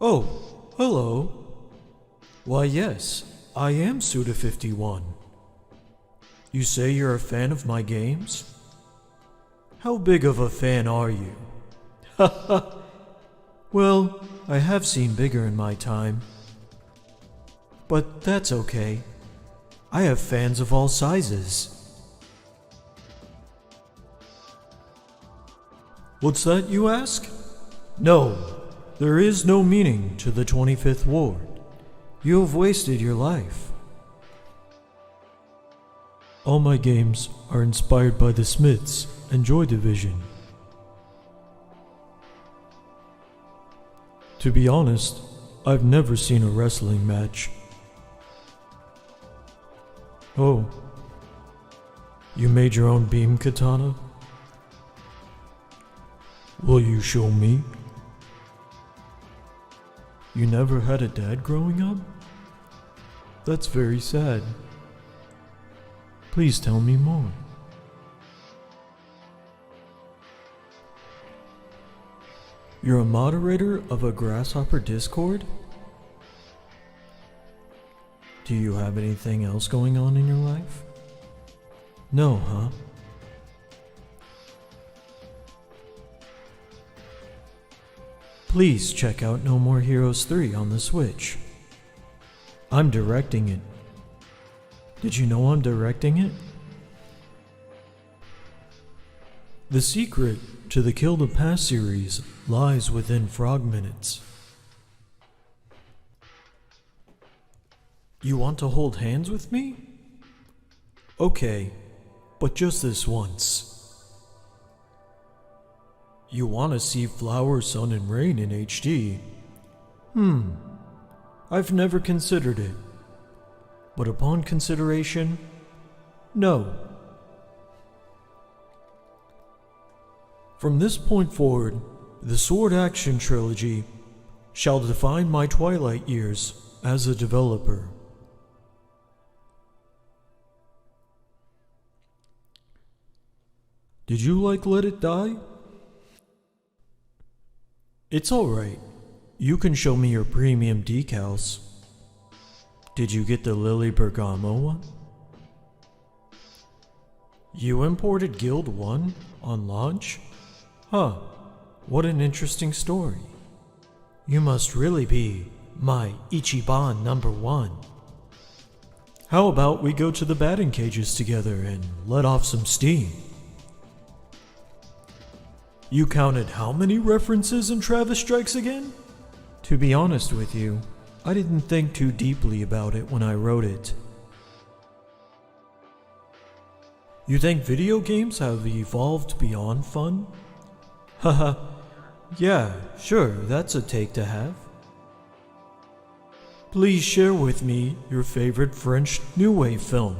Oh, hello. Why yes, I am Suda 51. You say you're a fan of my games? How big of a fan are you? Haha. Well, I have seen bigger in my time. But that's okay. I have fans of all sizes. What's that, you ask? No, there is no meaning to the 25th Ward. You have wasted your life. All my games are inspired by the Smiths and Joy Division. To be honest, I've never seen a wrestling match. Oh, you made your own beam katana? Will you show me? You never had a dad growing up? That's very sad. Please tell me more. You're a moderator of a Grasshopper Discord? Do you have anything else going on in your life? No, huh? Please check out No More Heroes 3 on the Switch. I'm directing it. Did you know I'm directing it? The secret to the Kill the Past series lies within Frog Minutes. You want to hold hands with me? Okay, but just this once. You want to see Flower, Sun, and Rain in HD? I've never considered it. But upon consideration, no. From this point forward, the Sword Action Trilogy shall define my twilight years as a developer. Did you Let It Die? It's alright. You can show me your premium decals. Did you get the Lily Bergamo one? You imported Guild 1 on launch? Huh, what an interesting story. You must really be my Ichiban #1. How about we go to the batting cages together and let off some steam? You counted how many references in Travis Strikes Again? To be honest with you, I didn't think too deeply about it when I wrote it. You think video games have evolved beyond fun? Haha, yeah, sure, that's a take to have. Please share with me your favorite French New Wave film.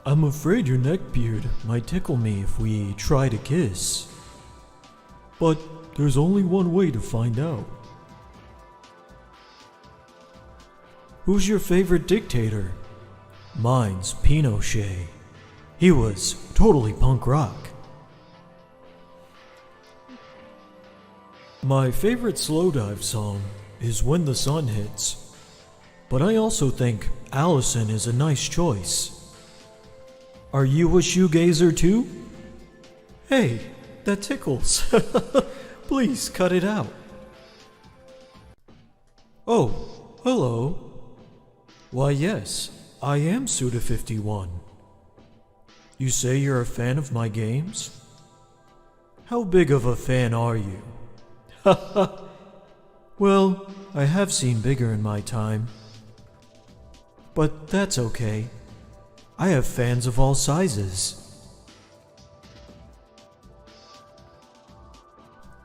I'm afraid your neckbeard might tickle me if we try to kiss. But there's only one way to find out. Who's your favorite dictator? Mine's Pinochet. He was totally punk rock. My favorite Slowdive song is When the Sun Hits, but I also think Allison is a nice choice. Are you a shoegazer too? Hey, that tickles. Please cut it out. Oh, hello. Why yes, I am Suda 51. You say you're a fan of my games? How big of a fan are you? Haha. Well, I have seen bigger in my time. But that's okay. I have fans of all sizes.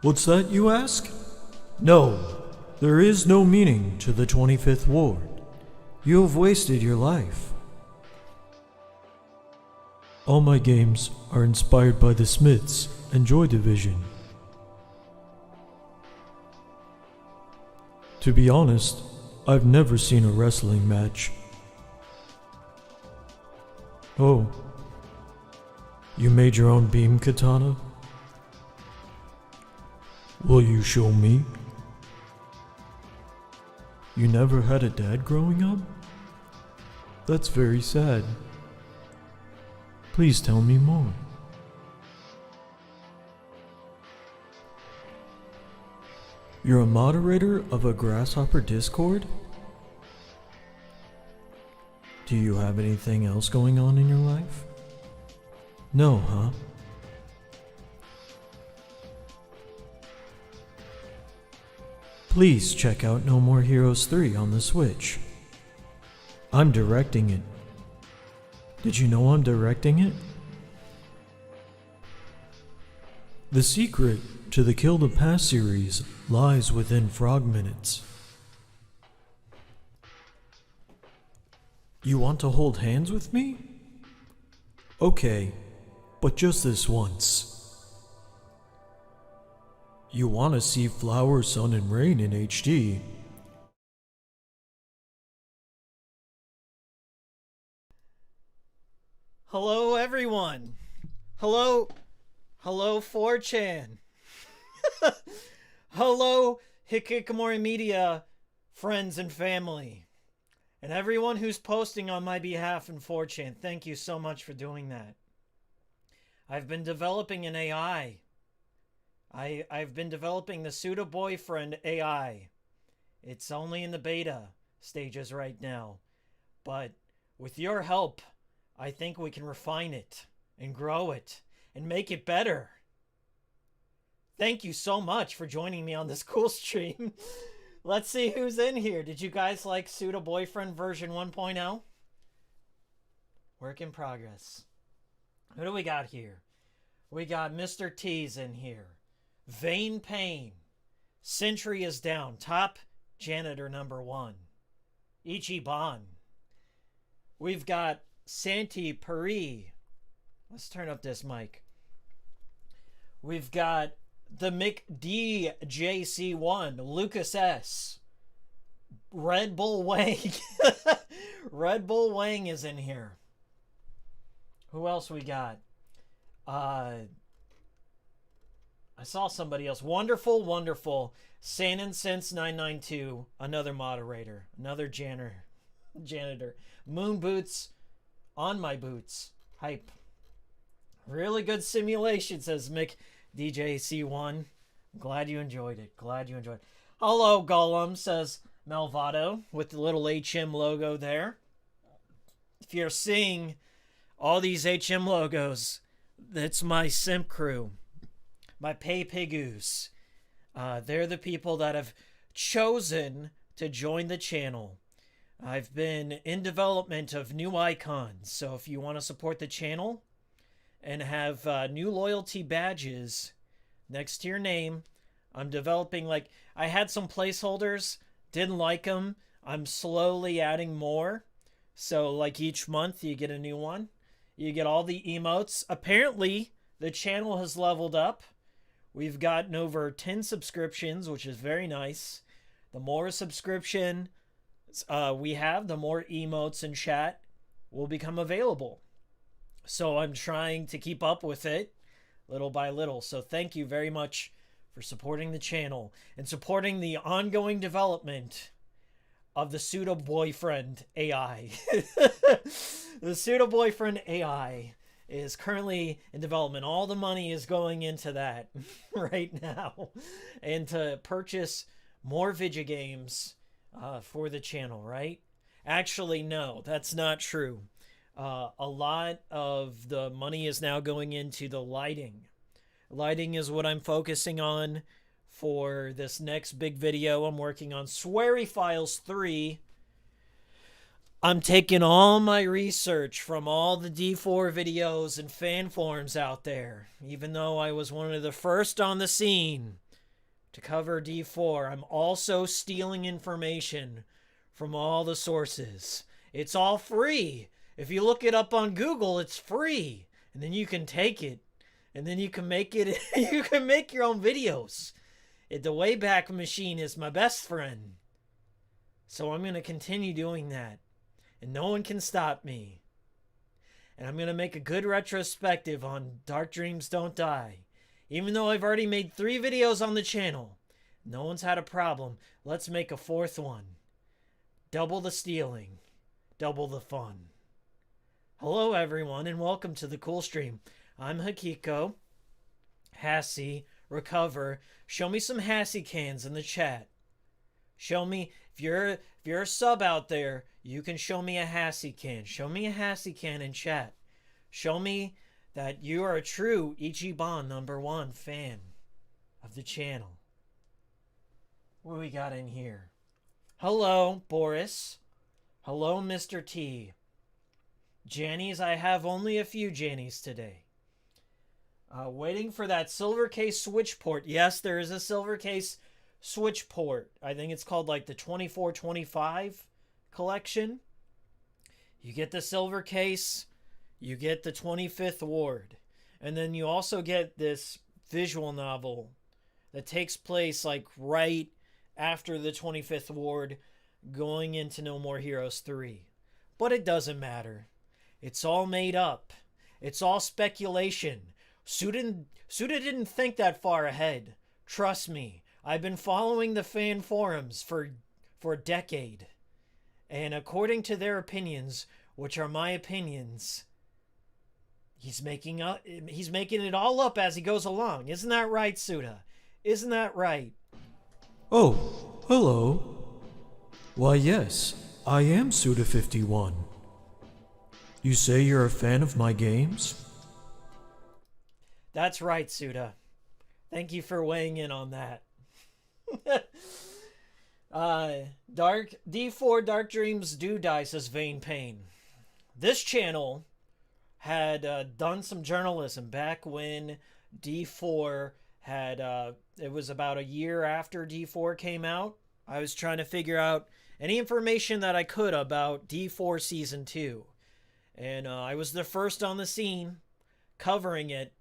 What's that, you ask? No, there is no meaning to the 25th Ward. You have wasted your life. All my games are inspired by the Smiths and Joy Division. To be honest, I've never seen a wrestling match. Oh, you made your own beam katana? Will you show me? You never had a dad growing up? That's very sad. Please tell me more. You're a moderator of a Grasshopper Discord? Do you have anything else going on in your life? No, huh? Please check out No More Heroes 3 on the Switch. I'm directing it. Did you know I'm directing it? The secret to the Kill the Past series lies within Frog Minutes. You want to hold hands with me? Okay, but just this once. You want to see Flower, Sun, and Rain in HD? Hello, everyone. Hello 4chan. Hello, Hikikomori Media, friends and family. And everyone who's posting on my behalf in 4chan, thank you so much for doing that. I've been developing an AI. I've been developing the Suda boyfriend AI. It's only in the beta stages right now. But with your help, I think we can refine it and grow it and make it better. Thank you so much for joining me on this cool stream. Let's see who's in here. Did you guys like Suda Boyfriend version 1.0? Work in progress. Who do we got here? We got Mr. T's in here. Vain Pain. Sentry is down. Top janitor number 1. Ichiban. We've got Santi Peri. Let's turn up this mic. We've got the McDJC1, Lucas S. Red Bull Wang. Red Bull Wang is in here. Who else we got? I saw somebody else. Wonderful. San and Sense 992, another moderator, another janitor. Moon Boots on my boots. Hype. Really good simulation, says Mick DJC1. Glad you enjoyed it. Hello, Gollum, says Malvado, with the little HM logo there. If you're seeing all these HM logos, that's my simp crew. My pay pigoos. They're the people that have chosen to join the channel. I've been in development of new icons, so if you want to support the channel and have new loyalty badges next to your name, I'm developing, like, I had some placeholders, didn't like them. I'm slowly adding more. So, like, each month you get a new one. You get all the emotes. Apparently, the channel has leveled up. We've gotten over 10 subscriptions, which is very nice. The more subscription we have, the more emotes and chat will become available. So I'm trying to keep up with it little by little. So thank you very much for supporting the channel and supporting the ongoing development of the Suda Boyfriend AI. The Suda Boyfriend AI is currently in development. All the money is going into that right now, and to purchase more video games for the channel, right? Actually, no, that's not true. A lot of the money is now going into the lighting. Lighting is what I'm focusing on for this next big video. I'm working on Sweary Files 3. I'm taking all my research from all the D4 videos and fan forums out there. Even though I was one of the first on the scene to cover D4, I'm also stealing information from all the sources. It's all free. If you look it up on Google, it's free. And then you can take it. And then you can make it. You can make your own videos. The Wayback Machine is my best friend. So I'm going to continue doing that. And no one can stop me. And I'm going to make a good retrospective on Dark Dreams Don't Die. Even though I've already made 3 videos on the channel, no one's had a problem. Let's make a 4th one. Double the stealing, double the fun. Hello everyone and welcome to the cool stream. I'm Hikiko. Hassie, recover. Show me some Hassie cans in the chat. Show me, if you're a sub out there, you can show me a Hassie can. Show me a Hassie can in chat. Show me that you are a true Ichiban #1 fan of the channel. What we got in here? Hello, Boris. Hello, Mr. T. Jannies, I have only a few Jannies today. Waiting for that silver case switch port. Yes, there is a silver case switch port. I think it's called like the 2425 collection. You get the silver case, you get the 25th ward, and then you also get this visual novel that takes place like right after the 25th ward, going into No More Heroes 3. But it doesn't matter. It's all made up. It's all speculation. Suda didn't think that far ahead. Trust me, I've been following the fan forums for a decade. And according to their opinions, which are my opinions, he's making it all up as he goes along. Isn't that right, Suda? Isn't that right? Oh, hello. Why yes, I am Suda51. You say you're a fan of my games? That's right, Suda. Thank you for weighing in on that. D4 Dark Dreams Do Die, says Vain Pain. This channel had done some journalism back when D4 had, it was about a year after D4 came out. I was trying to figure out any information that I could about D4 Season 2. And I was the first on the scene covering it.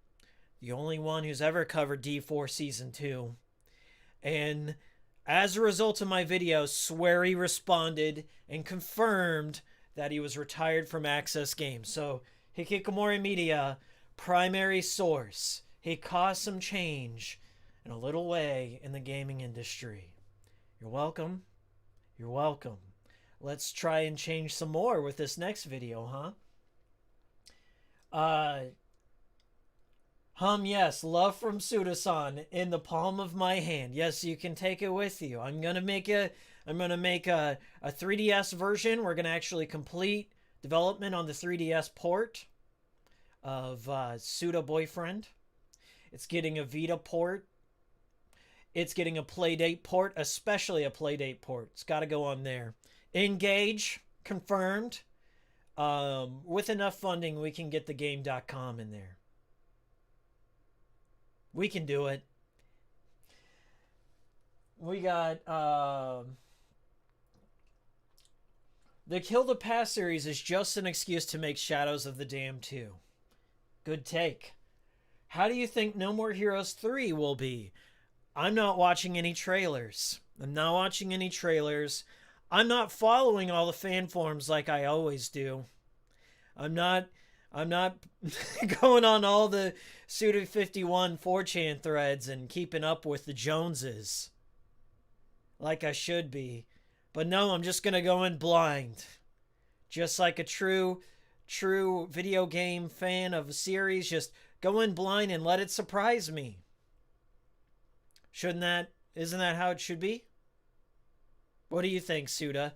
The only one who's ever covered D4 Season 2. And as a result of my video, Swery responded and confirmed that he was retired from Access Games. So, Hikikomori Media, primary source. He caused some change in a little way in the gaming industry. You're welcome. You're welcome. Let's try and change some more with this next video, huh? Yes, love from Suda-san in the palm of my hand. Yes, you can take it with you. I'm gonna make a 3DS version. We're gonna actually complete development on the 3DS port of Suda Boyfriend. It's getting a Vita port. It's getting a Playdate port, especially a Playdate port. It's got to go on there. Engage, confirmed. With enough funding, we can get the game.com in there. We can do it. We got the Kill the Past series is just an excuse to make Shadows of the Dam 2. Good take. How do you think No More Heroes 3 will be? I'm not watching any trailers. I'm not following all the fan forums like I always do. I'm not going on all the Suda51 4chan threads and keeping up with the Joneses like I should be. But no, I'm just going to go in blind. Just like a true video game fan of a series, just go in blind and let it surprise me. Isn't that how it should be? What do you think, Suda?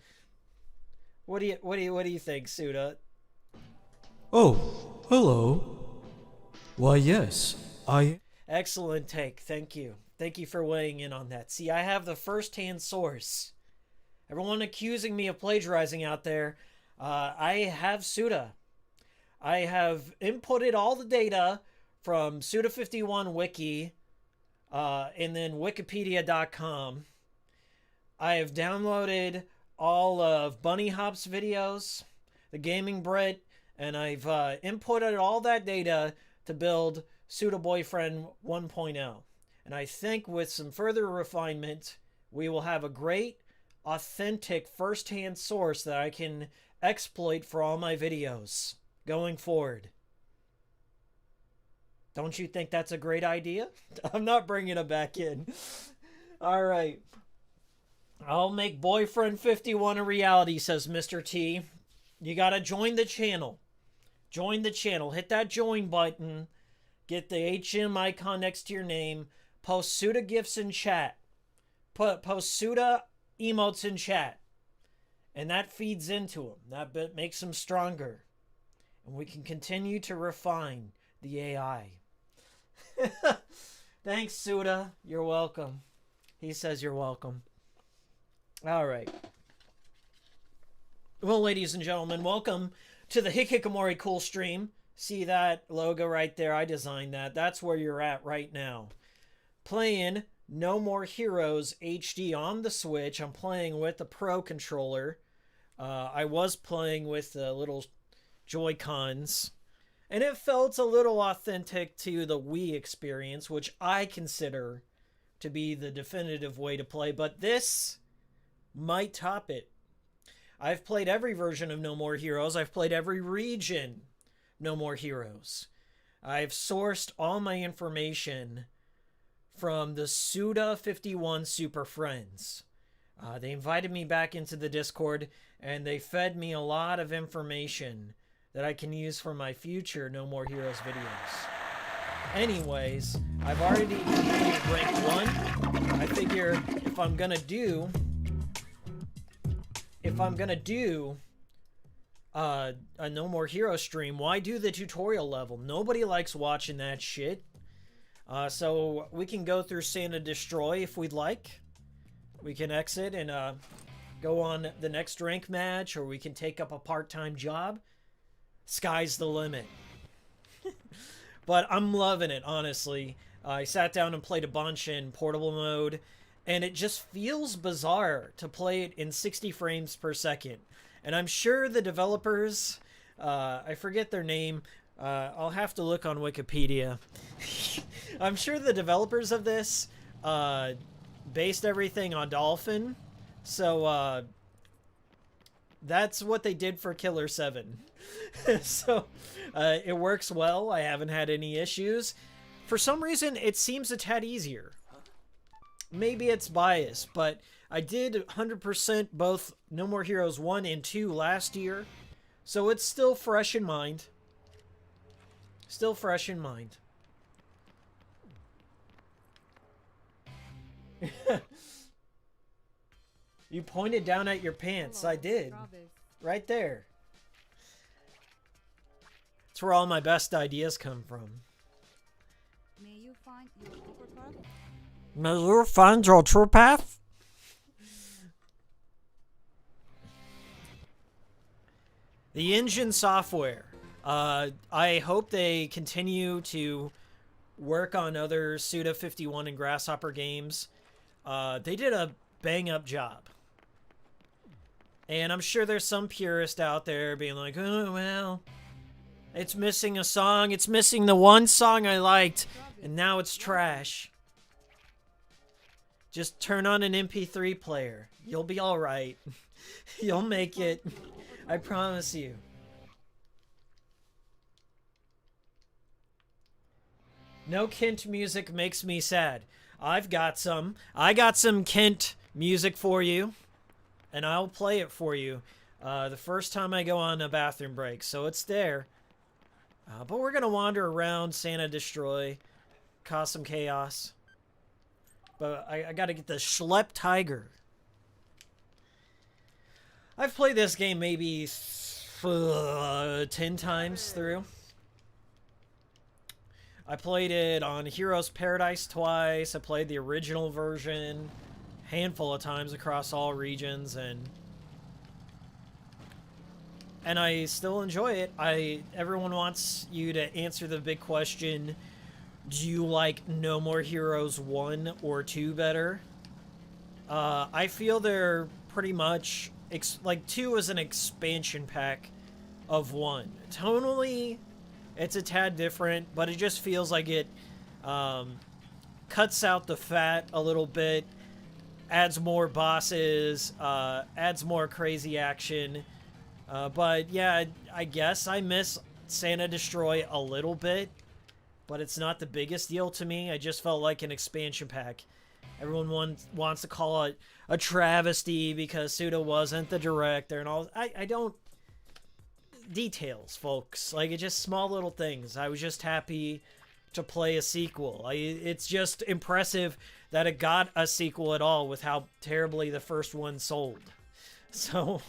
What do you think, Suda? Oh, hello. Why yes, I... Excellent take. Thank you. Thank you for weighing in on that. See, I have the first-hand source. Everyone accusing me of plagiarizing out there, I have Suda. I have inputted all the data from Suda51 Wiki, and then Wikipedia.com. I have downloaded all of Bunny Hop's videos, the Gaming Brit, and I've inputted all that data to build Suda Boyfriend 1.0. And I think with some further refinement, we will have a great, authentic, first-hand source that I can exploit for all my videos going forward. Don't you think that's a great idea? I'm not bringing it back in. All right. I'll make Boyfriend 51 a reality, says Mr. T. You gotta join the channel. Join the channel. Hit that join button. Get the HM icon next to your name. Post Suda gifts in chat. Post Suda emotes in chat. And that feeds into them. That bit makes them stronger. And we can continue to refine the AI. Thanks, Suda. You're welcome. He says you're welcome. All right. Well, ladies and gentlemen, welcome to the Hikikomori cool stream. See that logo right there? I designed that. That's where you're at right now. Playing No More Heroes HD on the Switch. I'm playing with the Pro controller. I was playing with the little Joy-Cons. And it felt a little authentic to the Wii experience, which I consider to be the definitive way to play. But this might top it. I've played every version of No More Heroes. I've played every region No More Heroes. I've sourced all my information from the Suda 51 Super Friends. They invited me back into the Discord, and they fed me a lot of information that I can use for my future No More Heroes videos. Anyways, I've already completed rank 1. I figure if I'm gonna do a No More Heroes stream, why do the tutorial level? Nobody likes watching that shit. So we can go through Santa Destroy if we'd like. We can exit and go on the next rank match, or we can take up a part-time job. Sky's the limit. But I'm loving it, honestly. I sat down and played a bunch in portable mode, and it just feels bizarre to play it in 60 frames per second. And I'm sure the developers, I forget their name, I'll have to look on Wikipedia. I'm sure the developers of this based everything on Dolphin, so that's what they did for Killer 7. So it works well. I haven't had any issues. For some reason, it seems a tad easier. Maybe it's bias, but I did 100% both No More Heroes 1 and 2 last year, so it's still fresh in mind. Still fresh in mind. You pointed down at your pants. I did. Right there. That's where all my best ideas come from. May you find your true path? May you find your true path? The engine software. I hope they continue to work on other Suda 51 and Grasshopper games. They did a bang-up job. And I'm sure there's some purist out there being like, oh, well, it's missing a song. It's missing the one song I liked, and now it's trash. Just turn on an MP3 player. You'll be all right. You'll make it. I promise you. No Kent music makes me sad. I've got some. I got some Kent music for you, and I'll play it for you the first time I go on a bathroom break. So it's there. But we're going to wander around Santa Destroy, cause some chaos. But I got to get the Schlepp Tiger. I've played this game maybe 10 times through. I played it on Heroes Paradise twice. I played the original version a handful of times across all regions, and I still enjoy it. Everyone wants you to answer the big question, do you like No More Heroes 1 or 2 better? I feel they're pretty much, like 2 is an expansion pack of 1. Tonally, it's a tad different, but it just feels like it cuts out the fat a little bit, adds more bosses, adds more crazy action. But yeah, I guess I miss Santa Destroy a little bit. but it's not the biggest deal to me. I just felt like an expansion pack. Everyone wants to call it a travesty because Suda wasn't the director and all. I don't... Details, folks. Like, it's just small little things. I was just happy to play a sequel. It's just impressive that it got a sequel at all with how terribly the first one sold. So...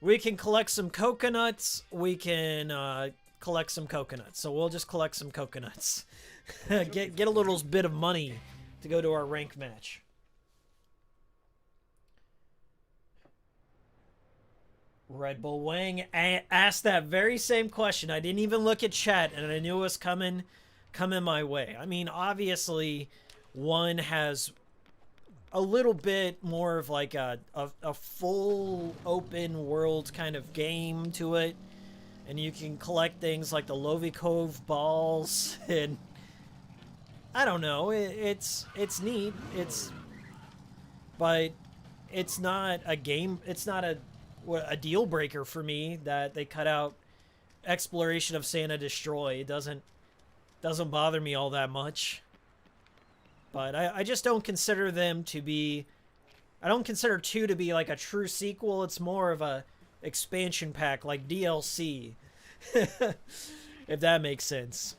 we can collect some coconuts. We can collect some coconuts. So we'll just collect some coconuts. get a little bit of money to go to our rank match. Red Bull Wang asked that very same question. I didn't even look at chat, and I knew it was coming my way. I mean, obviously, one has a little bit more of like a full open world kind of game to it, and you can collect things like the Lovey Cove balls, and I don't know, it's neat. But it's not a game. It's not a deal breaker for me that they cut out exploration of Santa Destroy. It doesn't bother me all that much. But I just don't consider them to be... I don't consider 2 to be like a true sequel. It's more of a expansion pack, like DLC. If that makes sense.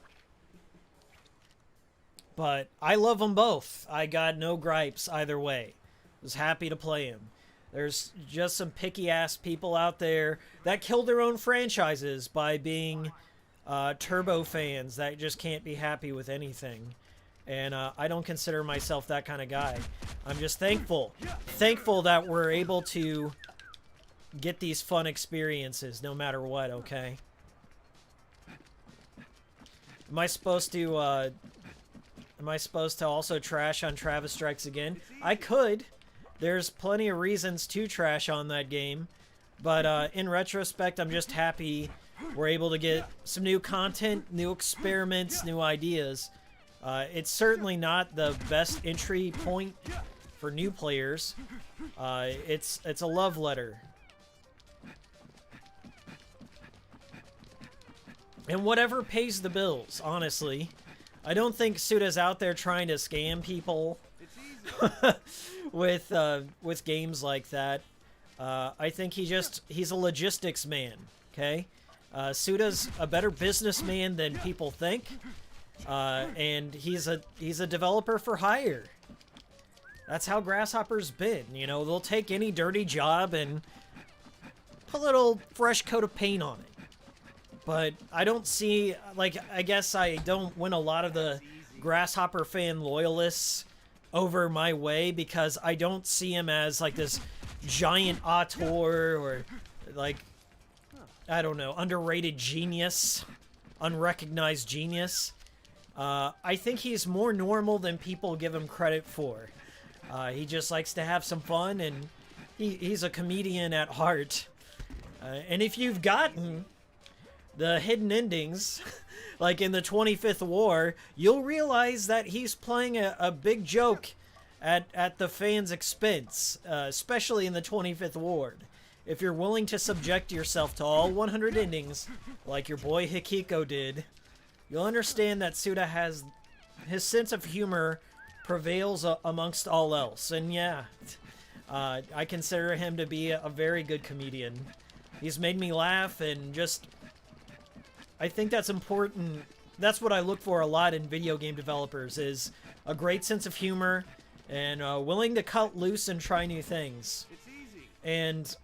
But I love them both. I got no gripes either way. Was happy to play them. There's just some picky-ass people out there that kill their own franchises by being turbo fans that just can't be happy with anything. And I don't consider myself that kind of guy. I'm just thankful that we're able to get these fun experiences no matter what, okay? Am I supposed to also trash on Travis Strikes Again? I could. There's plenty of reasons to trash on that game. But in retrospect, I'm just happy we're able to get some new content, new experiments, new ideas. It's certainly not the best entry point for new players. It's a love letter. And whatever pays the bills, honestly. I don't think Suda's out there trying to scam people with games like that. I think he's a logistics man, okay? Suda's a better businessman than people think. And he's a developer for hire. That's how Grasshopper's been. You know, they'll take any dirty job and put a little fresh coat of paint on it. But I don't see, like, I guess I don't win a lot of the Grasshopper fan loyalists over my way because I don't see him as, like, this giant auteur or, like, I don't know, underrated genius, unrecognized genius. I think he's more normal than people give him credit for. He just likes to have some fun, and he's a comedian at heart. And if you've gotten the hidden endings, like in the 25th War, you'll realize that he's playing a big joke at the fans' expense, especially in the 25th Ward. If you're willing to subject yourself to all 100 endings, like your boy Hikiko did, you'll understand that Suda has... his sense of humor prevails amongst all else. And yeah, I consider him to be a very good comedian. He's made me laugh, and just... I think that's important. That's what I look for a lot in video game developers, is a great sense of humor and willing to cut loose and try new things. And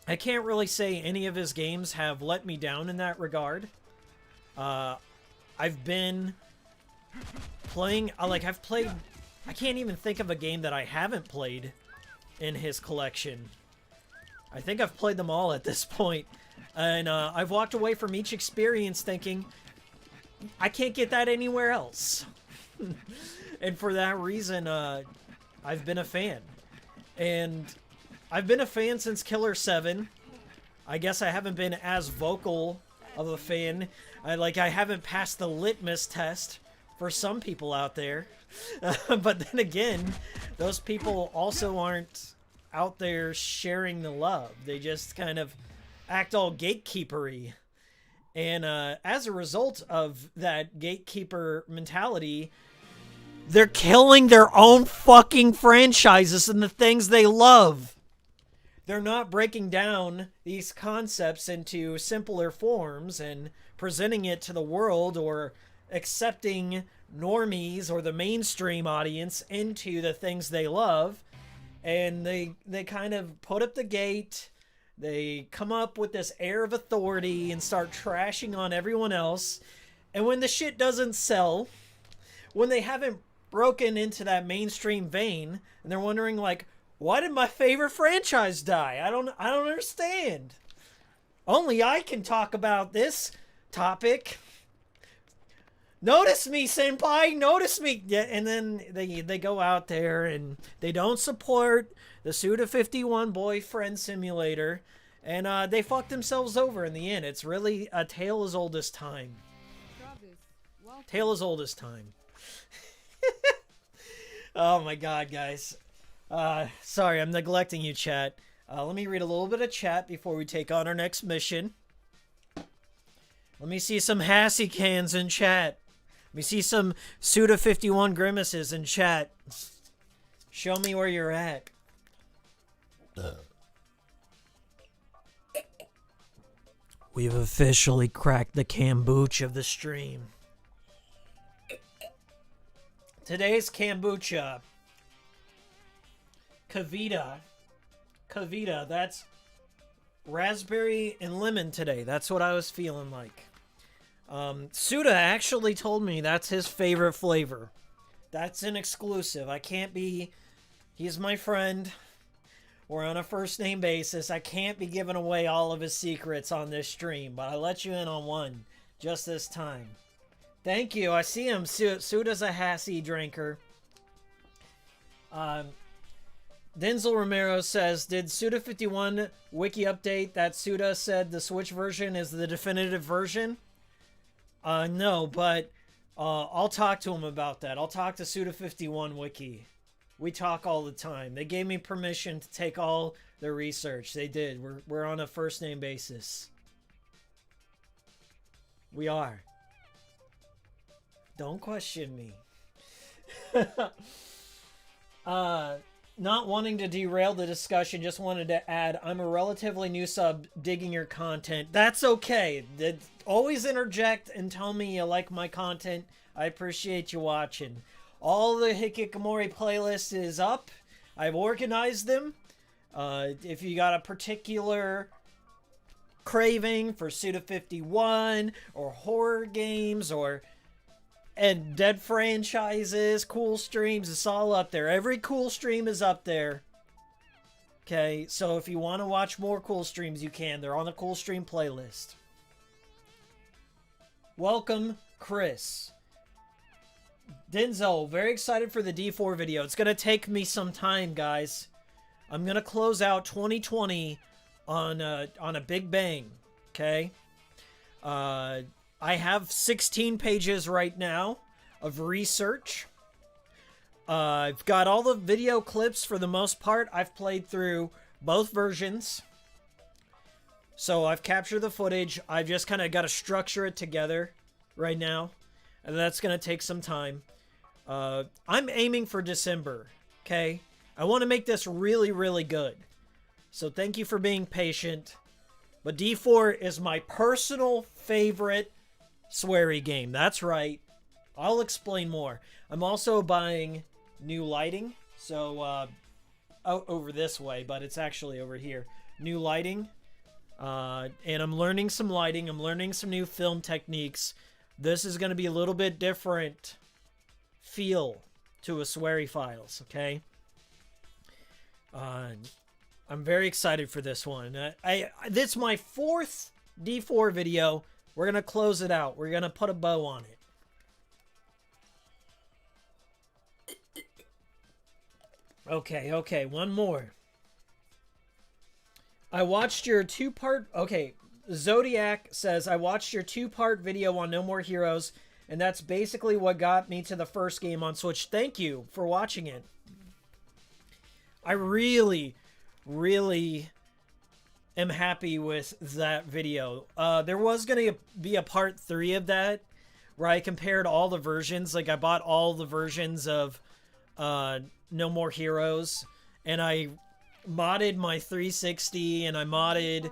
I can't really say any of his games have let me down in that regard. I've been playing, I can't even think of a game that I haven't played in his collection. I think I've played them all at this point. And I've walked away from each experience thinking, I can't get that anywhere else. And for that reason, I've been a fan. And I've been a fan since Killer 7. I guess I haven't been as vocal of a fan. I haven't passed the litmus test for some people out there. But then again, those people also aren't out there sharing the love. They just kind of act all gatekeepery. And as a result of that gatekeeper mentality, they're killing their own fucking franchises and the things they love. They're not breaking down these concepts into simpler forms and presenting it to the world or accepting normies or the mainstream audience into the things they love. And they kind of put up the gate. They come up with this air of authority and start trashing on everyone else. And when the shit doesn't sell, when they haven't broken into that mainstream vein, and they're wondering like, why did my favorite franchise die? I don't understand. Only I can talk about this topic. Notice me, senpai, notice me. Yeah, and then they go out there and they don't support the Suda 51 boyfriend simulator, and they fuck themselves over in the end. It's really a tale as old as time. Travis, welcome. Tale as old as time. Oh my god, guys. Sorry, I'm neglecting you, chat. Let me read a little bit of chat before we take on our next mission. Let me see some Hassy cans in chat. Let me see some Suda 51 grimaces in chat. Show me where you're at. We've officially cracked the kombucha of the stream. Today's kombucha. Kavita, that's raspberry and lemon today. That's what I was feeling like. Suda actually told me that's his favorite flavor. That's an exclusive. I can't be... He's my friend. We're on a first name basis. I can't be giving away all of his secrets on this stream, but I let you in on one just this time. Thank you. I see him. Suda's a Hassy drinker. Denzel Romero says, did Suda 51 wiki update that Suda said the Switch version is the definitive version? No, but I'll talk to him about that. I'll talk to Suda 51 wiki. We talk all the time. They gave me permission to take all their research. They did. We're on a first name basis. We are. Don't question me. Not wanting to derail the discussion, just wanted to add, I'm a relatively new sub digging your content. That's okay. Always interject and tell me you like my content. I appreciate you watching. All the Hikikomori playlist is up. I've organized them. If you got a particular craving for Suda 51 or horror games and dead franchises, cool streams, it's all up there. Every cool stream is up there. Okay, so if you want to watch more cool streams, you can. They're on the cool stream playlist. Welcome, Chris. Denzel, very excited for the D4 video. It's going to take me some time, guys. I'm going to close out 2020 on a big bang, okay? I have 16 pages right now of research. I've got all the video clips for the most part. I've played through both versions. So I've captured the footage. I've just kind of got to structure it together right now. And that's going to take some time. I'm aiming for December, okay? I want to make this really, really good. So thank you for being patient. But D4 is my personal favorite sweary game. That's right. I'll explain more. I'm also buying new lighting. So, over this way, but it's actually over here. New lighting. And I'm learning some lighting. I'm learning some new film techniques. This is going to be a little bit different feel to a sweary files, okay? I'm very excited for this one. This is my 4th D4 video. We're going to close it out. We're going to put a bow on it. Okay, one more. I watched your 2-part... Okay, Zodiac says, I watched your 2-part video on No More Heroes, and that's basically what got me to the first game on Switch. Thank you for watching it. I really, really am happy with that video. There was going to be a part 3 of that where I compared all the versions. Like, I bought all the versions of No More Heroes, and I modded my 360, and I modded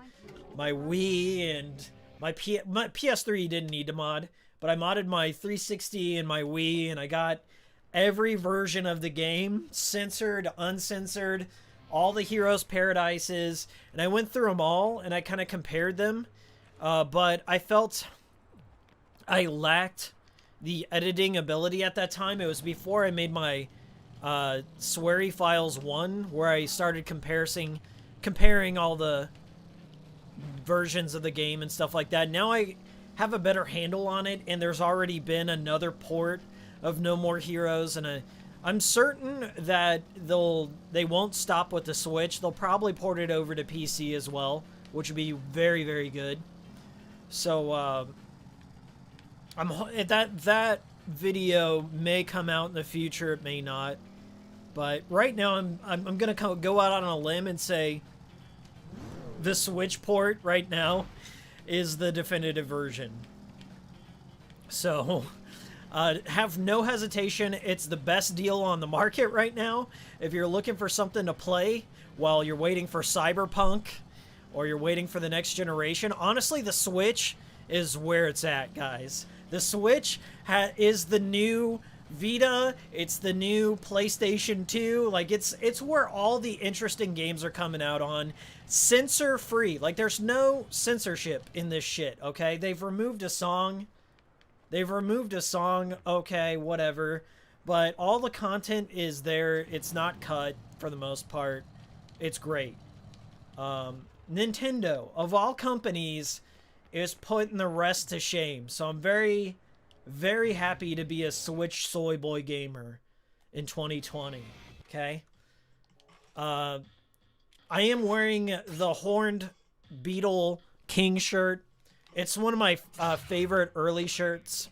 my Wii, and my PS3 didn't need to mod, but I modded my 360 and my Wii, and I got every version of the game, censored, uncensored, all the Heroes Paradises, and I went through them all, and I kind of compared them, but I felt I lacked the editing ability at that time. It was before I made my Swery Files 1, where I started comparing all the versions of the game and stuff like that. Now I have a better handle on it, and there's already been another port of No More Heroes, and I'm certain that they won't stop with the Switch. They'll probably port it over to PC as well, which would be very, very good. So that video may come out in the future. It may not. But right now, I'm gonna go out on a limb and say the Switch port right now is the definitive version. So have no hesitation. It's the best deal on the market right now. If you're looking for something to play while you're waiting for Cyberpunk or you're waiting for the next generation, honestly, the Switch is where it's at, guys. The Switch is the new Vita. It's the new PlayStation 2. Like, it's where all the interesting games are coming out on. Censor free. Like, there's no censorship in this shit, okay? They've removed a song. Okay, whatever. But all the content is there. It's not cut for the most part. It's great. Nintendo, of all companies, is putting the rest to shame. So I'm very, very happy to be a Switch soy boy gamer in 2020. Okay? I am wearing the Horned Beetle King shirt. It's one of my favorite early shirts.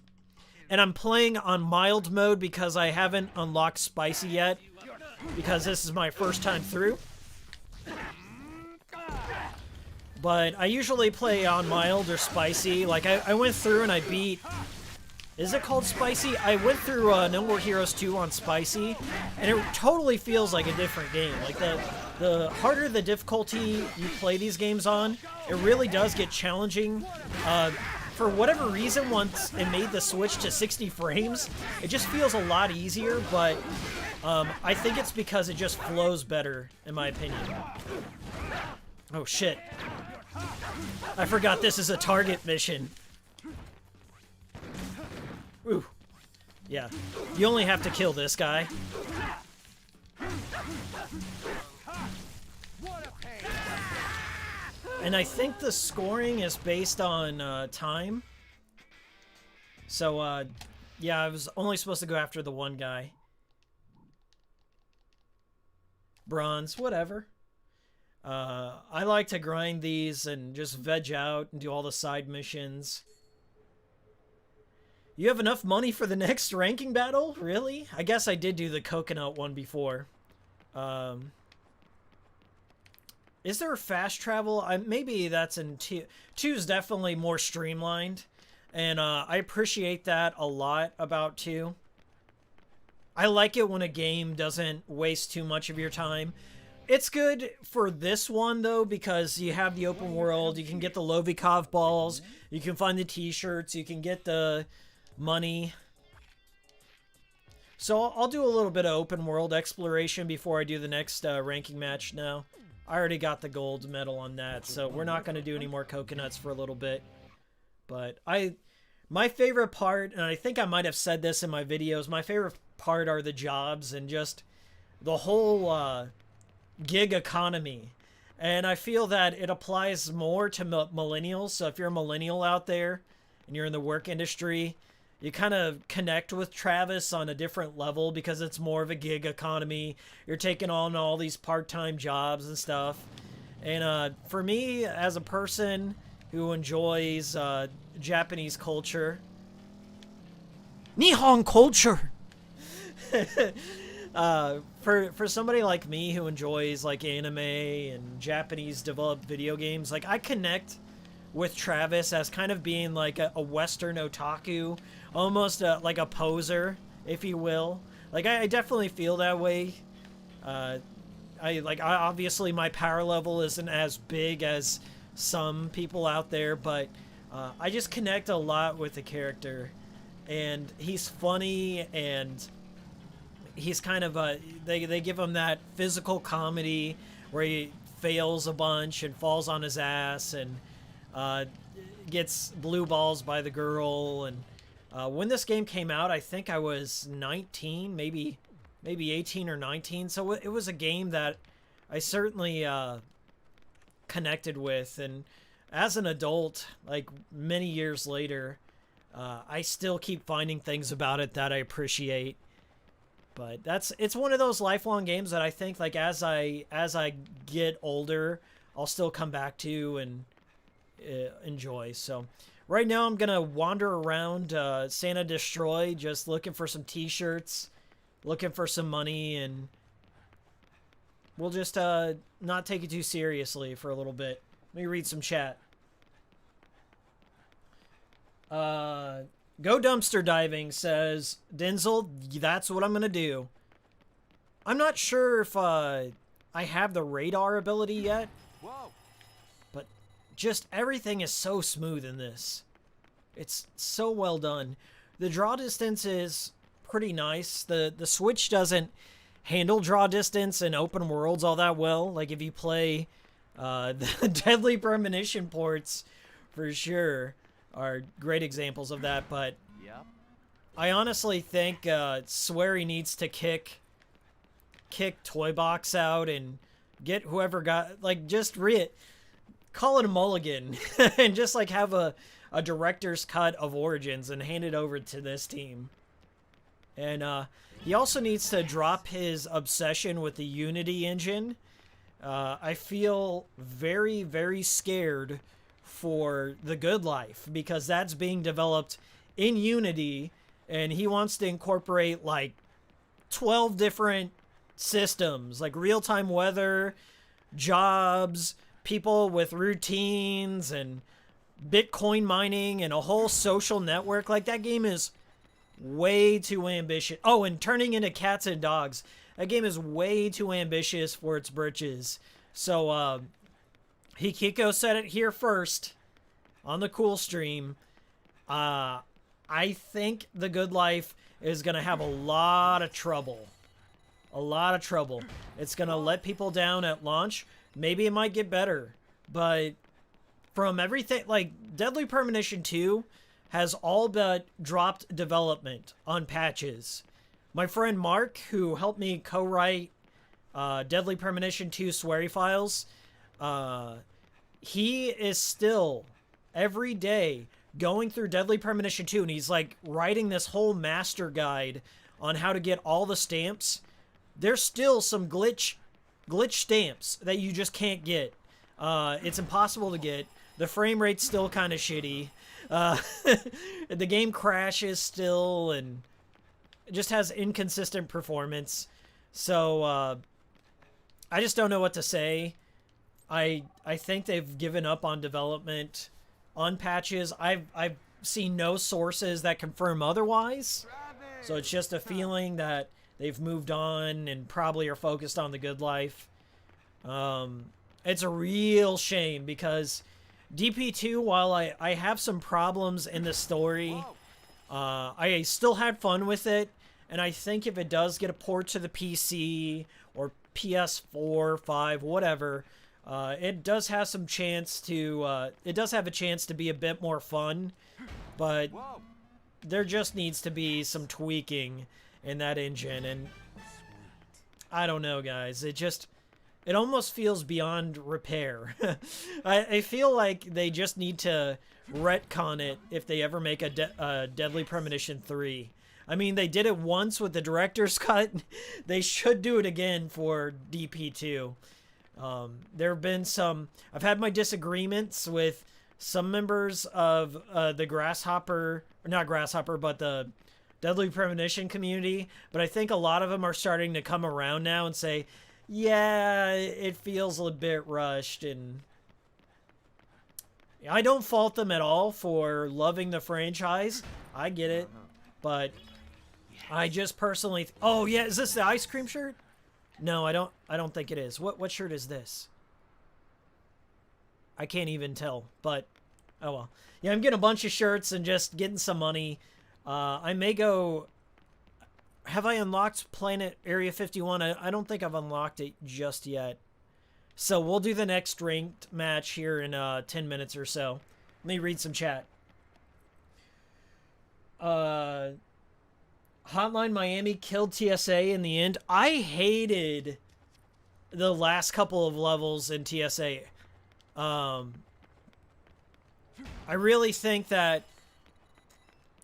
And I'm playing on mild mode because I haven't unlocked Spicy yet. Because this is my first time through. But I usually play on mild or spicy. Like, I went through and I beat... Is it called spicy? I went through No More Heroes 2 on spicy, and it totally feels like a different game. Like, the harder the difficulty you play these games on, it really does get challenging. For whatever reason, once it made the switch to 60 frames, it just feels a lot easier, but I think it's because it just flows better, in my opinion. Oh, shit. I forgot this is a target mission. Ooh. Yeah. You only have to kill this guy. And I think the scoring is based on time. So, yeah, I was only supposed to go after the one guy. Bronze, whatever. I like to grind these and just veg out and do all the side missions. You have enough money for the next ranking battle? Really? I guess I did do the coconut one before. Is there fast travel? Maybe that's in 2. 2 is definitely more streamlined. And I appreciate that a lot about 2. I like it when a game doesn't waste too much of your time. It's good for this one, though, because you have the open world. You can get the Lovikov balls. You can find the t-shirts. You can get the money. So I'll do a little bit of open world exploration before I do the next ranking match now. I already got the gold medal on that, so we're not going to do any more coconuts for a little bit. But my favorite part, and I think I might have said this in my videos, my favorite part are the jobs and just the whole gig economy. And I feel that it applies more to millennials. So if you're a millennial out there and you're in the work industry, you kind of connect with Travis on a different level because it's more of a gig economy. You're taking on all these part-time jobs and stuff. And for me, as a person who enjoys Japanese culture, Nihon culture, For somebody like me who enjoys like anime and Japanese developed video games, like I connect with Travis as kind of being like a Western otaku, almost like a poser, if you will. Like I definitely feel that way. Obviously my power level isn't as big as some people out there, but I just connect a lot with the character, and he's funny, and he's kind of they give him that physical comedy where he fails a bunch and falls on his ass and gets blue balls by the girl. And when this game came out, I think I was 19, maybe 18 or 19, so it was a game that I certainly connected with. And as an adult, like many years later, I still keep finding things about it that I appreciate. But it's one of those lifelong games that I think like as I get older, I'll still come back to and enjoy. So right now I'm gonna wander around Santa Destroy, just looking for some t-shirts, looking for some money, and we'll just not take it too seriously for a little bit. Let me read some chat. Go Dumpster Diving says, Denzel, that's what I'm going to do. I'm not sure if I have the radar ability yet. Whoa. But just everything is so smooth in this. It's so well done. The draw distance is pretty nice. The Switch doesn't handle draw distance in open worlds all that well. Like if you play the Deadly Premonition ports, for sure, are great examples of that. But Yep. I honestly think Swery needs to kick Toy Box out and get whoever got, like, just call it a mulligan and just like have a director's cut of Origins and hand it over to this team. And he also needs to drop his obsession with the Unity engine. I feel very, very scared for The Good Life because that's being developed in Unity, and he wants to incorporate like 12 different systems, like real-time weather, jobs, people with routines, and Bitcoin mining, and a whole social network. Like, that game is way too ambitious. Oh, and turning into cats and dogs. That game is way too ambitious for its britches. So, Hikiko said it here first on the Cool Stream. I think The Good Life is going to have a lot of trouble. A lot of trouble. It's going to let people down at launch. Maybe it might get better. But from everything, like, Deadly Premonition 2 has all but dropped development on patches. My friend Mark, who helped me co-write Deadly Premonition 2 Swery files, he is still, every day, going through Deadly Premonition 2, and he's, like, writing this whole master guide on how to get all the stamps. There's still some glitch stamps that you just can't get. It's impossible to get. The frame rate's still kind of shitty. The game crashes still, and it just has inconsistent performance. So, I just don't know what to say. I think they've given up on development on patches. I've seen no sources that confirm otherwise. So it's just a feeling that they've moved on and probably are focused on The Good Life. It's a real shame because DP2, while I have some problems in the story, I still had fun with it. And I think if it does get a port to the PC or PS4, 5, whatever, it does have some chance to, it does have a chance to be a bit more fun. But there just needs to be some tweaking in that engine. And I don't know, guys. It almost feels beyond repair. I feel like they just need to retcon it if they ever make a Deadly Premonition 3. I mean, they did it once with the director's cut. They should do it again for DP2. There have been I've had my disagreements with some members of the Deadly Premonition community, but I think a lot of them are starting to come around now and say, yeah, it feels a bit rushed, and I don't fault them at all for loving the franchise. I get it, but I just personally... oh, yeah, is this the ice cream shirt? No, I don't think it is. What shirt is this? I can't even tell, but oh well. Yeah, I'm getting a bunch of shirts and just getting some money. I may go... have I unlocked Planet Area 51? I don't think I've unlocked it just yet. So we'll do the next ranked match here in 10 minutes or so. Let me read some chat. Hotline Miami killed TSA in the end. I hated the last couple of levels in TSA. I really think that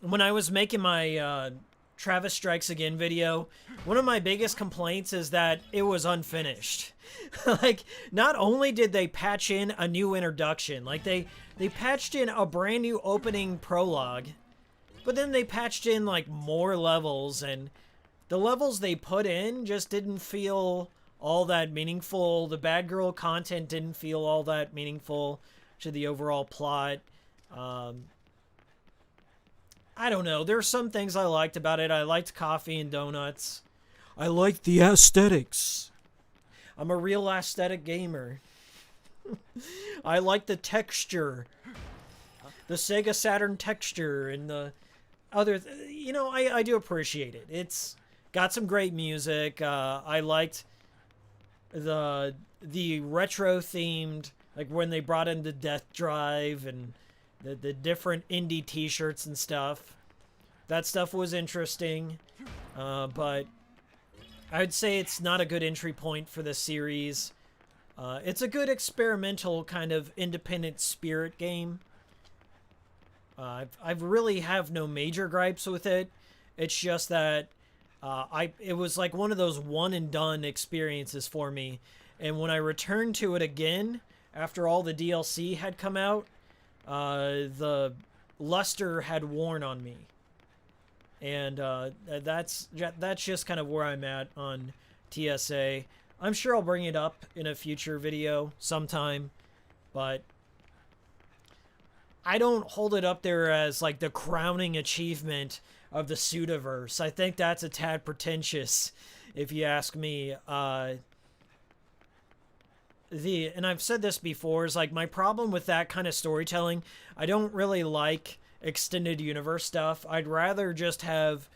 when I was making my Travis Strikes Again video, one of my biggest complaints is that it was unfinished. Like, not only did they patch in a new introduction, like they patched in a brand new opening prologue, but then they patched in like more levels, and the levels they put in just didn't feel all that meaningful. The bad girl content didn't feel all that meaningful to the overall plot. I don't know. There's some things I liked about it. I liked coffee and donuts. I like the aesthetics. I'm a real aesthetic gamer. I like the texture. The Sega Saturn texture and the other... you know, I do appreciate it. It's got some great music. I liked the retro-themed... like when they brought in the Death Drive and the different indie t-shirts and stuff. That stuff was interesting. But I'd say it's not a good entry point for the series. It's a good experimental kind of independent spirit game. I really have no major gripes with it. It's just that it was like one of those one and done experiences for me. And when I returned to it again after all the DLC had come out, the luster had worn on me. And that's just kind of where I'm at on TSA. I'm sure I'll bring it up in a future video sometime, but I don't hold it up there as like the crowning achievement of the Sudaverse. I think that's a tad pretentious, if you ask me. And I've said this before, is like my problem with that kind of storytelling, I don't really like extended universe stuff. I'd rather just have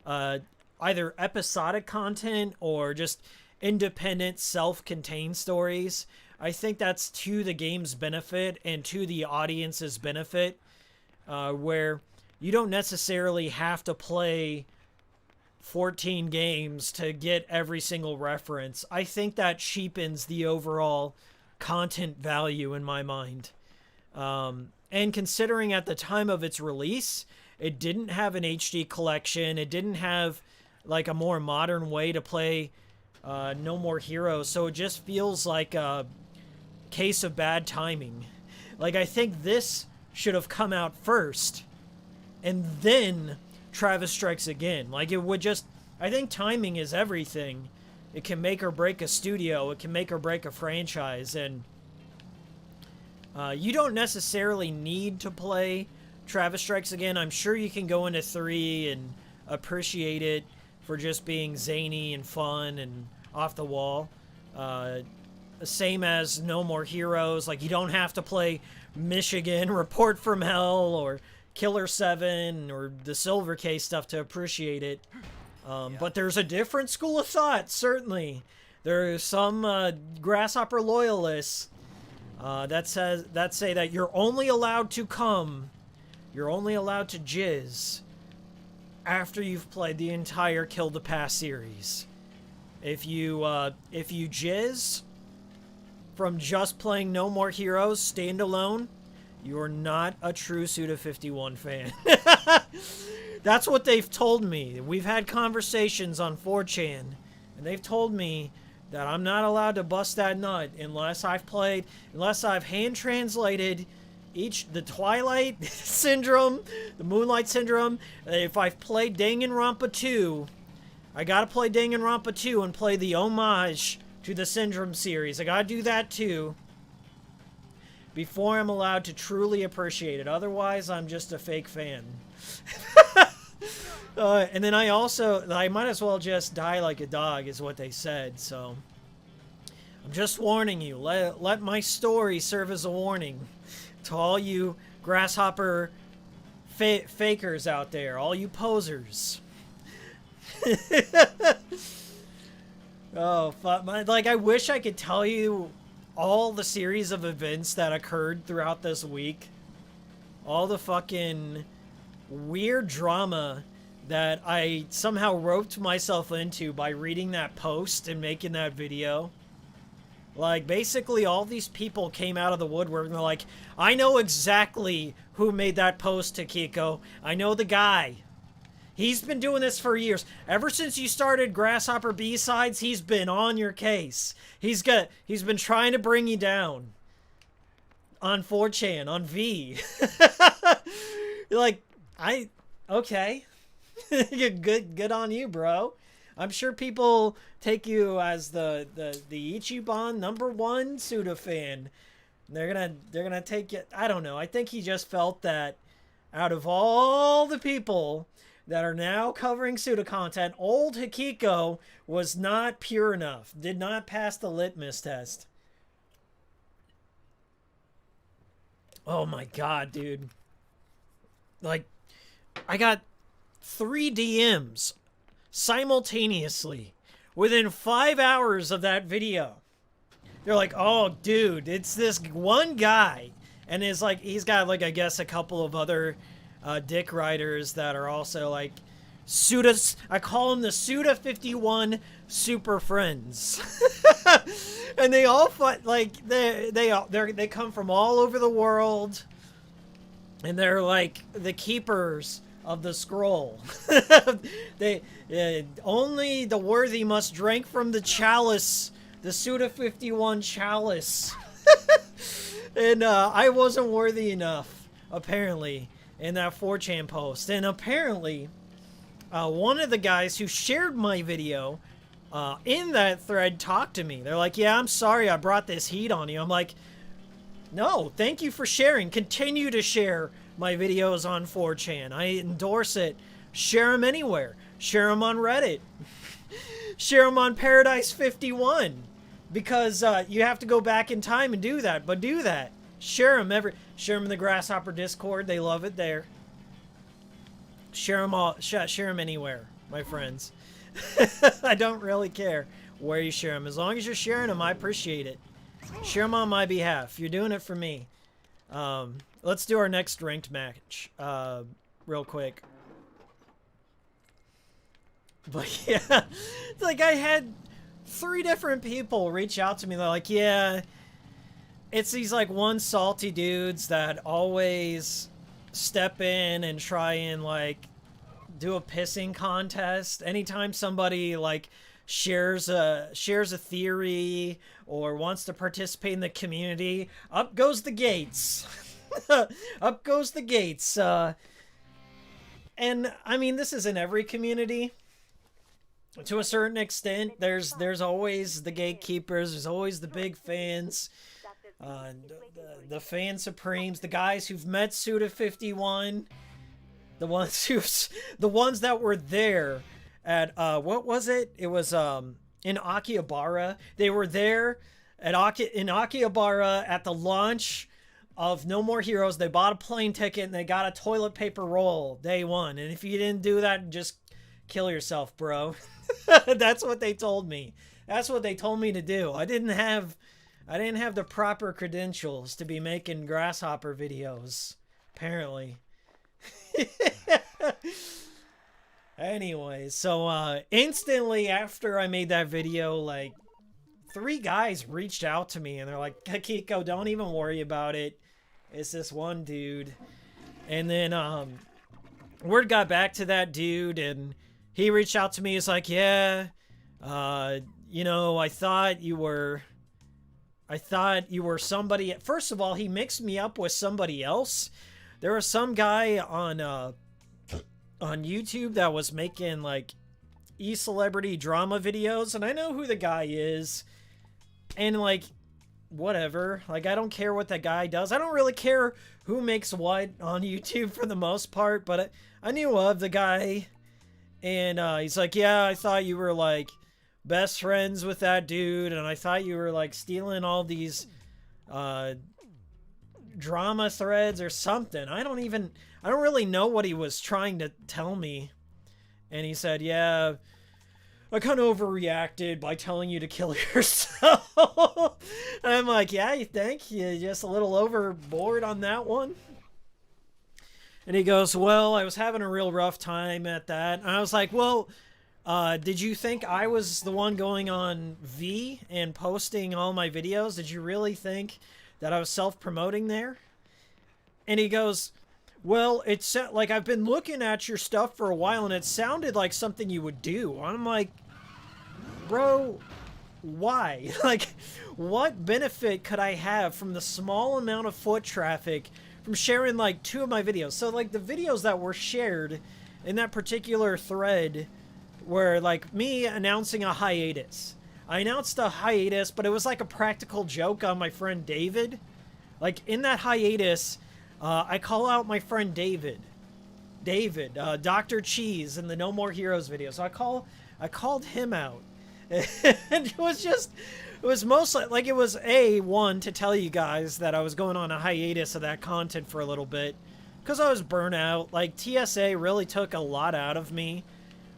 either episodic content or just independent self-contained stories. I think that's to the game's benefit and to the audience's benefit, where you don't necessarily have to play 14 games to get every single reference. I think that cheapens the overall content value in my mind. And considering at the time of its release, it didn't have an HD collection, it didn't have like a more modern way to play No More Heroes, so it just feels like a case of bad timing. Like, I think this should have come out first, and then Travis Strikes Again. Like, it would just... I think timing is everything. It can make or break a studio. It can make or break a franchise. And you don't necessarily need to play Travis Strikes Again. I'm sure you can go into 3 and appreciate it for just being zany and fun and off the wall. Same as No More Heroes. Like, you don't have to play Michigan, Report from Hell, or Killer 7, or the Silver Case stuff to appreciate it. But there's a different school of thought, certainly. There are some Grasshopper loyalists that say that you're only allowed to come, you're only allowed to jizz after you've played the entire Kill the Past series. If you jizz from just playing No More Heroes standalone, you're not a true Suda 51 fan. That's what they've told me. We've had conversations on 4chan, and they've told me that I'm not allowed to bust that nut unless I've hand translated the Twilight Syndrome, the Moonlight Syndrome. If I've played Danganronpa 2, I gotta play Danganronpa 2 and play the homage to the Syndrome series. I gotta do that too before I'm allowed to truly appreciate it. Otherwise, I'm just a fake fan. And then I might as well just die like a dog, is what they said, so I'm just warning you. Let my story serve as a warning to all you grasshopper fakers out there, all you posers. Oh, fuck. Like, I wish I could tell you all the series of events that occurred throughout this week. All the fucking weird drama that I somehow roped myself into by reading that post and making that video. Like, basically, all these people came out of the woodwork and they're like, I know exactly who made that post, Hikiko. I know the guy. He's been doing this for years. Ever since you started Grasshopper B-Sides, he's been on your case. He's been trying to bring you down. On 4chan, on V. You're like, okay. Good on you, bro. I'm sure people take you as the Ichiban #1 Suda fan. They're gonna take it. I don't know. I think he just felt that out of all the people that are now covering Suda content, old Hikiko was not pure enough. Did not pass the litmus test. Oh my god, dude. Like, I got 3 DMs simultaneously within 5 hours of that video. They're like, oh, dude, it's this one guy. And it's like, he's got, like, I guess a couple of other dick writers that are also, like, Suda's, I call them the Suda 51 super friends. And they all fight, like, they come from all over the world. And they're, like, the keepers of the scroll. Only the worthy must drink from the chalice, the Suda 51 chalice. And I wasn't worthy enough, apparently, in that 4chan post. And apparently, one of the guys who shared my video in that thread talked to me. They're like, yeah, I'm sorry I brought this heat on you. I'm like, no, thank you for sharing. Continue to share my videos on 4chan. I endorse it. Share them anywhere. Share them on Reddit. Share them on Paradise 51. Because you have to go back in time and do that. But do that. Share them share them in the Grasshopper Discord. They love it there. Share them all. Share them anywhere, my friends. I don't really care where you share them. As long as you're sharing them, I appreciate it. Share them on my behalf. You're doing it for me. Let's do our next ranked match, real quick. But yeah, it's like I had 3 different people reach out to me. They're like, yeah, it's these like one salty dudes that always step in and try and like do a pissing contest. Anytime somebody like shares a theory or wants to participate in the community, up goes the gates. Up goes the gates. And I mean, this is in every community. To a certain extent, there's always the gatekeepers. There's always the big fans, the fan supremes, the guys who've met Suda 51, the ones that were there at what was it? It was in Akihabara. They were there in Akihabara at the launch of No More Heroes. They bought a plane ticket and they got a toilet paper roll day 1. And if you didn't do that, just kill yourself, bro. That's what they told me. That's what they told me to do. I didn't have the proper credentials to be making Grasshopper videos, apparently. Anyway, so instantly after I made that video, like 3 guys reached out to me and they're like, Hikiko, don't even worry about it. It's this one dude. And then word got back to that dude and he reached out to me. He's like, yeah, you know, I thought you were I thought you were somebody. First of all, he mixed me up with somebody else. There was some guy on YouTube that was making like e-celebrity drama videos, and I know who the guy is. And like, whatever. Like, I don't care what that guy does. I don't really care who makes what on YouTube for the most part, but I knew of the guy. And he's like, yeah, I thought you were like best friends with that dude, and I thought you were like stealing all these drama threads or something. I don't really know what he was trying to tell me. And he said, yeah, I kind of overreacted by telling you to kill yourself. And I'm like, yeah, you think? You're just a little overboard on that one? And he goes, well, I was having a real rough time at that. And I was like, well, did you think I was the one going on V and posting all my videos? Did you really think that I was self-promoting there? And he goes, well, it's like I've been looking at your stuff for a while and it sounded like something you would do. And I'm like, bro, why? Like, what benefit could I have from the small amount of foot traffic from sharing like 2 of my videos? So like the videos that were shared in that particular thread were like me announcing a hiatus. I announced a hiatus, but it was like a practical joke on my friend David. Like in that hiatus, I call out my friend David, Dr. Cheese in the No More Heroes video. So I called him out. And it was mostly like, it was one to tell you guys that I was going on a hiatus of that content for a little bit because I was burnt out. Like TSA really took a lot out of me.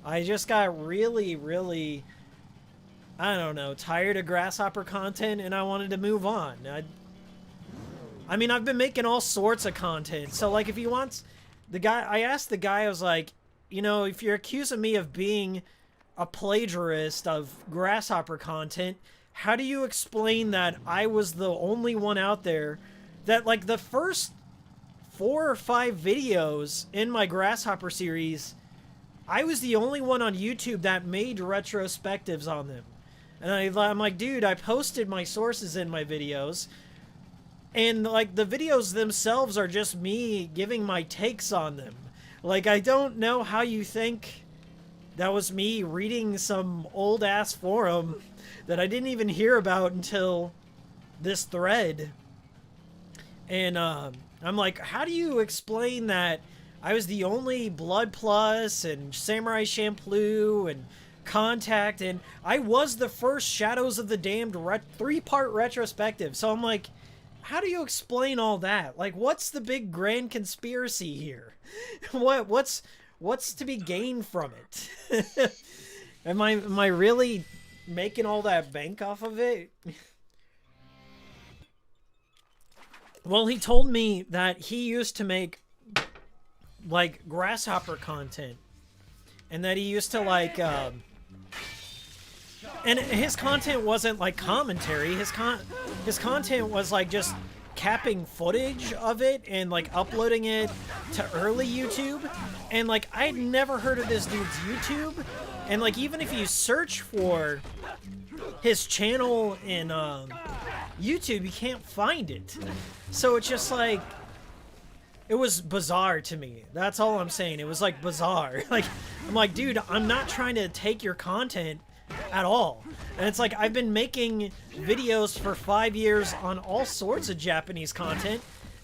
I just got really, I don't know, tired of Grasshopper content and I wanted to move on. I mean, I've been making all sorts of content. So like if he wants I asked the guy, I was like, you know, if you're accusing me of being a plagiarist of Grasshopper content, how do you explain that I was the only one out there that, like, the first 4 or 5 videos in my Grasshopper series, I was the only one on YouTube that made retrospectives on them. And I'm like, dude, I posted my sources in my videos, and, like, the videos themselves are just me giving my takes on them. Like, I don't know how you think that was me reading some old-ass forum that I didn't even hear about until this thread. And I'm like, how do you explain that I was the only Blood Plus and Samurai Champloo and Contact, and I was the first Shadows of the Damned 3-part retrospective? So I'm like, how do you explain all that? Like, what's the big grand conspiracy here? What's to be gained from it? Am I really making all that bank off of it? Well, he told me that he used to make like Grasshopper content, and that he used to like and his content wasn't like commentary. His content was like just capping footage of it and like uploading it to early YouTube. And like, I'd never heard of this dude's YouTube, and like, even if you search for his channel in YouTube, you can't find it. So it's just like, it was bizarre to me. That's all I'm saying. It was like bizarre. Like, I'm like, dude, I'm not trying to take your content at all. And it's like, I've been making videos for 5 years on all sorts of Japanese content,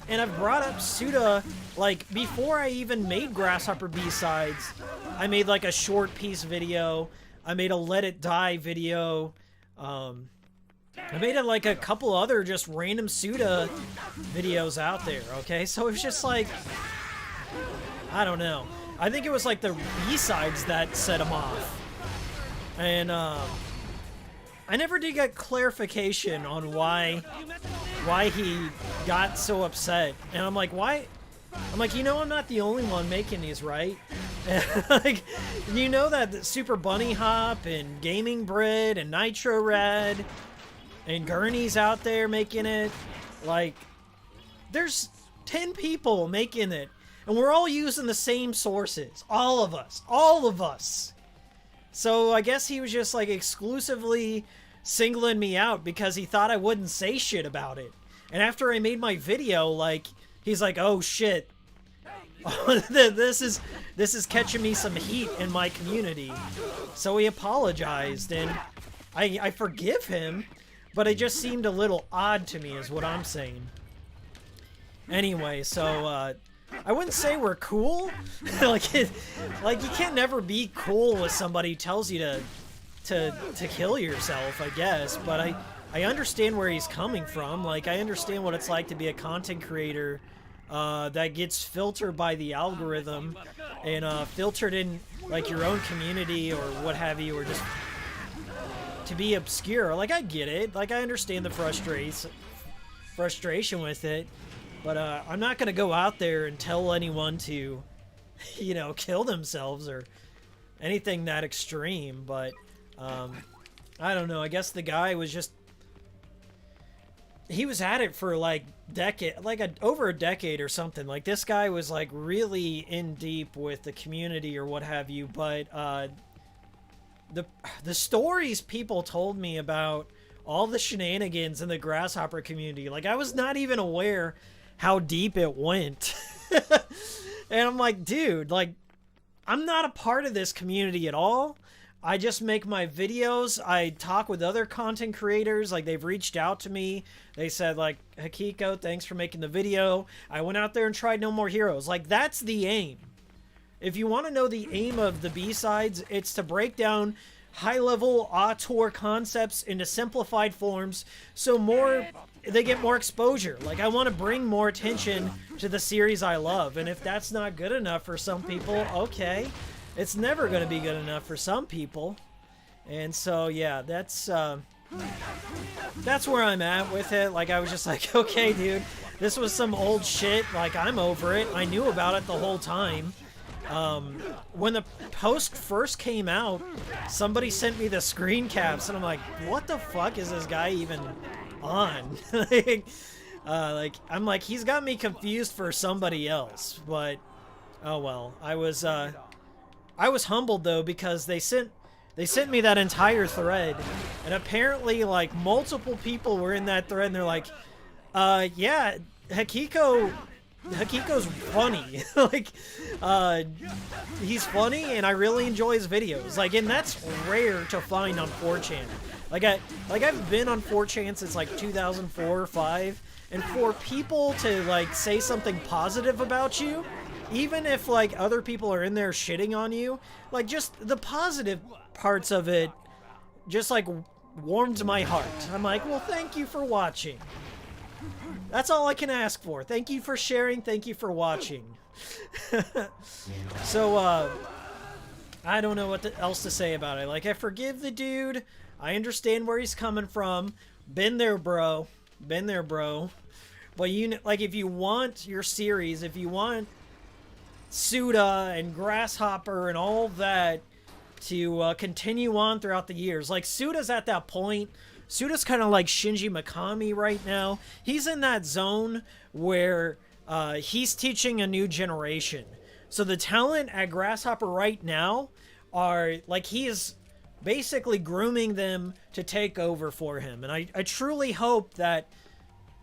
and I've brought up Suda, like, before I even made Grasshopper B-Sides. I made, like, a short piece video. I made a Let It Die video. I made, like, a couple other just random Suda videos out there, okay? So it was just, like, I don't know. I think it was, like, the B-Sides that set him off. And, I never did get clarification on why he got so upset. And I'm like, why? I'm like, you know, I'm not the only one making these, right? And like, you know that Super Bunny Hop and Gaming Bread and Nitro Red and Gurney's out there making it. Like, there's 10 people making it, and we're all using the same sources. All of us. So I guess he was just like exclusively singling me out because he thought I wouldn't say shit about it. And after I made my video, like, he's like, oh shit, this is catching me some heat in my community. So he apologized, and I forgive him, but it just seemed a little odd to me is what I'm saying. Anyway, so I wouldn't say we're cool. like you can't never be cool with somebody who tells you to kill yourself, I guess, but I understand where he's coming from. Like, I understand what it's like to be a content creator that gets filtered by the algorithm and filtered in, like, your own community or what have you, or just to be obscure. Like, I get it. Like, I understand the frustration with it, but I'm not going to go out there and tell anyone to, you know, kill themselves or anything that extreme, but I don't know. I guess the guy was just, he was at it for like over a decade or something. Like, this guy was like really in deep with the community or what have you. But the stories people told me about all the shenanigans in the Grasshopper community, like, I was not even aware how deep it went. And I'm like, dude, like, I'm not a part of this community at all. I just make my videos. I talk with other content creators. Like, they've reached out to me. They said, like, Hikiko, thanks for making the video. I went out there and tried No More Heroes. Like, that's the aim. If you want to know the aim of the B-sides, it's to break down high-level auteur concepts into simplified forms so they get more exposure. Like, I want to bring more attention to the series I love. And if that's not good enough for some people, okay. It's never going to be good enough for some people. And so, yeah, that's where I'm at with it. Like, I was just like, okay, dude, this was some old shit. Like, I'm over it. I knew about it the whole time. When the post first came out, somebody sent me the screen caps, and I'm like, what the fuck is this guy even on? I'm like, he's got me confused for somebody else. But, oh well. I was humbled, though, because they sent me that entire thread, and apparently, like, multiple people were in that thread, and they're like, yeah, Hikiko's funny. Like, he's funny, and I really enjoy his videos. Like, and that's rare to find on 4chan. I've been on 4chan since, like, 2004 or 5, and for people to, like, say something positive about you, even if, like, other people are in there shitting on you, like, just the positive parts of it just, like, warmed my heart. I'm like, well, thank you for watching. That's all I can ask for. Thank you for sharing. Thank you for watching. So, I don't know what else to say about it. Like, I forgive the dude. I understand where he's coming from. Been there, bro. Been there, bro. But, like, if you want your series, if you want Suda and Grasshopper and all that to continue on throughout the years. Like, Suda's at that point. Suda's kind of like Shinji Mikami right now. He's in that zone where he's teaching a new generation. So the talent at Grasshopper right now are, like, he is basically grooming them to take over for him. And I truly hope that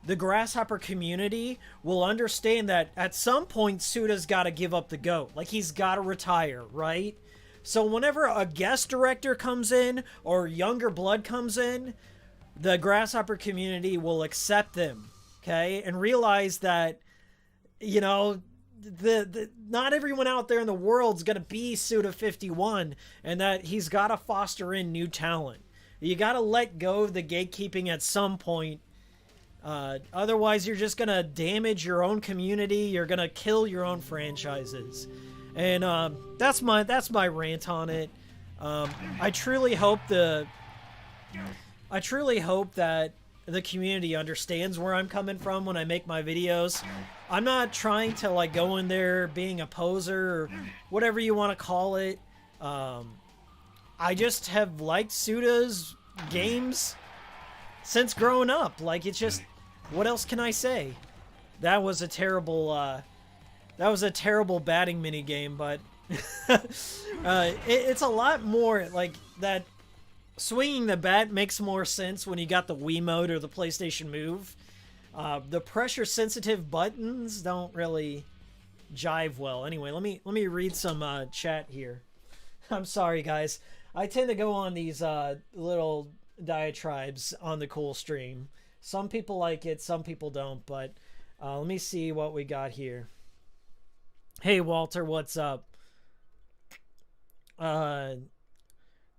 the Grasshopper community will understand that at some point Suda's got to give up the GOAT. Like, he's got to retire, right? So whenever a guest director comes in or younger blood comes in, the Grasshopper community will accept them, okay? And realize that, you know, not everyone out there in the world's going to be Suda 51, and that he's got to foster in new talent. You got to let go of the gatekeeping at some point. Otherwise, you're just going to damage your own community. You're going to kill your own franchises. And that's my rant on it. I truly hope that the community understands where I'm coming from when I make my videos. I'm not trying to, like, go in there being a poser or whatever you want to call it. I just have liked Suda's games since growing up. Like, it's just, what else can I say? That was a terrible batting mini game, but it's a lot more like that. swinging the bat makes more sense when you got the Wiimote or the PlayStation Move. The pressure-sensitive buttons don't really jive well. Anyway, let me read some chat here. I'm sorry, guys. I tend to go on these little diatribes on the cool stream. Some people like it, some people don't, but let me see what we got here. Hey, Walter, what's up? The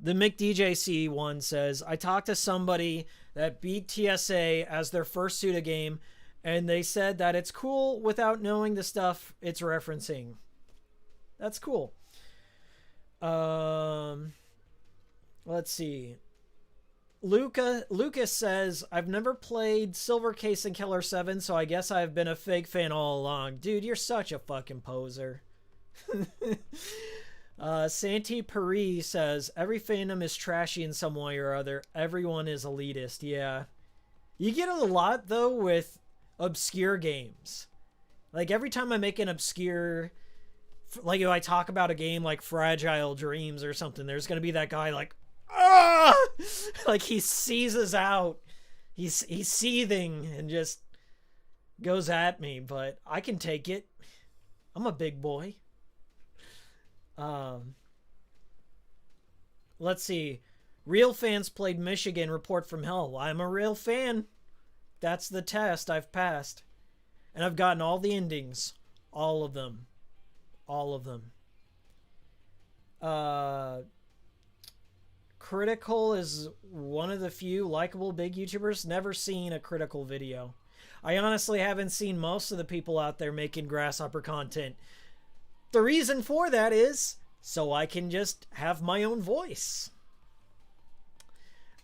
McDJC one says, I talked to somebody that beat TSA as their first Suda game, and they said that it's cool without knowing the stuff it's referencing. That's cool. Let's see. Lucas says, I've never played Silver Case in Killer 7, so I guess I've been a fake fan all along. Dude, you're such a fucking poser. Santi Paris says, every fandom is trashy in some way or other. Everyone is elitist. Yeah. You get it a lot, though, with obscure games. Like, every time I make an obscure... Like, if I talk about a game like Fragile Dreams or something, there's going to be that guy like, ah! Like, he seizes out. He's seething and just goes at me, but I can take it. I'm a big boy. Let's see. Real fans played Michigan. Report from hell. I'm a real fan. That's the test I've passed. And I've gotten all the endings. All of them. All of them. Critical is one of the few likable big YouTubers. Never seen a Critical video. I honestly haven't seen most of the people out there making Grasshopper content. The reason for that is so I can just have my own voice.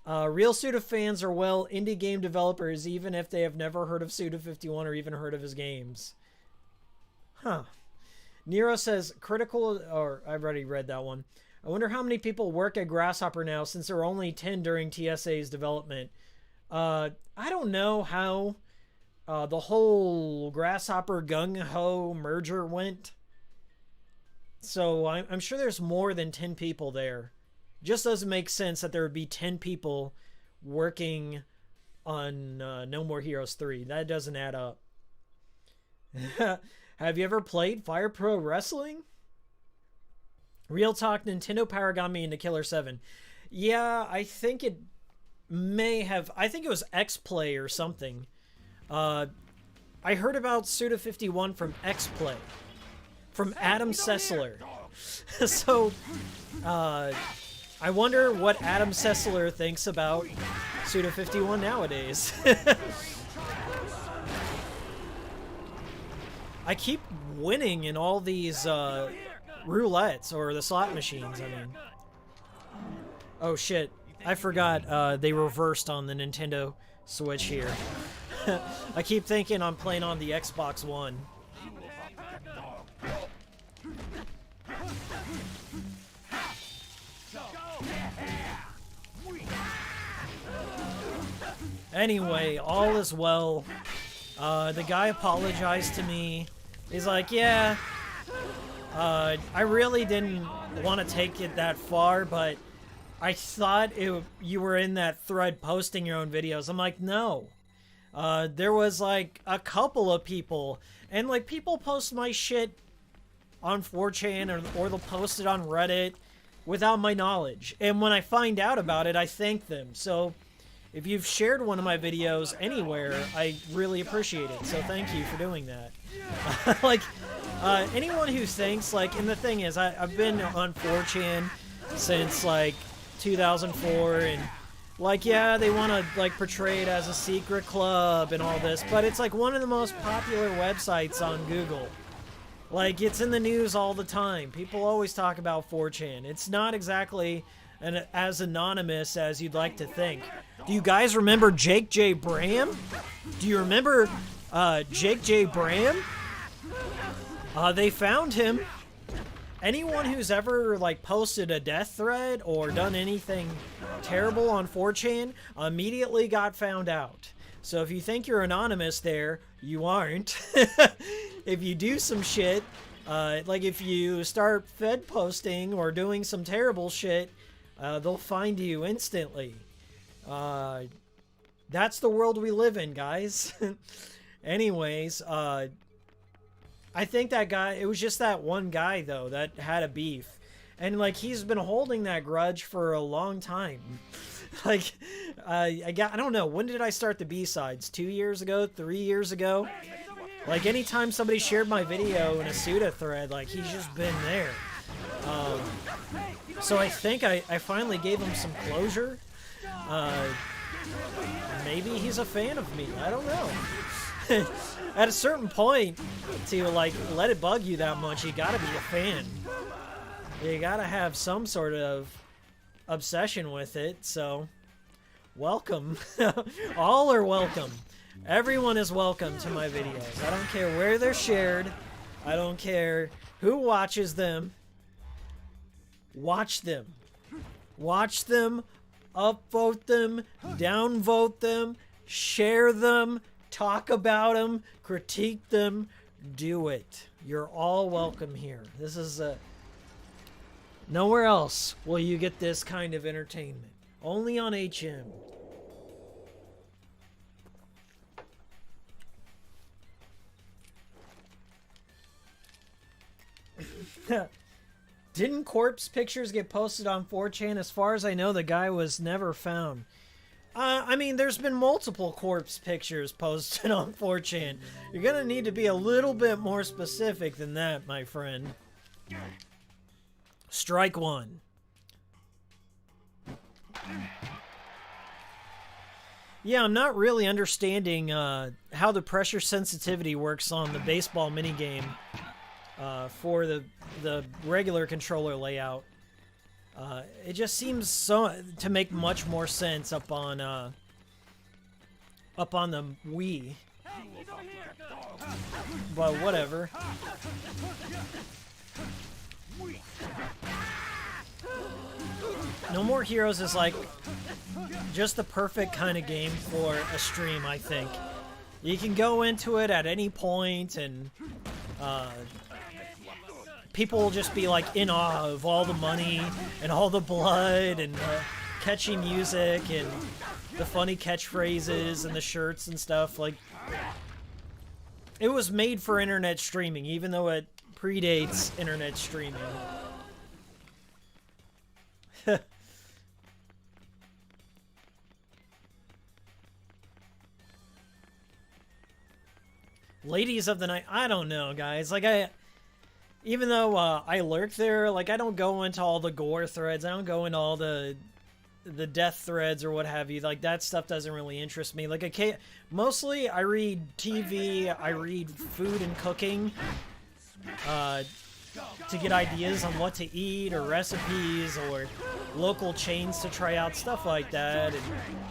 Real Suda fans are, well, indie game developers, even if they have never heard of Suda51 or even heard of his games. Huh. Nero says, critical, or I've already read that one. I wonder how many people work at Grasshopper now, since there were only 10 during TSA's development. I don't know how the whole Grasshopper gung-ho merger went. So I'm sure there's more than 10 people there. Just doesn't make sense that there would be 10 people working on No More Heroes 3. That doesn't add up. Have you ever played Fire Pro Wrestling? Real talk, Nintendo Power got me into Killer 7. Yeah, I think it may have... I think it was X-Play or something. I heard about Suda51 from X-Play. From Adam Sessler. So, I wonder what Adam Sessler thinks about Suda51 nowadays. I keep winning in all these roulettes, or the slot machines, I mean. Oh shit, I forgot they reversed on the Nintendo Switch here. I keep thinking I'm playing on the Xbox One. Anyway, all is well. The guy apologized to me. He's like, yeah, I really didn't want to take it that far, but I thought you were in that thread posting your own videos. I'm like, no. There was like a couple of people, and like people post my shit on 4chan or they'll post it on Reddit without my knowledge. And when I find out about it, I thank them. So if you've shared one of my videos anywhere, I really appreciate it. So thank you for doing that. Like, anyone who thinks, like, and the thing is, I've been on 4chan since, like, 2004, and, like, yeah, they want to, like, portray it as a secret club and all this, but it's, like, one of the most popular websites on Google. Like, it's in the news all the time. People always talk about 4chan. It's not exactly as anonymous as you'd like to think. Do you guys remember Jake J. Bram? Do you remember Jake J. Bram? They found him. Anyone who's ever like posted a death threat or done anything terrible on 4chan immediately got found out. So if you think you're anonymous there, you aren't. If you do some shit, like if you start fed posting or doing some terrible shit, they'll find you instantly. That's the world we live in, guys. Anyways, I think that guy, it was just that one guy, though, that had a beef. And, like, he's been holding that grudge for a long time. Like, I don't know, when did I start the B-sides? 2 years ago? 3 years ago? Like, anytime somebody shared my video in a Suda thread, like, he's just been there. So I think I finally gave him some closure. Maybe he's a fan of me. I don't know. At a certain point, to, like, let it bug you that much, you gotta be a fan. You gotta have some sort of obsession with it, so welcome. All are welcome. Everyone is welcome to my videos. I don't care where they're shared. I don't care who watches them. Watch them. Watch them. Upvote them. Downvote them. Share them. Talk about them. Critique them. Do it. You're all welcome here. This is nowhere else will you get this kind of entertainment. Only on HM. Didn't corpse pictures get posted on 4chan? As far as I know, the guy was never found. I mean, there's been multiple corpse pictures posted on 4chan. You're gonna need to be a little bit more specific than that, my friend. Strike one. Yeah, I'm not really understanding how the pressure sensitivity works on the baseball minigame for the regular controller layout. It just seems to make much more sense up on the Wii. But whatever. No More Heroes is like just the perfect kind of game for a stream, I think. You can go into it at any point and people will just be like in awe of all the money and all the blood and the catchy music and the funny catchphrases and the shirts and stuff. Like, it was made for internet streaming, even though it predates internet streaming. Ladies of the Night, I don't know, guys. Like, even though I lurk there, like, I don't go into all the gore threads. I don't go into all the death threads or what have you. Like, that stuff doesn't really interest me. Like, mostly I read TV, I read food and cooking to get ideas on what to eat or recipes or local chains to try out, stuff like that. And,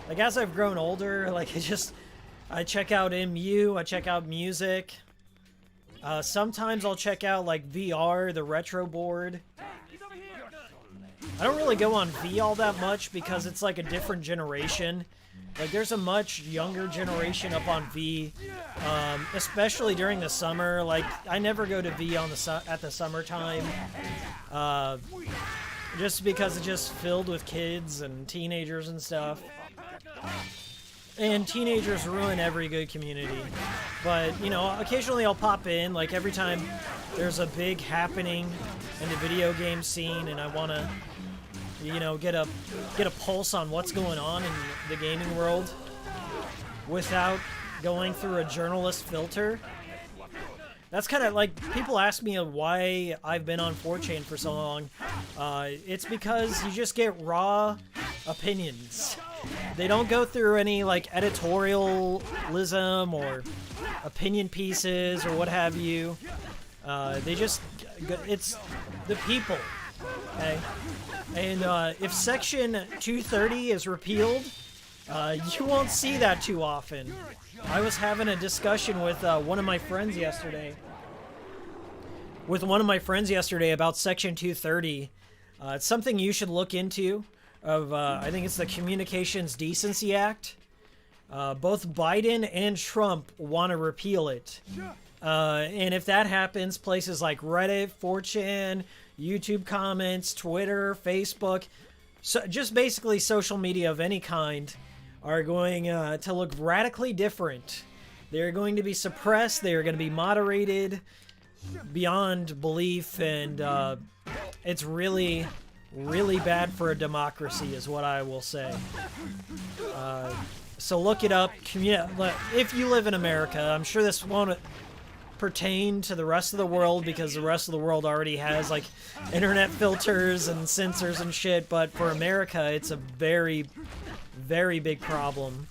like, as I've grown older, like, I check out MU, I check out music. Sometimes I'll check out, like, VR, the retro board. I don't really go on V all that much because it's, like, a different generation. Like, there's a much younger generation up on V, especially during the summer. Like, I never go to V at the summertime, just because it's just filled with kids and teenagers and stuff. And teenagers ruin every good community. But, you know, occasionally I'll pop in, like every time there's a big happening in the video game scene and I want to, you know, get a pulse on what's going on in the gaming world without going through a journalist filter. That's kind of like, people ask me why I've been on 4chan for so long. It's because you just get raw opinions. They don't go through any, like, editorialism or opinion pieces or what have you. It's the people, okay? And if Section 230 is repealed, you won't see that too often. I was having a discussion with one of my friends yesterday. About Section 230. It's something you should look into. I think it's the Communications Decency Act. Both Biden and Trump want to repeal it. And if that happens, places like Reddit, 4chan, YouTube comments, Twitter, Facebook, so just basically social media of any kind are going to look radically different. They're going to be suppressed. They are going to be moderated beyond belief, and it's really, really bad for a democracy, is what I will say. So look it up. If you live in America, I'm sure this won't pertain to the rest of the world because the rest of the world already has like internet filters and censors and shit. But for America, it's a very, very big problem.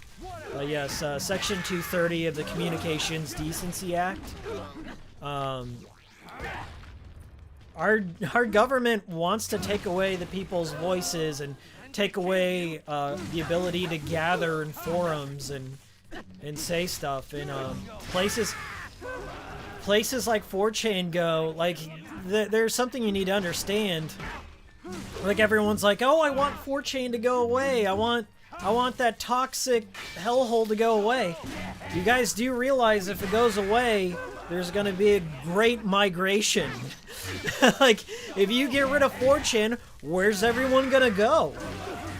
Yes, Section 230 of the Communications Decency Act. Our government wants to take away the people's voices and take away the ability to gather in forums and say stuff. And places like 4chan go, like, there's something you need to understand. Like, everyone's like, oh, I want 4chan to go away. I want that toxic hellhole to go away. You guys do realize if it goes away, there's going to be a great migration. Like, if you get rid of 4chan, where's everyone going to go?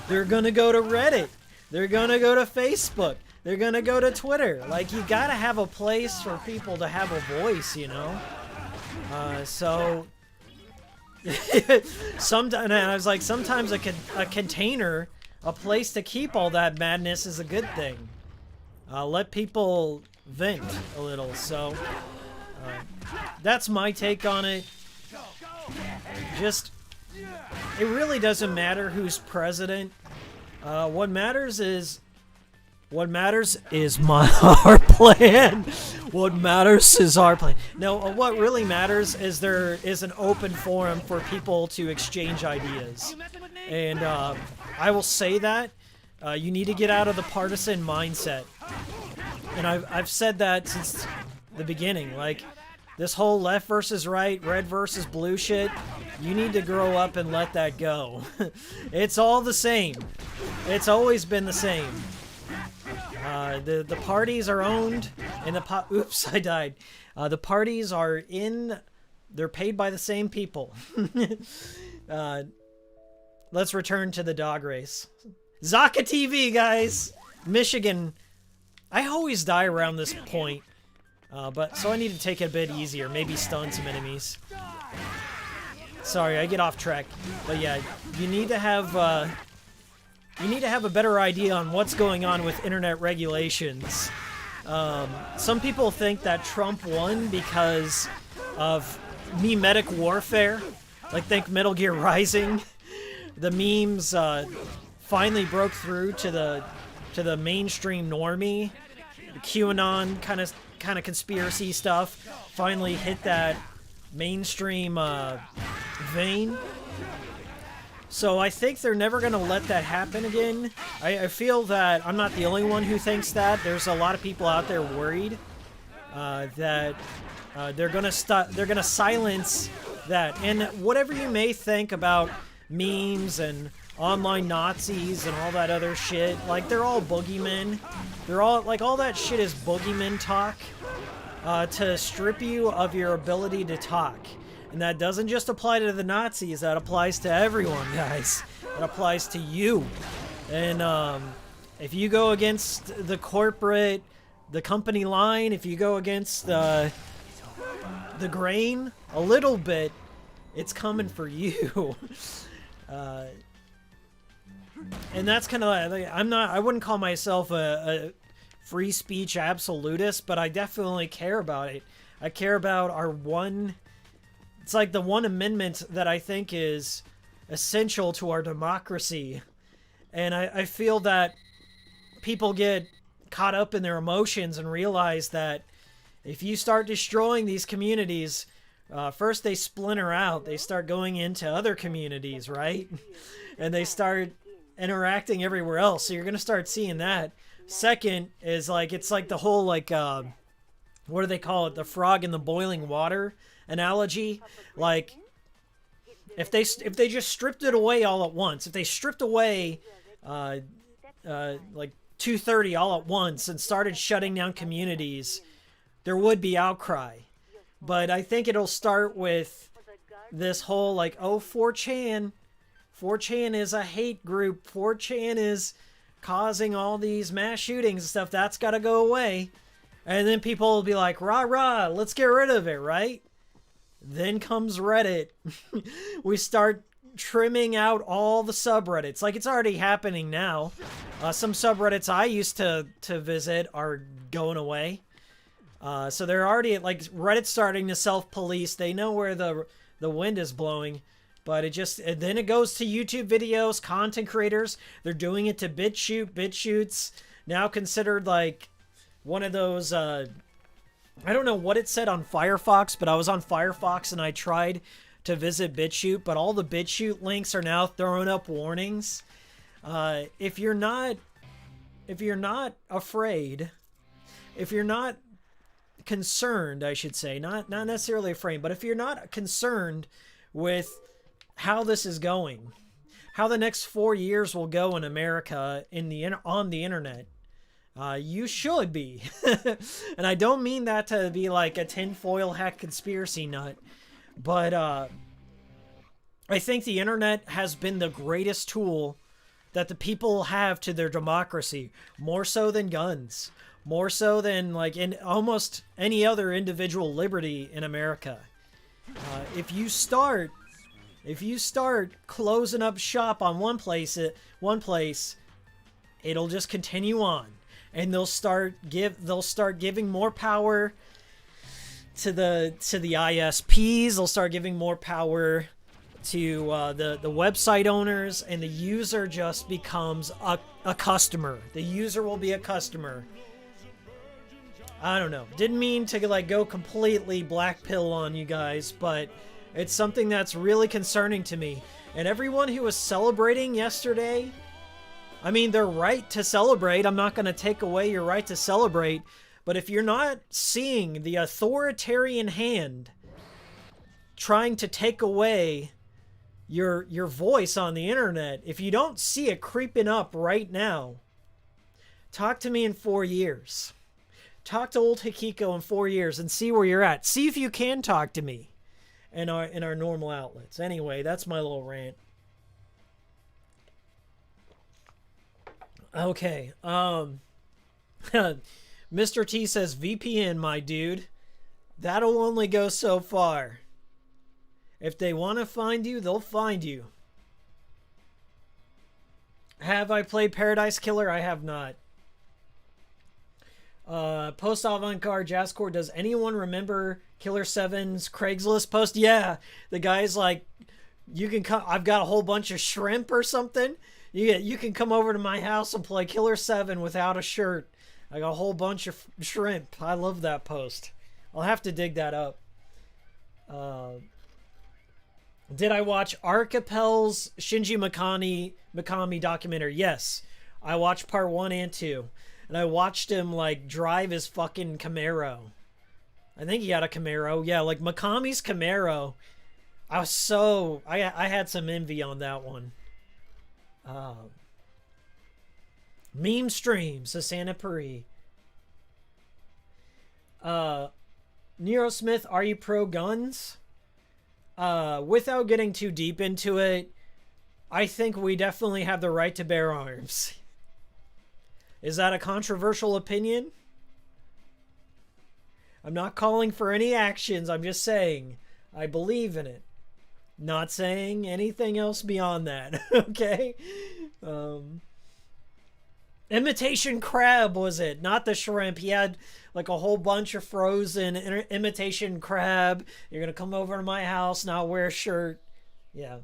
They're going to go to Reddit. They're going to go to Facebook. They're going to go to Twitter. Like, you got to have a place for people to have a voice, you know? So... sometimes, I was like, sometimes a container, a place to keep all that madness is a good thing. Let people vent a little. So that's my take on it. Just, it really doesn't matter who's president. What matters is our plan. What matters is our plan. No, what really matters is there is an open forum for people to exchange ideas. And I will say that you need to get out of the partisan mindset. And I've said that since the beginning. Like, this whole left versus right, red versus blue shit, you need to grow up and let that go. It's all the same. It's always been the same. The parties are owned, and oops, I died. The parties are they're paid by the same people. Let's return to the dog race. Zaka TV, guys! Michigan. I always die around this point. So I need to take it a bit easier. Maybe stun some enemies. Sorry, I get off track. But yeah, you need to have a better idea on what's going on with internet regulations. Some people think that Trump won because of memetic warfare. Like, think Metal Gear Rising. The memes finally broke through to the mainstream normie. The QAnon kind of conspiracy stuff finally hit that mainstream vein. So I think they're never going to let that happen again. I feel that I'm not the only one who thinks that. There's a lot of people out there worried that they're going to silence that. And whatever you may think about memes and online Nazis and all that other shit, like, they're all boogeymen. They're all, like, all that shit is boogeyman talk to strip you of your ability to talk. And that doesn't just apply to the Nazis, that applies to everyone, guys. It applies to you. And if you go against the company line, if you go against the grain a little bit, it's coming for you. And that's kind of like, I wouldn't call myself a free speech absolutist, but I definitely care about it. I care about it's like the one amendment that I think is essential to our democracy. And I feel that people get caught up in their emotions and realize that if you start destroying these communities, first they splinter out. They start going into other communities, right? And they start interacting everywhere else. So you're going to start seeing that. Second is, like, it's like the whole, like, what do they call it? The frog in the boiling water analogy. Like, if they just stripped it away all at once, if they stripped away like 230 all at once and started shutting down communities, there would be outcry. But I think it'll start with this whole, like, oh, 4chan 4chan is a hate group. 4chan is causing all these mass shootings and stuff. That's got to go away. And then people will be like, rah, rah, let's get rid of it, right? Then comes Reddit. We start trimming out all the subreddits. Like, it's already happening now. Some subreddits I used to visit are going away. So they're already, like, Reddit's starting to self-police. They know where the wind is blowing. But and then it goes to YouTube videos, content creators. They're doing it to BitChute's now considered, like, one of those, I don't know what it said on Firefox, but I was on Firefox and I tried to visit BitChute, but all the BitChute links are now throwing up warnings. If you're not afraid, if you're not concerned, I should say, not necessarily afraid, but if you're not concerned with how this is going, how the next 4 years will go in America on the internet, you should be. And I don't mean that to be like a tinfoil hat conspiracy nut, but I think the internet has been the greatest tool that the people have to their democracy, more so than guns, more so than like in almost any other individual liberty in America. If you start closing up shop on one place, it'll just continue on, and they'll start giving more power to the ISPs. They'll start giving more power to the website owners, and the user just becomes a customer. The user will be a customer. I don't know. Didn't mean to like go completely black pill on you guys, but it's something that's really concerning to me. And everyone who was celebrating yesterday, I mean, they're right to celebrate. I'm not going to take away your right to celebrate. But if you're not seeing the authoritarian hand trying to take away your voice on the internet, if you don't see it creeping up right now, talk to me in 4 years. Talk to old Hikiko in 4 years and see where you're at. See if you can talk to me in our normal outlets. Anyway, that's my little rant. Okay. Mr. T says VPN, my dude. That'll only go so far. If they want to find you, they'll find you. Have I played Paradise Killer? I have not. Post avant-garde jazzcore. Does anyone remember Killer 7's Craigslist post? Yeah, the guy's like, you can come. I've got a whole bunch of shrimp or something. You can come over to my house and play Killer 7 without a shirt. I got a whole bunch of shrimp. I love that post. I'll have to dig that up. Did I watch Archipel's Shinji Mikami documentary? Yes. I watched part 1 and 2. And I watched him, like, drive his fucking Camaro. I think he had a Camaro. Yeah, like, Mikami's Camaro. I had some envy on that one. Meme streams, Sasana Puri. Neurosmith, are you pro guns? Without getting too deep into it, I think we definitely have the right to bear arms. Is that a controversial opinion? I'm not calling for any actions. I'm just saying I believe in it. Not saying anything else beyond that. Okay? Imitation crab, was it? Not the shrimp. He had like a whole bunch of frozen imitation crab. You're going to come over to my house, not wear a shirt. Yeah.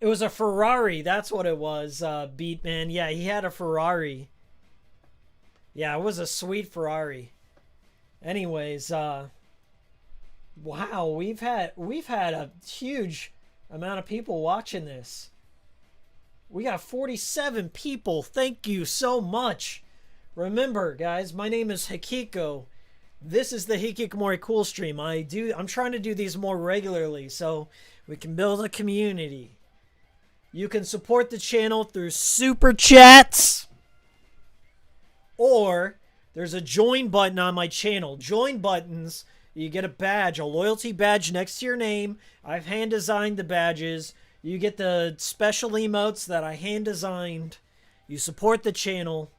It was a Ferrari. That's what it was, Beatman. Yeah, he had a Ferrari. Yeah, it was a sweet Ferrari. Anyways, wow, we've had a huge amount of people watching this. We got 47 people. Thank you so much. Remember, guys, my name is Hikiko. This is the Hikikomori Cool Stream. I'm trying to do these more regularly so we can build a community. You can support the channel through super chats, or there's a join button on my channel. Join buttons, You get a badge, a loyalty badge next to your name. I've hand designed the badges. You get the special emotes that I hand designed. You support the channel.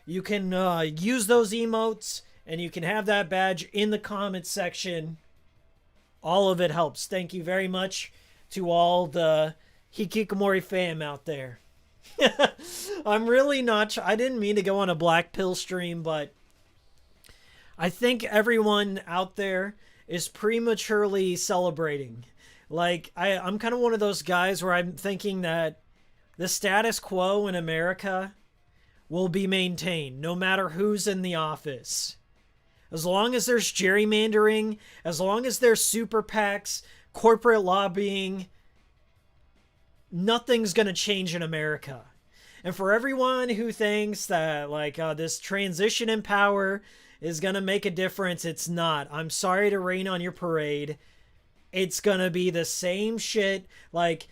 You can use those emotes, and you can have that badge in the comments section. All of it helps. Thank you very much to all the Hikikomori fam out there. I'm really not... I didn't mean to go on a black pill stream, but I think everyone out there is prematurely celebrating. Like, I'm kind of one of those guys where I'm thinking that the status quo in America will be maintained no matter who's in the office. As long as there's gerrymandering, as long as there's super PACs, corporate lobbying, nothing's going to change in America. And for everyone who thinks that, like, this transition in power is going to make a difference, it's not. I'm sorry to rain on your parade. It's going to be the same shit. Like,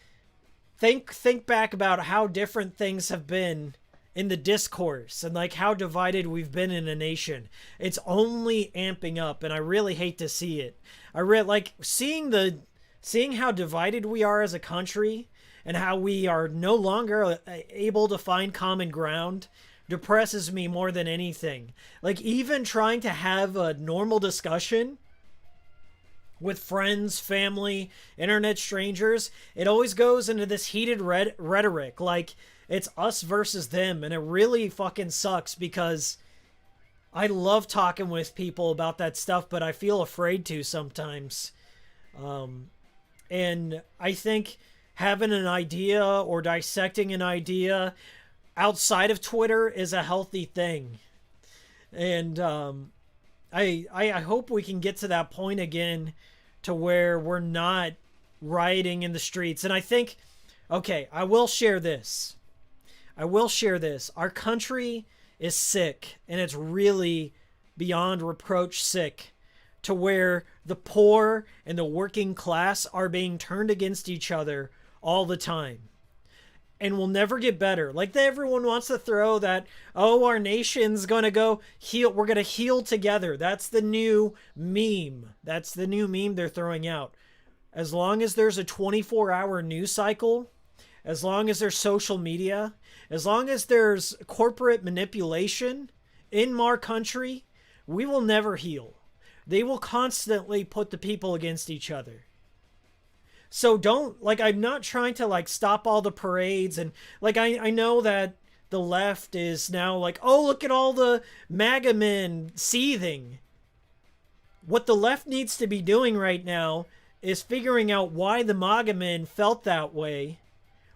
think back about how different things have been in the discourse and like how divided we've been in a nation. It's only amping up, and I really hate to see it. I like seeing how divided we are as a country and how we are no longer able to find common ground depresses me more than anything. Like, even trying to have a normal discussion with friends, family, internet strangers, it always goes into this heated rhetoric. Like, it's us versus them, and it really fucking sucks because I love talking with people about that stuff, but I feel afraid to sometimes. And I think having an idea or dissecting an idea outside of Twitter is a healthy thing. And I hope we can get to that point again to where we're not rioting in the streets. And I think, okay, I will share this. Our country is sick, and it's really beyond reproach sick, to where the poor and the working class are being turned against each other all the time. And we'll never get better. Like, everyone wants to throw that, oh, our nation's going to go heal. We're going to heal together. That's the new meme. That's the new meme they're throwing out. As long as there's a 24-hour news cycle, as long as there's social media, as long as there's corporate manipulation in our country, we will never heal. They will constantly put the people against each other. So don't, like, I'm not trying to, like, stop all the parades. And, like, I know that the left is now like, oh, look at all the MAGA men seething. What the left needs to be doing right now is figuring out why the MAGA men felt that way,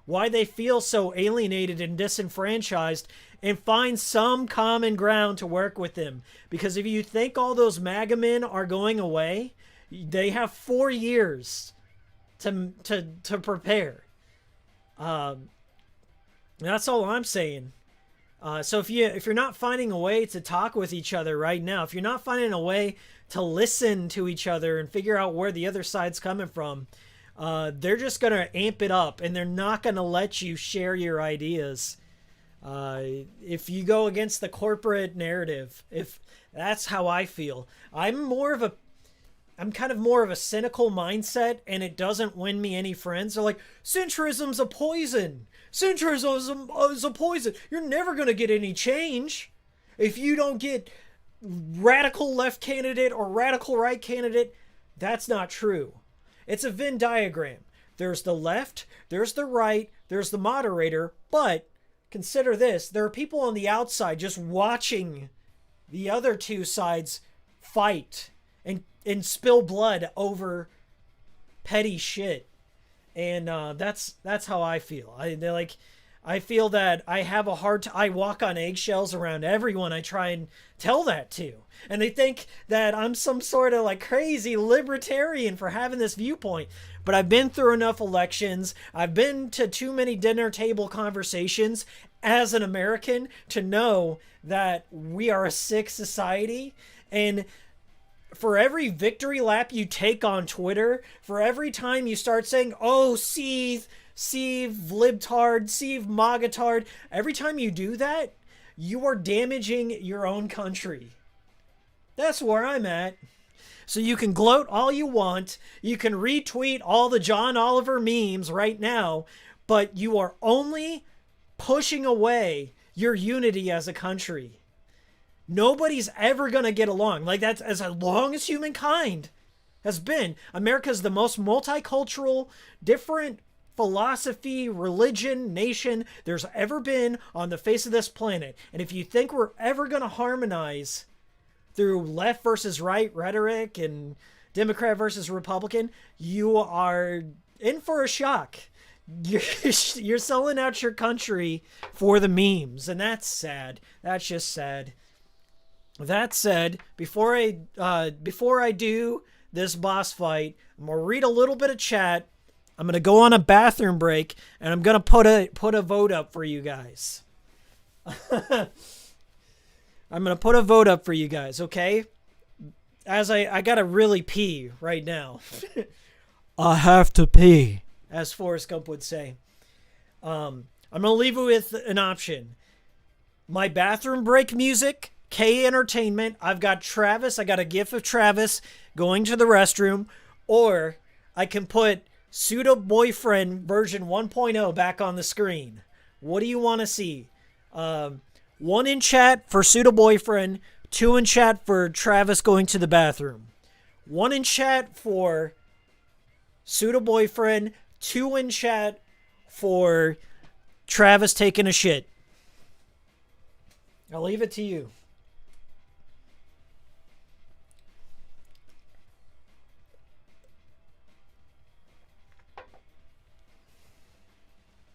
why they feel so alienated and disenfranchised, and find some common ground to work with them. Because if you think all those MAGA men are going away, they have 4 years to prepare. That's all I'm saying. So if you're not finding a way to talk with each other right now, if you're not finding a way to listen to each other and figure out where the other side's coming from, they're just gonna amp it up, and they're not gonna let you share your ideas. If you go against the corporate narrative, if that's how I feel, I'm kind of more of a cynical mindset, and it doesn't win me any friends. They're like, centrism's a poison. Centrism is a poison. You're never going to get any change if you don't get radical left candidate or radical right candidate. That's not true. It's a Venn diagram. There's the left, there's the right, there's the moderator, but consider this. There are people on the outside just watching the other two sides fight and spill blood over petty shit. And that's how I feel. I feel that I have a hard I walk on eggshells around everyone I try and tell that to. And they think that I'm some sort of like crazy libertarian for having this viewpoint. But I've been through enough elections. I've been to too many dinner table conversations as an American to know that we are a sick society. And for every victory lap you take on Twitter, for every time you start saying, oh, seethe, libtard, magatard, every time you do that, you are damaging your own country. That's where I'm at. So you can gloat all you want. You can retweet all the John Oliver memes right now, but you are only pushing away your unity as a country. Nobody's ever going to get along. Like, that's as long as humankind has been. America's the most multicultural, different philosophy, religion, nation there's ever been on the face of this planet. And if you think we're ever going to harmonize through left versus right rhetoric and Democrat versus Republican, you are in for a shock. You're selling out your country for the memes, and that's sad. That's just sad. That said, before I do this boss fight, I'm gonna read a little bit of chat. I'm gonna go on a bathroom break, and I'm gonna put a vote up for you guys. I'm gonna put a vote up for you guys, okay? As I gotta really pee right now. I have to pee, as Forrest Gump would say. I'm gonna leave you with an option. My bathroom break music, K Entertainment. I've got Travis. I got a gif of Travis going to the restroom. Or I can put Suda Boyfriend version 1.0 back on the screen. What do you want to see? 1 in chat for Suda Boyfriend. 2 in chat for Travis going to the bathroom. 1 in chat for Suda Boyfriend. 2 in chat for Travis taking a shit. I'll leave it to you.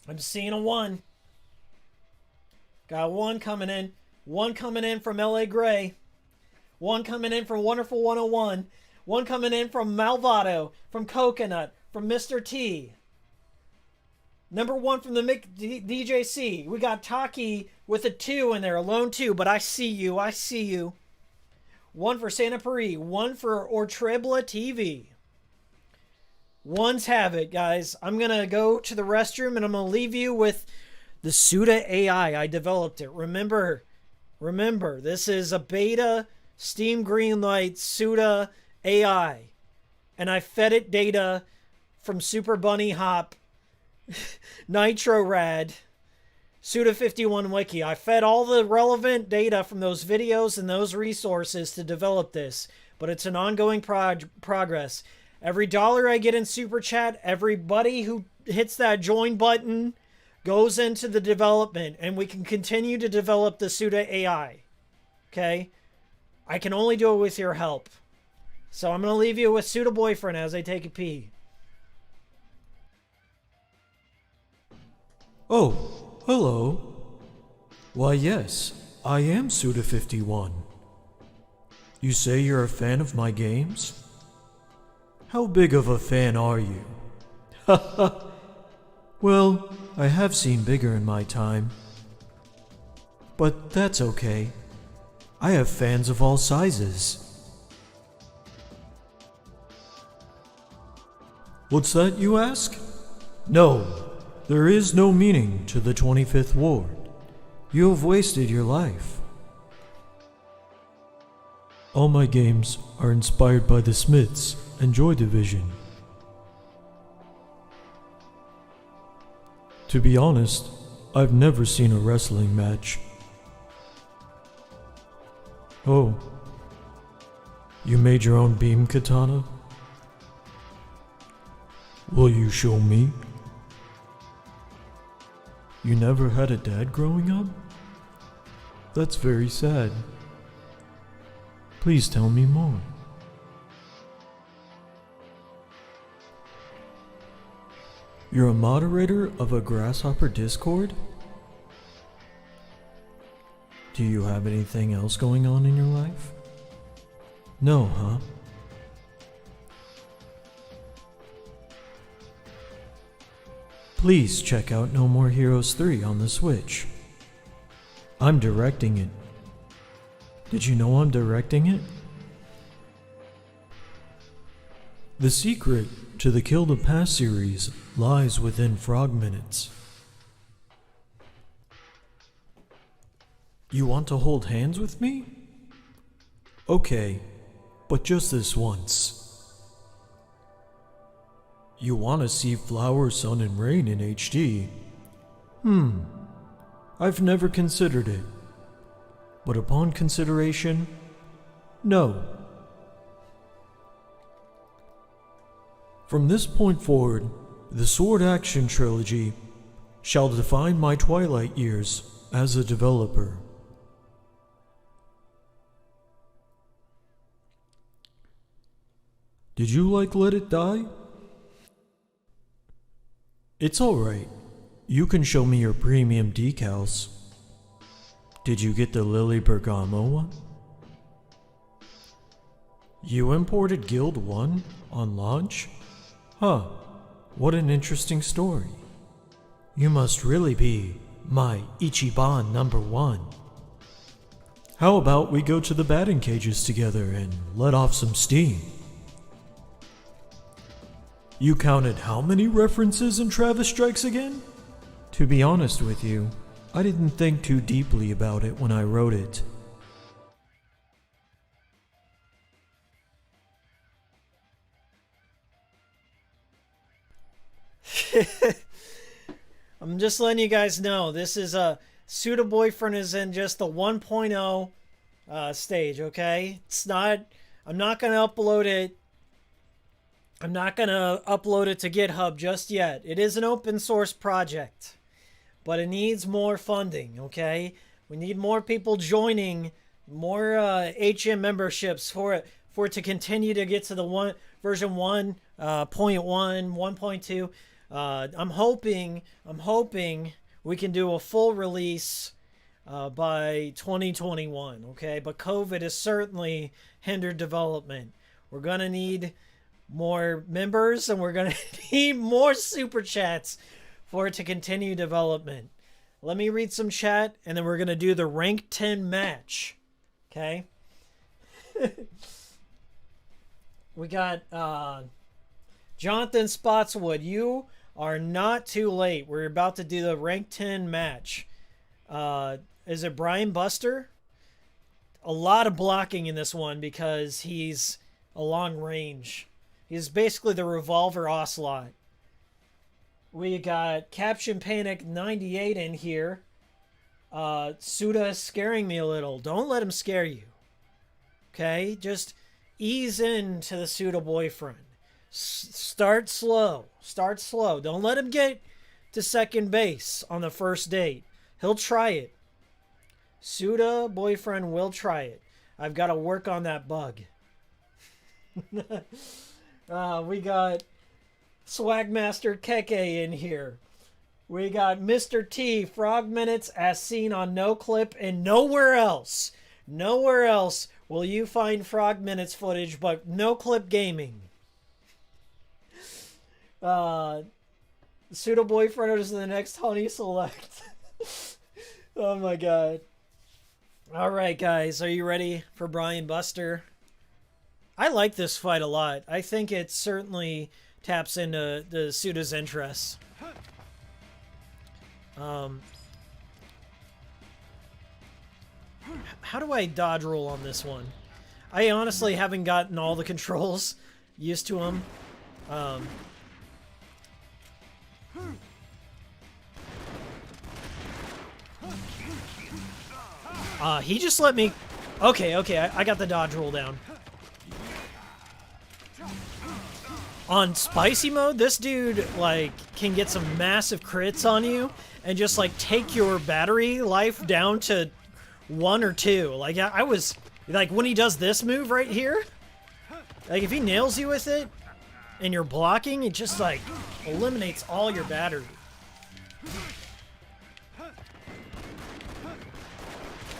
I'm seeing a 1. Got 1 coming in. 1 coming in from LA Gray. 1 coming in from Wonderful 101. 1 coming in from Malvado. From Coconut. From Mr. T. Number 1 from the DJC. We got Taki with a 2 in there. A lone 2. But I see you. I see you. 1 for Santa Pari. 1 for Ortrebla TV. Ones have it, guys. I'm going to go to the restroom and I'm going to leave you with the Suda AI. I developed it. Remember, this is a beta Steam Greenlight Suda AI. And I fed it data from Super Bunny Hop, Nitro Rad, Suda 51 Wiki. I fed all the relevant data from those videos and those resources to develop this. But it's an ongoing progress. Every dollar I get in Super Chat, everybody who hits that join button goes into the development, and we can continue to develop the Suda AI. Okay? I can only do it with your help. So I'm going to leave you with Suda Boyfriend as I take a pee. Oh, hello. Why, yes, I am Suda51. You say you're a fan of my games? How big of a fan are you? Well, I have seen bigger in my time. But that's okay. I have fans of all sizes. What's that, you ask? No, there is no meaning to the 25th Ward. You have wasted your life. All my games are inspired by the Smiths and Joy Division. To be honest, I've never seen a wrestling match. Oh, you made your own beam katana? Will you show me? You never had a dad growing up? That's very sad. Please tell me more. You're a moderator of a Grasshopper Discord? Do you have anything else going on in your life? No, huh? Please check out No More Heroes 3 on the Switch. I'm directing it. Did you know I'm directing it? The secret to the Kill the Past series lies within Frog Minutes. You want to hold hands with me? Okay, but just this once. You want to see Flower, Sun, and Rain in HD? I've never considered it. But upon consideration, no. From this point forward, the Sword Action Trilogy shall define my twilight years as a developer. Did you Let It Die? It's alright. You can show me your premium decals. Did you get the Lily Bergamo one? You imported Guild 1 on launch? Huh, what an interesting story. You must really be my Ichiban #1. How about we go to the batting cages together and let off some steam? You counted how many references in Travis Strikes Again? To be honest with you, I didn't think too deeply about it when I wrote it. I'm just letting you guys know, this is a Suda Boyfriend is in just the 1.0 stage, okay? It's not, I'm not going to upload it. I'm not going to upload it to GitHub just yet. It is an open source project, but it needs more funding, okay? We need more people joining, more HM memberships for it to continue to get to the version 1.1, 1.2. I'm hoping we can do a full release by 2021, okay? But COVID has certainly hindered development. We're going to need more members, and we're going to need more super chats for it to continue development. Let me read some chat, and then we're going to do the rank 10 match, okay? We got Jonathan Spotswood. You are not too late. We're about to do the rank 10 match. Is it Brian Buster? A lot of blocking in this one because he's a long range. He's basically the Revolver Ocelot. We got Caption Panic 98 in here. Suda is scaring me a little. Don't let him scare you. Okay? Just ease into the Suda Boyfriend. Start slow. Start slow. Don't let him get to second base on the first date. He'll try it. Suda Boyfriend will try it. I've got to work on that bug. We got Swagmaster Keke in here. We got Mr. T, Frog Minutes as seen on No Clip and nowhere else. Nowhere else will you find Frog Minutes footage but No Clip Gaming. Pseudo Boyfriend is the next Honey Select. Oh my god. Alright guys, are you ready for Brian Buster? I like this fight a lot. I think it certainly taps into the Suda's interests. How do I dodge roll on this one? I honestly haven't gotten all the controls used to them. He just let me... Okay, I got the dodge roll down. On spicy mode, this dude, like, can get some massive crits on you and just, like, take your battery life down to 1 or 2. Like, I was... Like, when he does this move right here, like, if he nails you with it and you're blocking, it just, like, eliminates all your battery.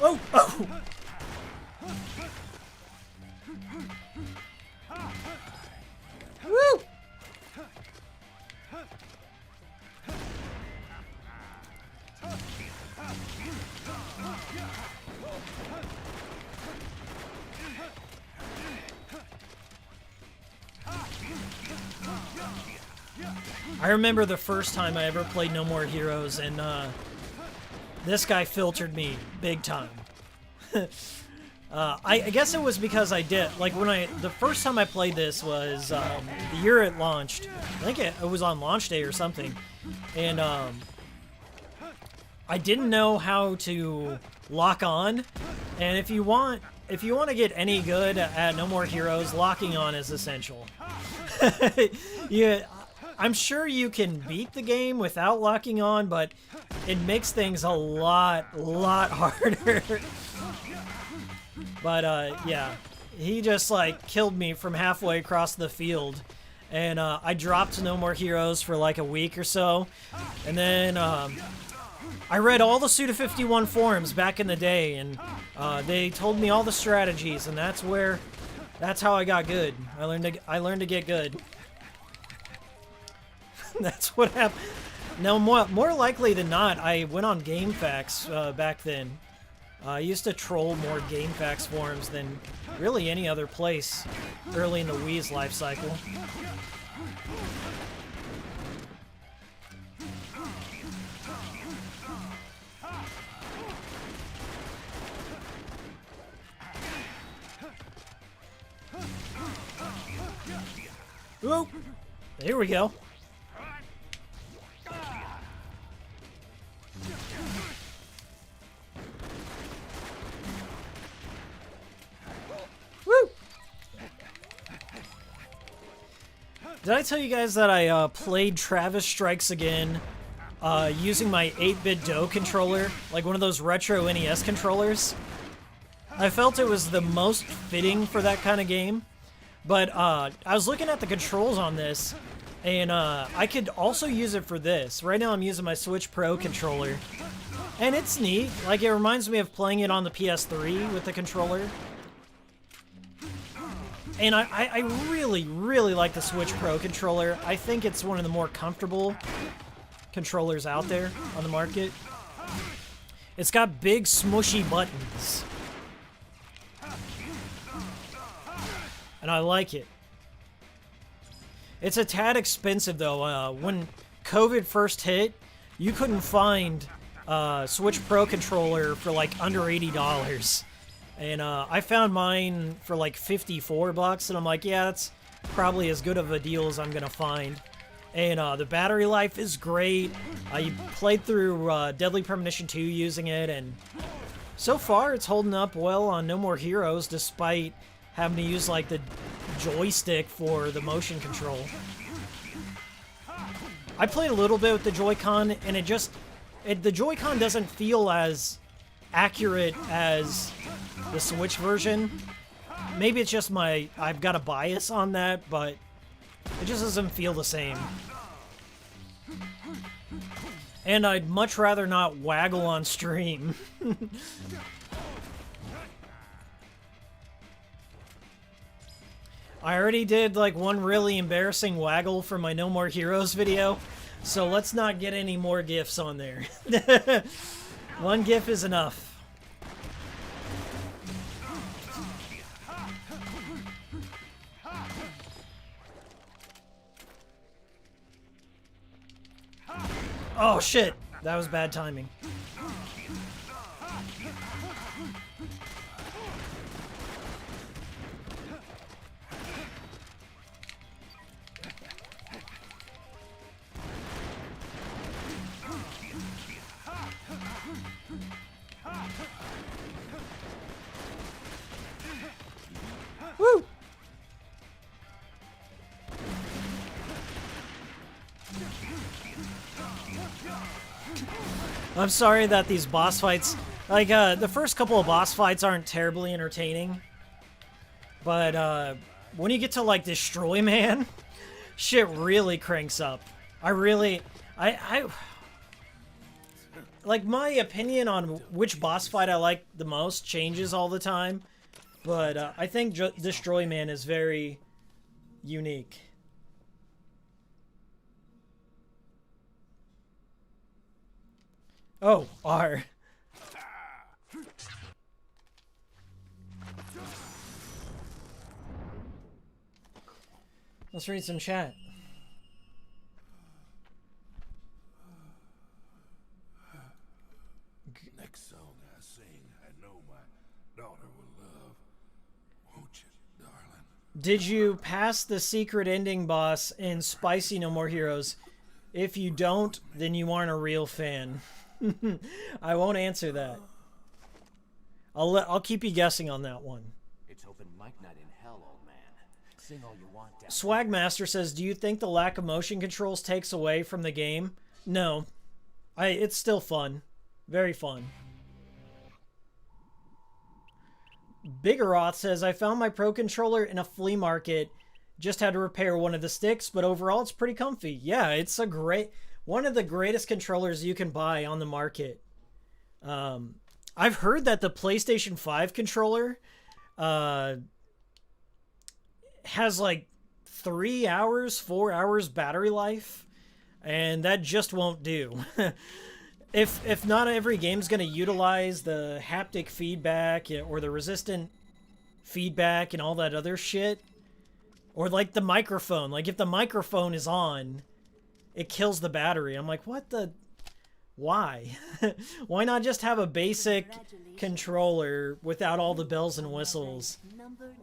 Oh! Oh! Woo! I remember the first time I ever played No More Heroes, and this guy filtered me big time. I guess it was because I did, like, the first time I played this was the year it launched. I think it was on launch day or something. And I didn't know how to lock on. And if you want to get any good at No More Heroes, locking on is essential. Yeah, I'm sure you can beat the game without locking on, but it makes things a lot harder. But, yeah, he just, like, killed me from halfway across the field. And, I dropped No More Heroes for, like, a week or so. And then, I read all the Suda51 forums back in the day, and, they told me all the strategies, and that's how I got good. I learned to get good. That's what happened. No, more likely than not, I went on GameFAQs, back then. I used to troll more GameFAQs forums than really any other place early in the Wii's life cycle. Ooh, here we go. Woo! Did I tell you guys that I played Travis Strikes Again using my 8-bit Do controller, like one of those retro NES controllers? I felt it was the most fitting for that kind of game. But I was looking at the controls on this, and I could also use it for this. Right now I'm using my Switch Pro controller, and it's neat. Like, it reminds me of playing it on the PS3 with the controller. And I really like the Switch Pro controller. I think it's one of the more comfortable controllers out there on the market. It's got big smushy buttons. And I like it. It's a tad expensive, though. When COVID first hit, you couldn't find a Switch Pro controller for, like, under $80. And I found mine for, like, $54, and I'm like, yeah, that's probably as good of a deal as I'm gonna find. And the battery life is great. I played through Deadly Premonition 2 using it, and so far it's holding up well on No More Heroes, despite having to use, like, the joystick for the motion control. I played a little bit with the Joy-Con, and the Joy-Con doesn't feel as accurate as the Switch version. Maybe it's just I've got a bias on that, but it just doesn't feel the same. And I'd much rather not waggle on stream. I already did, like, one really embarrassing waggle for my No More Heroes video, so let's not get any more GIFs on there. One GIF is enough. Oh, shit! That was bad timing. Woo! I'm sorry that these boss fights, like, the first couple of boss fights aren't terribly entertaining. But, when you get to, like, Destroy Man, shit really cranks up. Like, my opinion on which boss fight I like the most changes all the time. But, I think Destroy Man is very unique. Oh, R. Let's read some chat. Next song I sing, I know my daughter will love. Did you pass the secret ending boss in Spicy No More Heroes? If you don't, then you aren't a real fan. I won't answer that. I'll keep you guessing on that one. It's open mic night in hell, old man. Sing all you want. Swagmaster says, do you think the lack of motion controls takes away from the game? No. It's still fun. Very fun. Biggeroth says, I found my Pro Controller in a flea market. Just had to repair one of the sticks, but overall it's pretty comfy. Yeah, it's one of the greatest controllers you can buy on the market. I've heard that the PlayStation 5 controller has like 3 hours, 4 hours battery life, and that just won't do. If not every game's going to utilize the haptic feedback or the resistant feedback and all that other shit, or like the microphone, like if the microphone is on, it kills the battery. I'm like, what the... Why? Why not just have a basic controller without all the bells and whistles?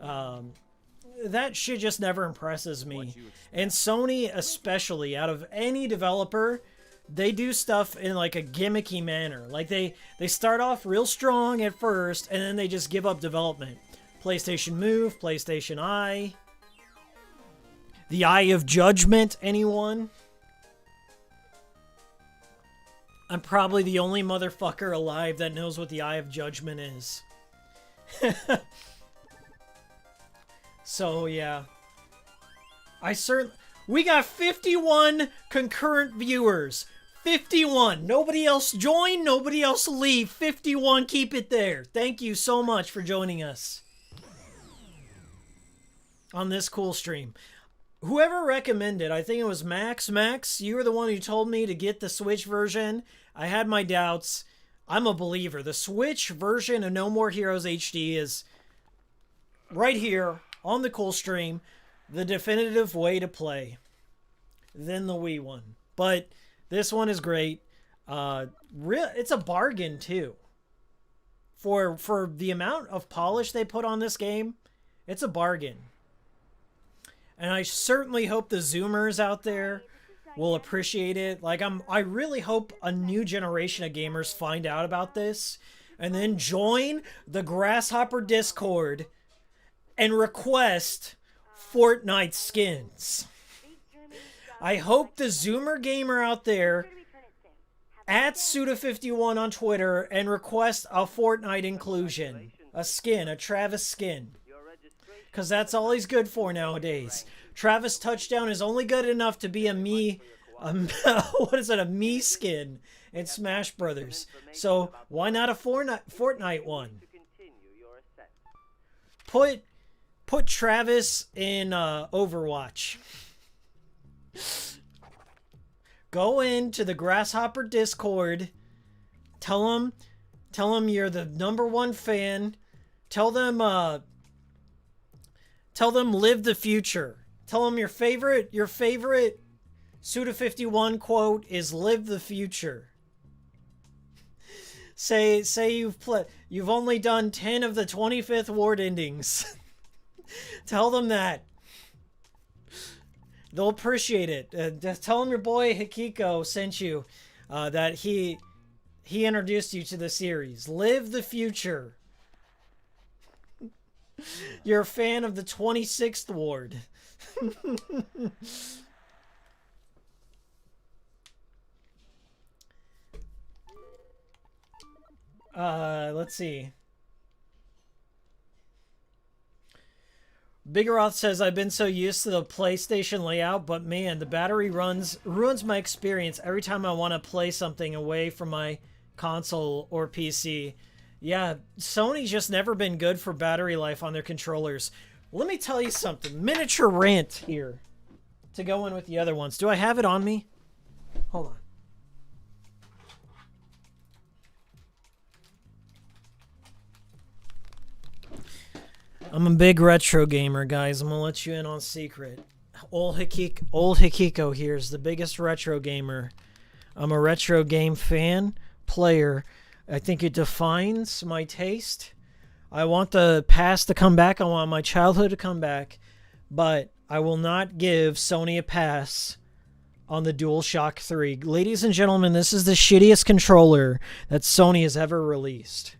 That shit just never impresses me. And Sony especially, out of any developer, they do stuff in like a gimmicky manner. Like they start off real strong at first, and then they just give up development. PlayStation Move, PlayStation Eye. The Eye of Judgment, anyone? I'm probably the only motherfucker alive that knows what the Eye of Judgment is. So, yeah. We got 51 concurrent viewers. 51. Nobody else join, nobody else leave. 51, keep it there. Thank you so much for joining us on this cool stream. Whoever recommended, I think it was Max. Max, you were the one who told me to get the Switch version. I had my doubts. I'm a believer. The Switch version of No More Heroes HD is right here on the cool stream, the definitive way to play than the Wii one. But this one is great. It's a bargain too. For the amount of polish they put on this game, it's a bargain. And I certainly hope the Zoomers out there will appreciate it. Like I really hope a new generation of gamers find out about this and then join the Grasshopper Discord and request Fortnite skins. I hope the Zoomer gamer out there at Suda51 on Twitter and request a Fortnite inclusion. A skin, a Travis skin. Because that's all he's good for nowadays. Travis Touchdown is only good enough to be a me skin in Smash Brothers. So why not a Fortnite one? Put Travis in Overwatch. Go into the Grasshopper Discord. Tell them you're the #1 fan. Tell them live the future. Tell them your favorite Suda51 quote is live the future. Say you've only done 10 of the 25th ward endings. Tell them that. They'll appreciate it. Just tell them your boy Hikiko sent you, that he introduced you to the series. Live the future. You're a fan of the 26th ward. Let's see. Biggeroth says, I've been so used to the PlayStation layout, but man, the battery ruins my experience every time I want to play something away from my console or PC. Yeah, Sony's just never been good for battery life on their controllers. Let me tell you something. Miniature rant here to go in with the other ones. Do I have it on me? Hold on. I'm a big retro gamer, guys. I'm gonna let you in on a secret. Old Hikiko here is the biggest retro gamer. I'm a retro game fan, player. I think it defines my taste. I want the past to come back. I want my childhood to come back. but I will not give Sony a pass on the DualShock 3. Ladies and gentlemen, this is the shittiest controller that Sony has ever released.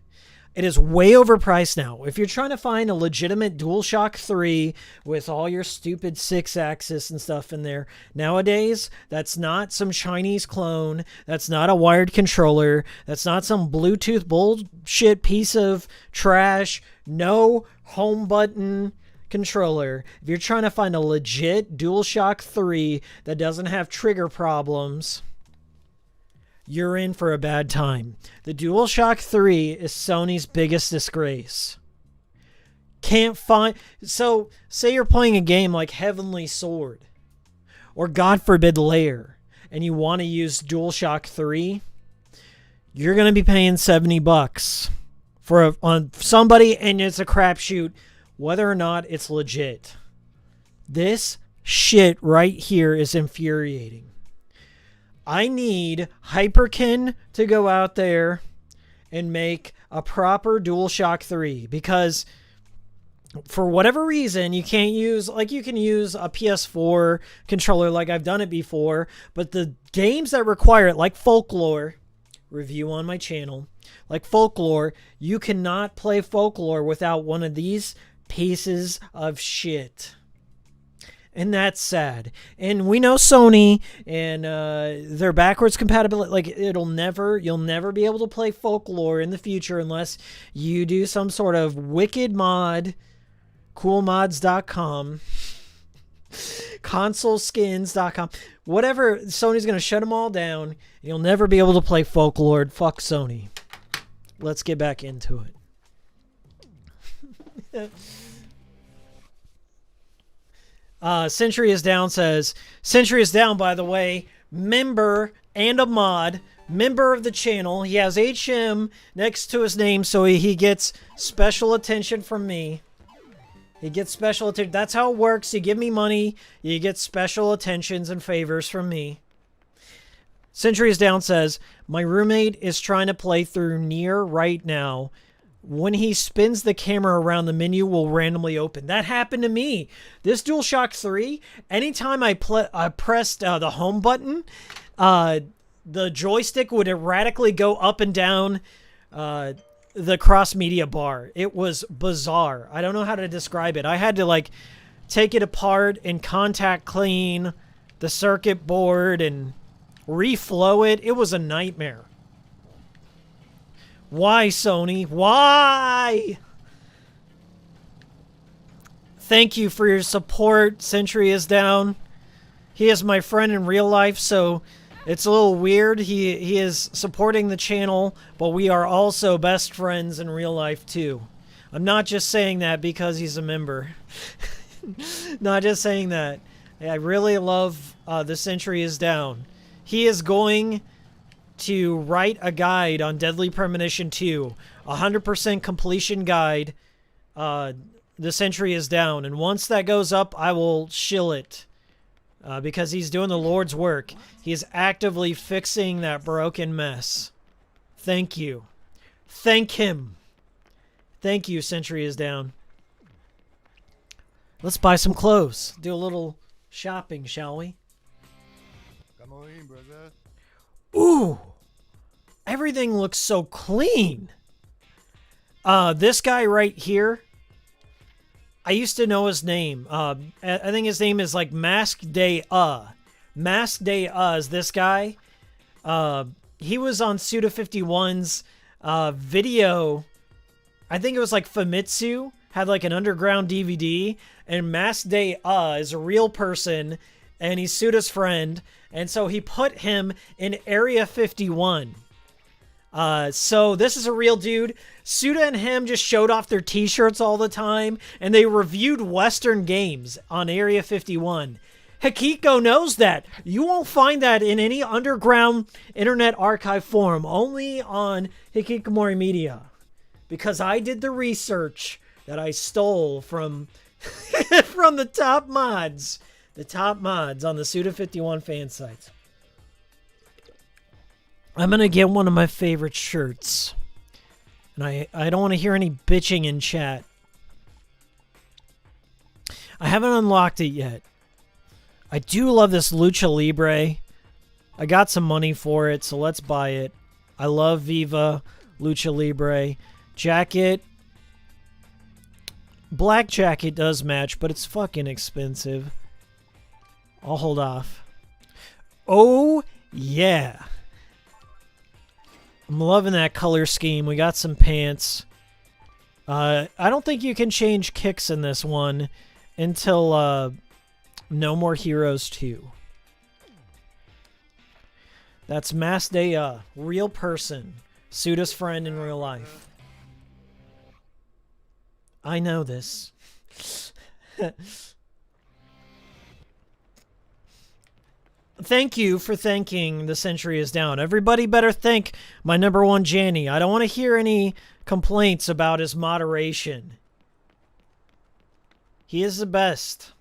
It is way overpriced now. If you're trying to find a legitimate DualShock 3 with all your stupid 6-axis and stuff in there, nowadays, that's not some Chinese clone. That's not a wired controller. That's not some Bluetooth bullshit piece of trash. No home button controller. If you're trying to find a legit DualShock 3 that doesn't have trigger problems, you're in for a bad time. The DualShock 3 is Sony's biggest disgrace. Can't find... So, say you're playing a game like Heavenly Sword or God Forbid Lair and you want to use DualShock 3, you're going to be paying $70 on somebody, and it's a crapshoot whether or not it's legit. This shit right here is infuriating. I need Hyperkin to go out there and make a proper DualShock 3, because for whatever reason you can't use, like, you can use a PS4 controller like I've done it before, but the games that require it, like Folklore, review on my channel, like Folklore, you cannot play Folklore without one of these pieces of shit. And that's sad. And we know Sony and their backwards compatibility. Like, you'll never be able to play Folklore in the future unless you do some sort of wicked mod, coolmods.com, consoleskins.com, whatever. Sony's going to shut them all down. You'll never be able to play Folklore. Fuck Sony. Let's get back into it. Century is Down says, Century is Down, by the way, member and a mod, member of the channel. He has HM next to his name, so he gets special attention from me. He gets special attention. That's how it works. You give me money, you get special attentions and favors from me. Century is Down says, my roommate is trying to play through Nier right now. When he spins the camera around, the menu will randomly open. That happened to me. This DualShock 3, anytime I pressed the home button, the joystick would erratically go up and down the cross-media bar. It was bizarre. I don't know how to describe it. I had to, like, take it apart and contact clean the circuit board and reflow it. It was a nightmare. Why, Sony? Why? Thank you for your support. Century is Down. He is my friend in real life, so it's a little weird. He is supporting the channel, but we are also best friends in real life, too. I'm not just saying that because he's a member. Not just saying that. I really love the Century is Down. He is going to write a guide on Deadly Premonition 2, 100% completion guide. The Century is Down, and once that goes up, I will shill it, because he's doing the Lord's work. He is actively fixing that broken mess. Thank you. Thank him. Thank you, Century is Down. Let's buy some clothes. Do a little shopping, shall we? Come on in, brother. Ooh, everything looks so clean. This guy right here, I used to know his name. I think his name is like Mask Day. Mask Day is this guy. He was on Suda 51's video. I think it was like Famitsu had like an underground DVD, and Mask Day is a real person, and he's Suda's friend. And so he put him in Area 51. So this is a real dude. Suda and him just showed off their t-shirts all the time, and they reviewed Western games on Area 51. Hikiko knows that. You won't find that in any underground internet archive forum, only on Hikikomori Media. Because I did the research that I stole from, from the top mods. The top mods on the Suda 51 fan sites. I'm going to get one of my favorite shirts. And I don't want to hear any bitching in chat. I haven't unlocked it yet. I do love this Lucha Libre. I got some money for it, so let's buy it. I love Viva Lucha Libre. Jacket. Black jacket does match, but it's fucking expensive. I'll hold off. Oh, yeah. I'm loving that color scheme. We got some pants. I don't think you can change kicks in this one until No More Heroes 2. That's Masdea, real person. Suda's friend in real life. I know this. Thank you for thanking The Century is Down. Everybody better thank my number one Janny. I don't want to hear any complaints about his moderation. He is the best.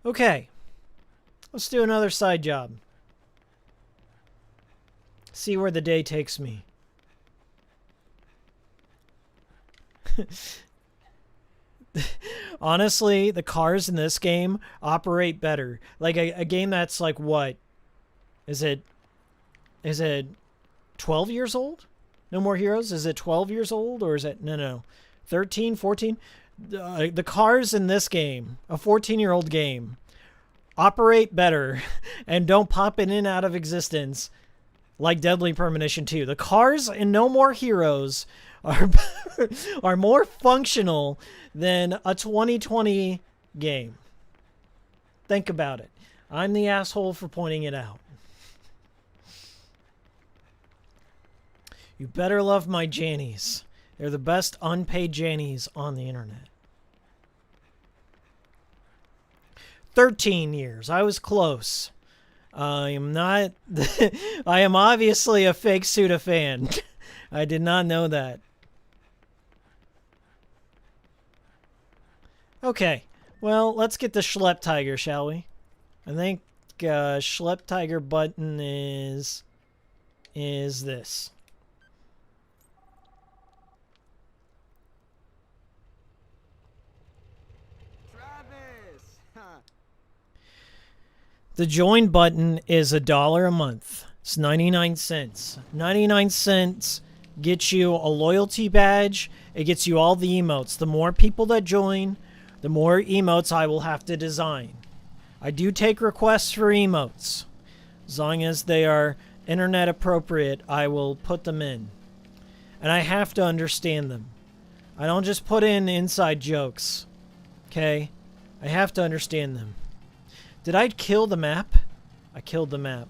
Okay. Let's do another side job. See where the day takes me. Honestly, the cars in this game operate better. Like a game that's like what? Is it 12 years old? No More Heroes? Is it 12 years old or is it no 13, 14? The cars in this game, a 14-year-old game, operate better and don't pop in and out of existence like Deadly Premonition 2. The cars in No More Heroes are more functional than a 2020 game. Think about it. I'm the asshole for pointing it out. You better love my Jannies. They're the best unpaid Jannies on the internet. 13 years. I was close. I am not... I am obviously a fake Suda fan. I did not know that. Okay. Well, let's get the Schlepp Tiger, shall we? I think Schlepp Tiger button is this. The join button is $1 a month. It's 99 cents. 99 cents gets you a loyalty badge. It gets you all the emotes. The more people that join, the more emotes I will have to design. I do take requests for emotes. As long as they are internet appropriate, I will put them in. And I have to understand them. I don't just put in inside jokes. Okay? I have to understand them. Did I kill the map? I killed the map.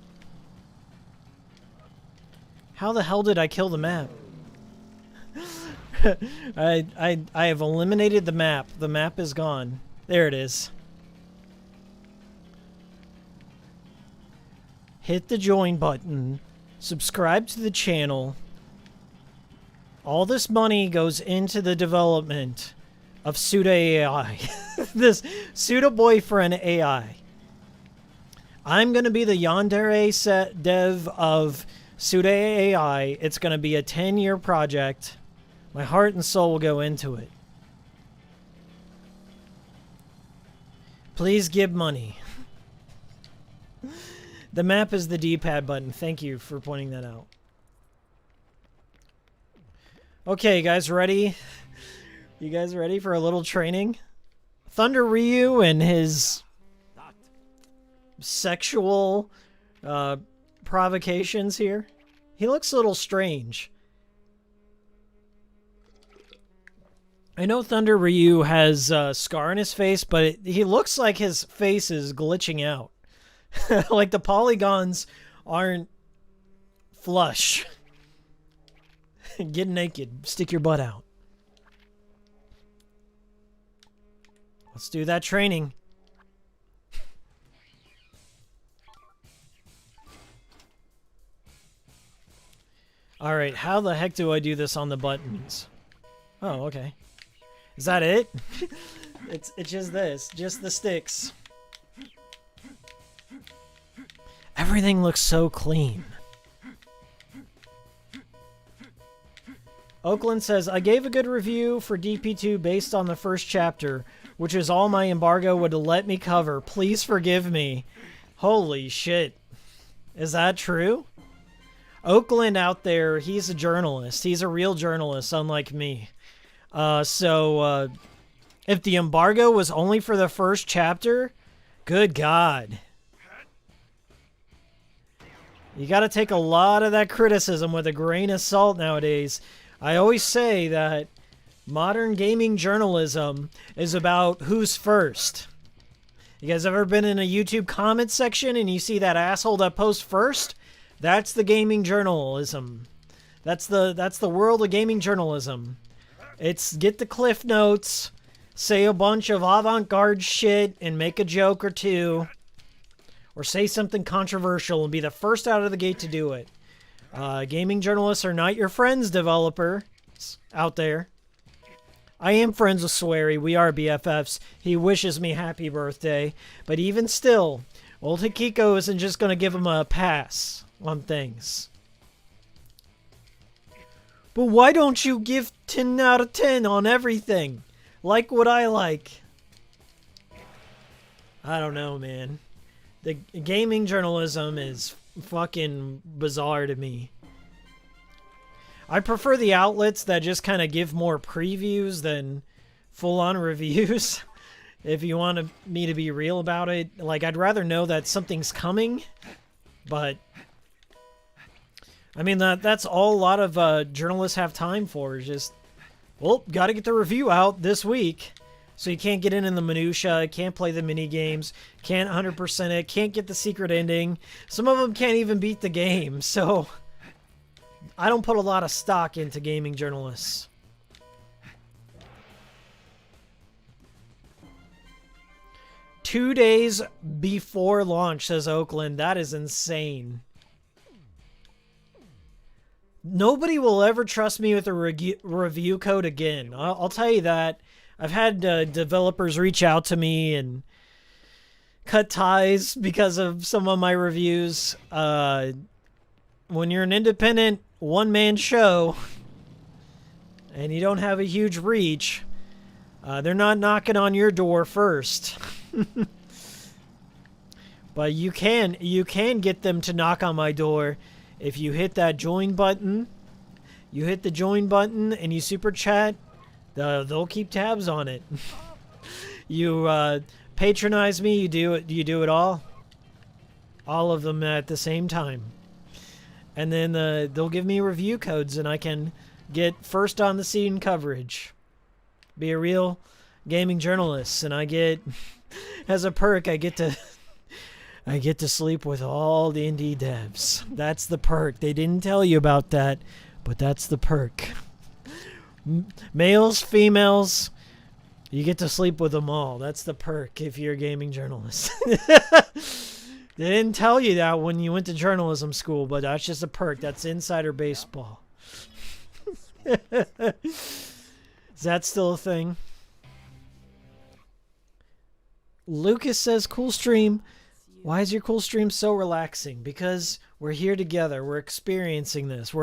How the hell did I kill the map? I have eliminated the map. The map is gone. There it is. Hit the join button. Subscribe to the channel. All this money goes into the development of Suda AI. This Suda boyfriend AI. I'm going to be the yandere set dev of Suda AI. It's going to be a 10-year project. My heart and soul will go into it. Please give money. The map is the D-pad button. Thank you for pointing that out. Okay, guys, ready? You guys ready for a little training? Thunder Ryu and his sexual provocations here. He looks a little strange. I know Thunder Ryu has a scar on his face, but he looks like his face is glitching out. Like the polygons aren't flush. Get naked. Stick your butt out. Let's do that training. Alright, how the heck do I do this on the buttons? Oh, okay. Is that it? It's just this. Just the sticks. Everything looks so clean. Oakland says, I gave a good review for DP2 based on the first chapter, which is all my embargo would let me cover. Please forgive me. Holy shit. Is that true? Oakland out there, he's a journalist. He's a real journalist, unlike me. So if the embargo was only for the first chapter, good God. You got to take a lot of that criticism with a grain of salt nowadays. I always say that modern gaming journalism is about who's first. You guys ever been in a YouTube comment section and you see that asshole that posts first? That's the gaming journalism. That's the world of gaming journalism. It's get the cliff notes, say a bunch of avant-garde shit and make a joke or two, or say something controversial and be the first out of the gate to do it. Gaming journalists are not your friends, developers out there. I am friends with Swery. We are BFFs. He wishes me happy birthday. But even still, old Hikiko isn't just going to give him a pass on things. But why don't you give 10 out of 10 on everything? Like what I like. I don't know, man. The gaming journalism is fucking bizarre to me. I prefer the outlets that just kind of give more previews than full-on reviews. If you want me to be real about it. Like, I'd rather know that something's coming. But, I mean, that's all a lot of journalists have time for. Is just, well, got to get the review out this week. So you can't get in the minutia, can't play the mini games, can't 100% it, can't get the secret ending. Some of them can't even beat the game. So I don't put a lot of stock into gaming journalists. Two days before launch, says Oakland. That is insane. Nobody will ever trust me with a review code again. I'll tell you that. I've had developers reach out to me and cut ties because of some of my reviews. When you're an independent one-man show and you don't have a huge reach, they're not knocking on your door first. But you can get them to knock on my door if you hit that join button. You hit the join button and you super chat. They'll keep tabs on it. You patronize me. You do it all of them at the same time, and then they'll give me review codes, and I can get first on the scene coverage. Be a real gaming journalist, and I get, as a perk, I get to sleep with all the indie devs. That's the perk. They didn't tell you about that, but that's the perk. Males, females, you get to sleep with them all. That's the perk if you're a gaming journalist. They didn't tell you that when you went to journalism school, but that's just a perk. That's insider baseball. Is that still a thing? Lucas says, cool stream. Why is your cool stream so relaxing? Because we're here together. We're experiencing this.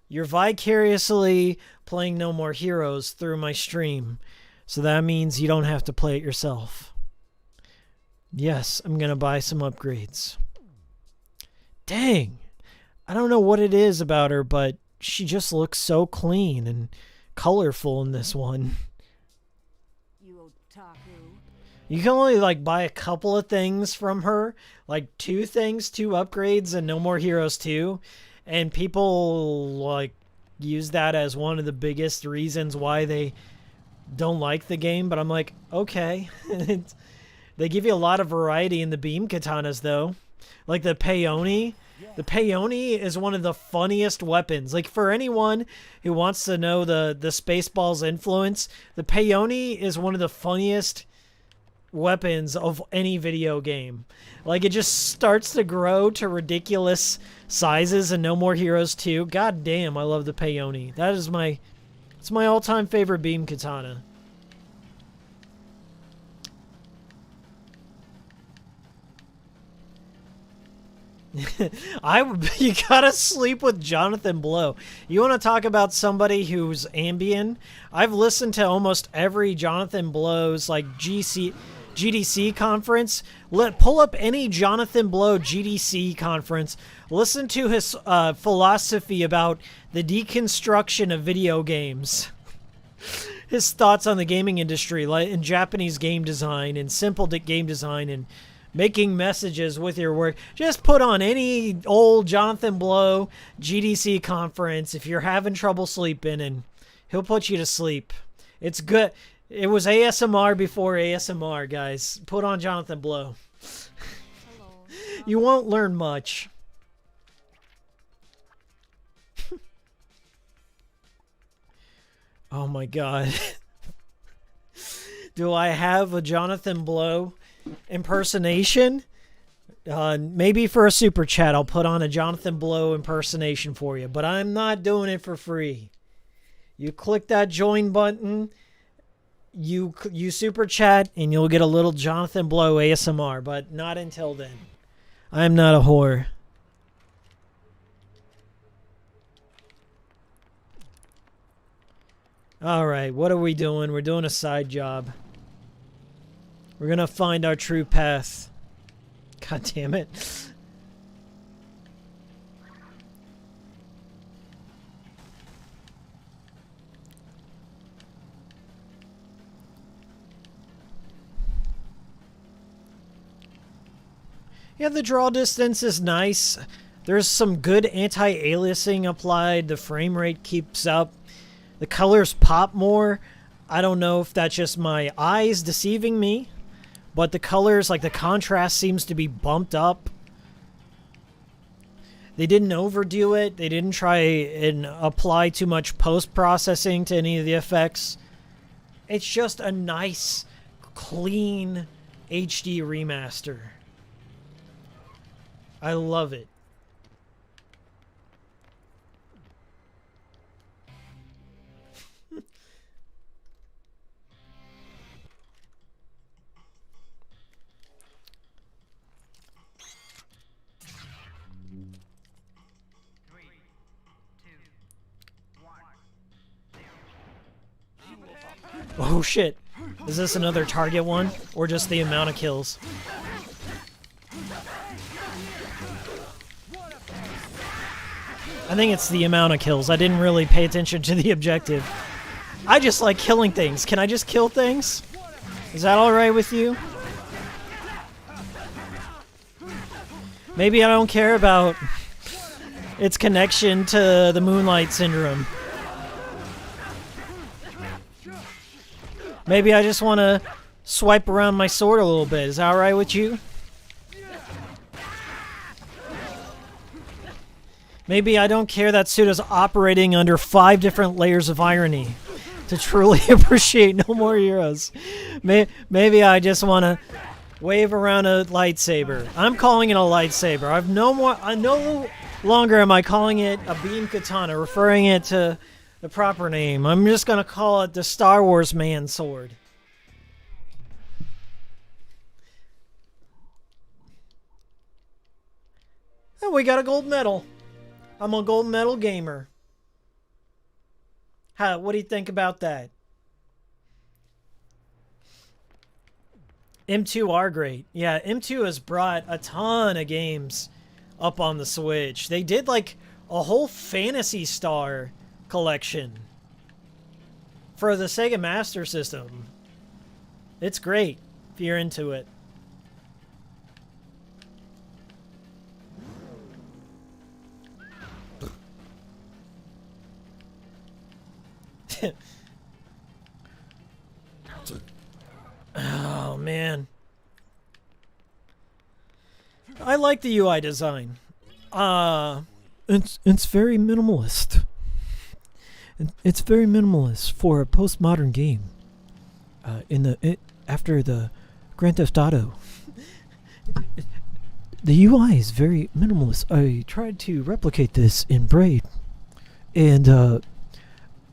You're vicariously playing No More Heroes through my stream. So that means you don't have to play it yourself. Yes, I'm going to buy some upgrades. Dang. I don't know what it is about her, but she just looks so clean and colorful in this one. You otaku. You can only buy a couple of things from her. Like 2 things, 2 upgrades, and No More Heroes 2. And people use that as one of the biggest reasons why they don't like the game. But I'm like, okay. They give you a lot of variety in the beam katanas, though. Like the peony. The peony is one of the funniest weapons. Like, for anyone who wants to know the Spaceballs influence, the peony is one of the funniest weapons of any video game. Like, it just starts to grow to ridiculous sizes in No More Heroes 2. God damn, I love the peony. It's my all-time favorite beam katana. You gotta sleep with Jonathan Blow. You want to talk about somebody who's Ambien? I've listened to almost every Jonathan Blow's like GDC conference. Pull up any Jonathan Blow GDC conference. Listen to his philosophy about the deconstruction of video games. His thoughts on the gaming industry, like in Japanese game design and simple game design and making messages with your work. Just put on any old Jonathan Blow GDC conference if you're having trouble sleeping, and he'll put you to sleep. It's good. It was ASMR before ASMR, guys. Put on Jonathan Blow. Hello. You won't learn much. Oh my god. Do I have a Jonathan Blow impersonation? Maybe for a super chat I'll put on a Jonathan Blow impersonation for you, but I'm not doing it for free. You click that join button, you super chat, and you'll get a little Jonathan Blow ASMR, but not until then. I'm not a whore. Alright, what are we doing? We're doing a side job. We're gonna find our true path. God damn it. Yeah, the draw distance is nice. There's some good anti-aliasing applied. The frame rate keeps up. The colors pop more. I don't know if that's just my eyes deceiving me, but the colors, like the contrast seems to be bumped up. They didn't overdo it. They didn't try and apply too much post-processing to any of the effects. It's just a nice, clean HD remaster. I love it. Oh shit. Is this another target one? Or just the amount of kills? I think it's the amount of kills. I didn't really pay attention to the objective. I just like killing things. Can I just kill things? Is that alright with you? Maybe I don't care about its connection to the Moonlight Syndrome. Maybe I just want to swipe around my sword a little bit. Is that alright with you? Maybe I don't care that Suda's operating under 5 different layers of irony to truly appreciate No More Heroes. Maybe I just want to wave around a lightsaber. I'm calling it a lightsaber. No longer am I calling it a beam katana, referring it to the proper name. I'm just going to call it the Star Wars man sword. And we got a gold medal. I'm a gold medal gamer. What do you think about that? M2 are great. Yeah, M2 has brought a ton of games up on the Switch. They did like a whole Phantasy Star collection for the Sega Master System. It's great if you're into it. Oh man, I like the UI design. It's very minimalist. It's very minimalist for a postmodern game. After the Grand Theft Auto, the UI is very minimalist. I tried to replicate this in Braid, and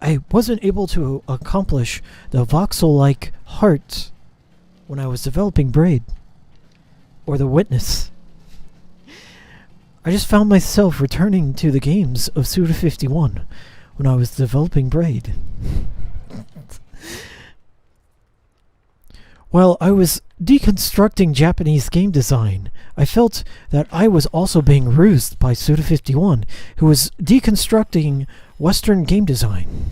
I wasn't able to accomplish the voxel-like heart when I was developing Braid, or the Witness. I just found myself returning to the games of Suda 51 when I was developing Braid. While I was deconstructing Japanese game design, I felt that I was also being rused by Suda 51, who was deconstructing Western game design.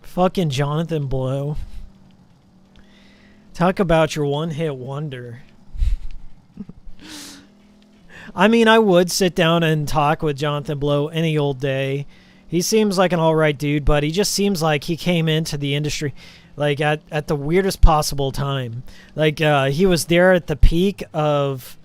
Fucking Jonathan Blow. Talk about your one-hit wonder. I mean, I would sit down and talk with Jonathan Blow any old day. He seems like an alright dude, but he just seems like he came into the industry like at the weirdest possible time. Like he was there at the peak of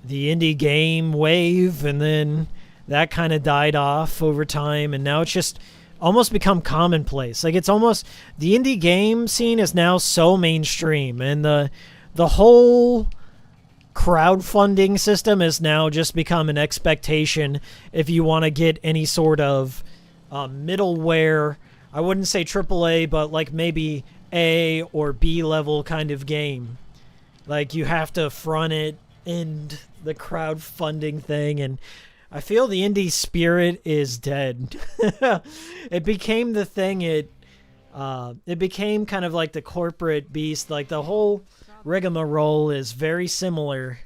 the indie game wave, and then that kind of died off over time, and now it's just almost become commonplace. Like it's almost, the indie game scene is now so mainstream, and the whole crowdfunding system has now just become an expectation if you want to get any sort of middleware. I wouldn't say AAA, but like maybe A or B level kind of game. Like you have to front it in the crowdfunding thing, and I feel the indie spirit is dead. It became the thing. It became kind of like the corporate beast. Like the whole rigmarole is very similar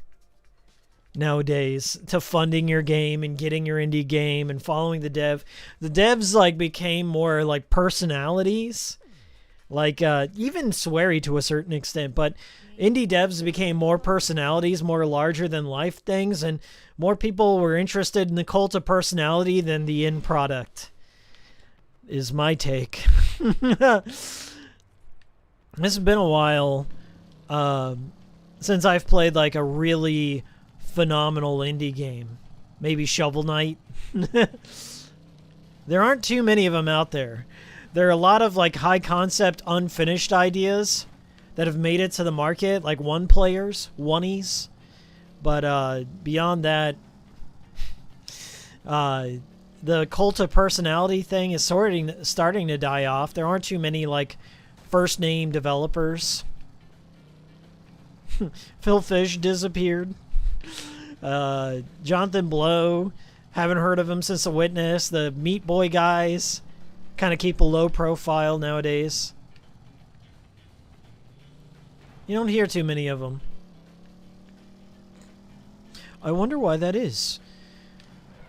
nowadays to funding your game and getting your indie game and following the dev. The devs like became more like personalities, like even sweary to a certain extent, but indie devs became more personalities, more larger than life things, and more people were interested in the cult of personality than the end product, is my take. This has been a while since I've played like a really phenomenal indie game. Maybe Shovel Knight. There aren't too many of them out there. There are a lot of like high concept unfinished ideas that have made it to the market, like oneies. But beyond that, the cult of personality thing is starting to die off. There aren't too many like first name developers. Phil Fish disappeared. Jonathan Blow, haven't heard of him since The Witness. The Meat Boy guys kind of keep a low profile nowadays. You don't hear too many of them. I wonder why that is.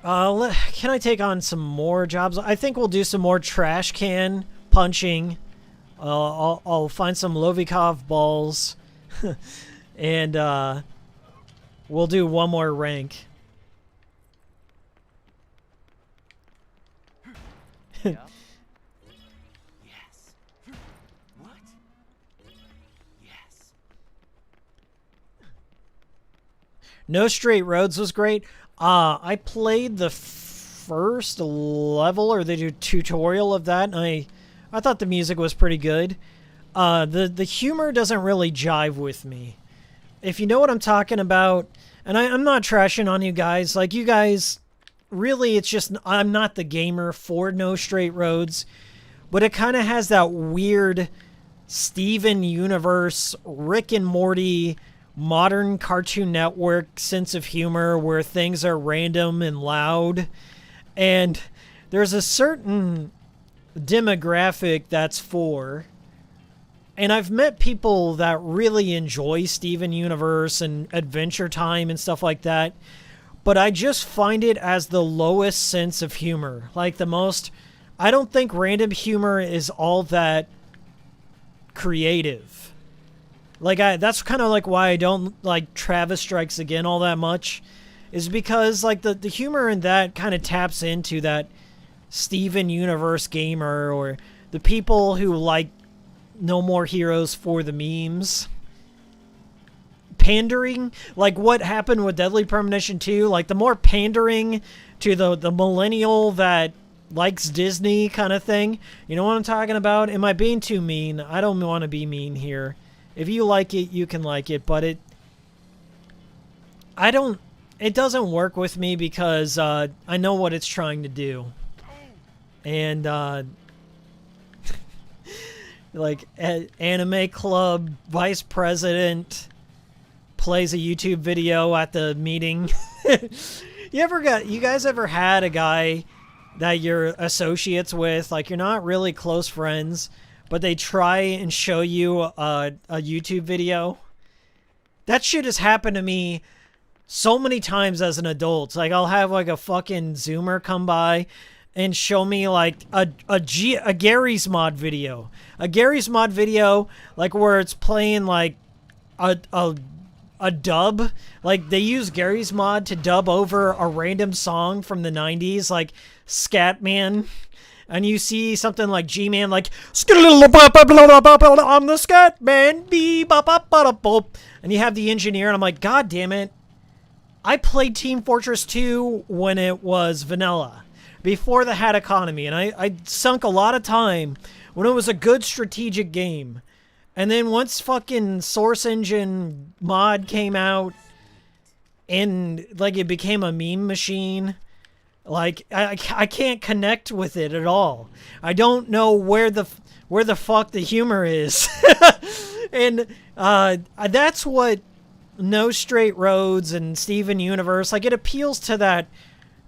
Can I take on some more jobs? I think we'll do some more trash can punching. I'll find some Lovikov balls. And we'll do one more rank. Yeah. Yes. What? Yes. No Straight Roads was great. I played the first level or the tutorial of that, and I thought the music was pretty good. The humor doesn't really jive with me. If you know what I'm talking about, and I'm not trashing on you guys. Like, you guys, really, it's just, I'm not the gamer for No Straight Roads. But it kind of has that weird Steven Universe, Rick and Morty, modern Cartoon Network sense of humor where things are random and loud. And there's a certain demographic that's for. And I've met people that really enjoy Steven Universe and Adventure Time and stuff like that. But I just find it as the lowest sense of humor. Like the most... I don't think random humor is all that creative. Like, that's kind of like why I don't like Travis Strikes Again all that much. Is because, like, the humor in that kind of taps into that Steven Universe gamer or the people who like No More Heroes for the memes. Pandering, like what happened with Deadly Premonition 2, like the more pandering to the millennial that likes Disney kind of thing. You know what I'm talking about? Am I being too mean? I don't want to be mean here. If you like it, you can like it, but it doesn't work with me because I know what it's trying to do. And Like anime club vice president plays a YouTube video at the meeting. You guys ever had a guy that you're associates with, like you're not really close friends, but they try and show you a YouTube video? That shit has happened to me so many times as an adult. Like I'll have like a fucking Zoomer come by and show me like a Gary's Mod video. A Gary's Mod video, like where it's playing like a dub. Like they use Gary's Mod to dub over a random song from the 90s, like Scatman. And you see something like G-Man, like, I'm the Scatman, and you have the engineer, and I'm like, God damn it. I played Team Fortress 2 when it was vanilla, before the hat economy, and I sunk a lot of time when it was a good strategic game. And then once fucking Source Engine mod came out, and like it became a meme machine, like I can't connect with it at all. I don't know where the fuck the humor is. And that's what No Straight Roads and Steven Universe, like it appeals to that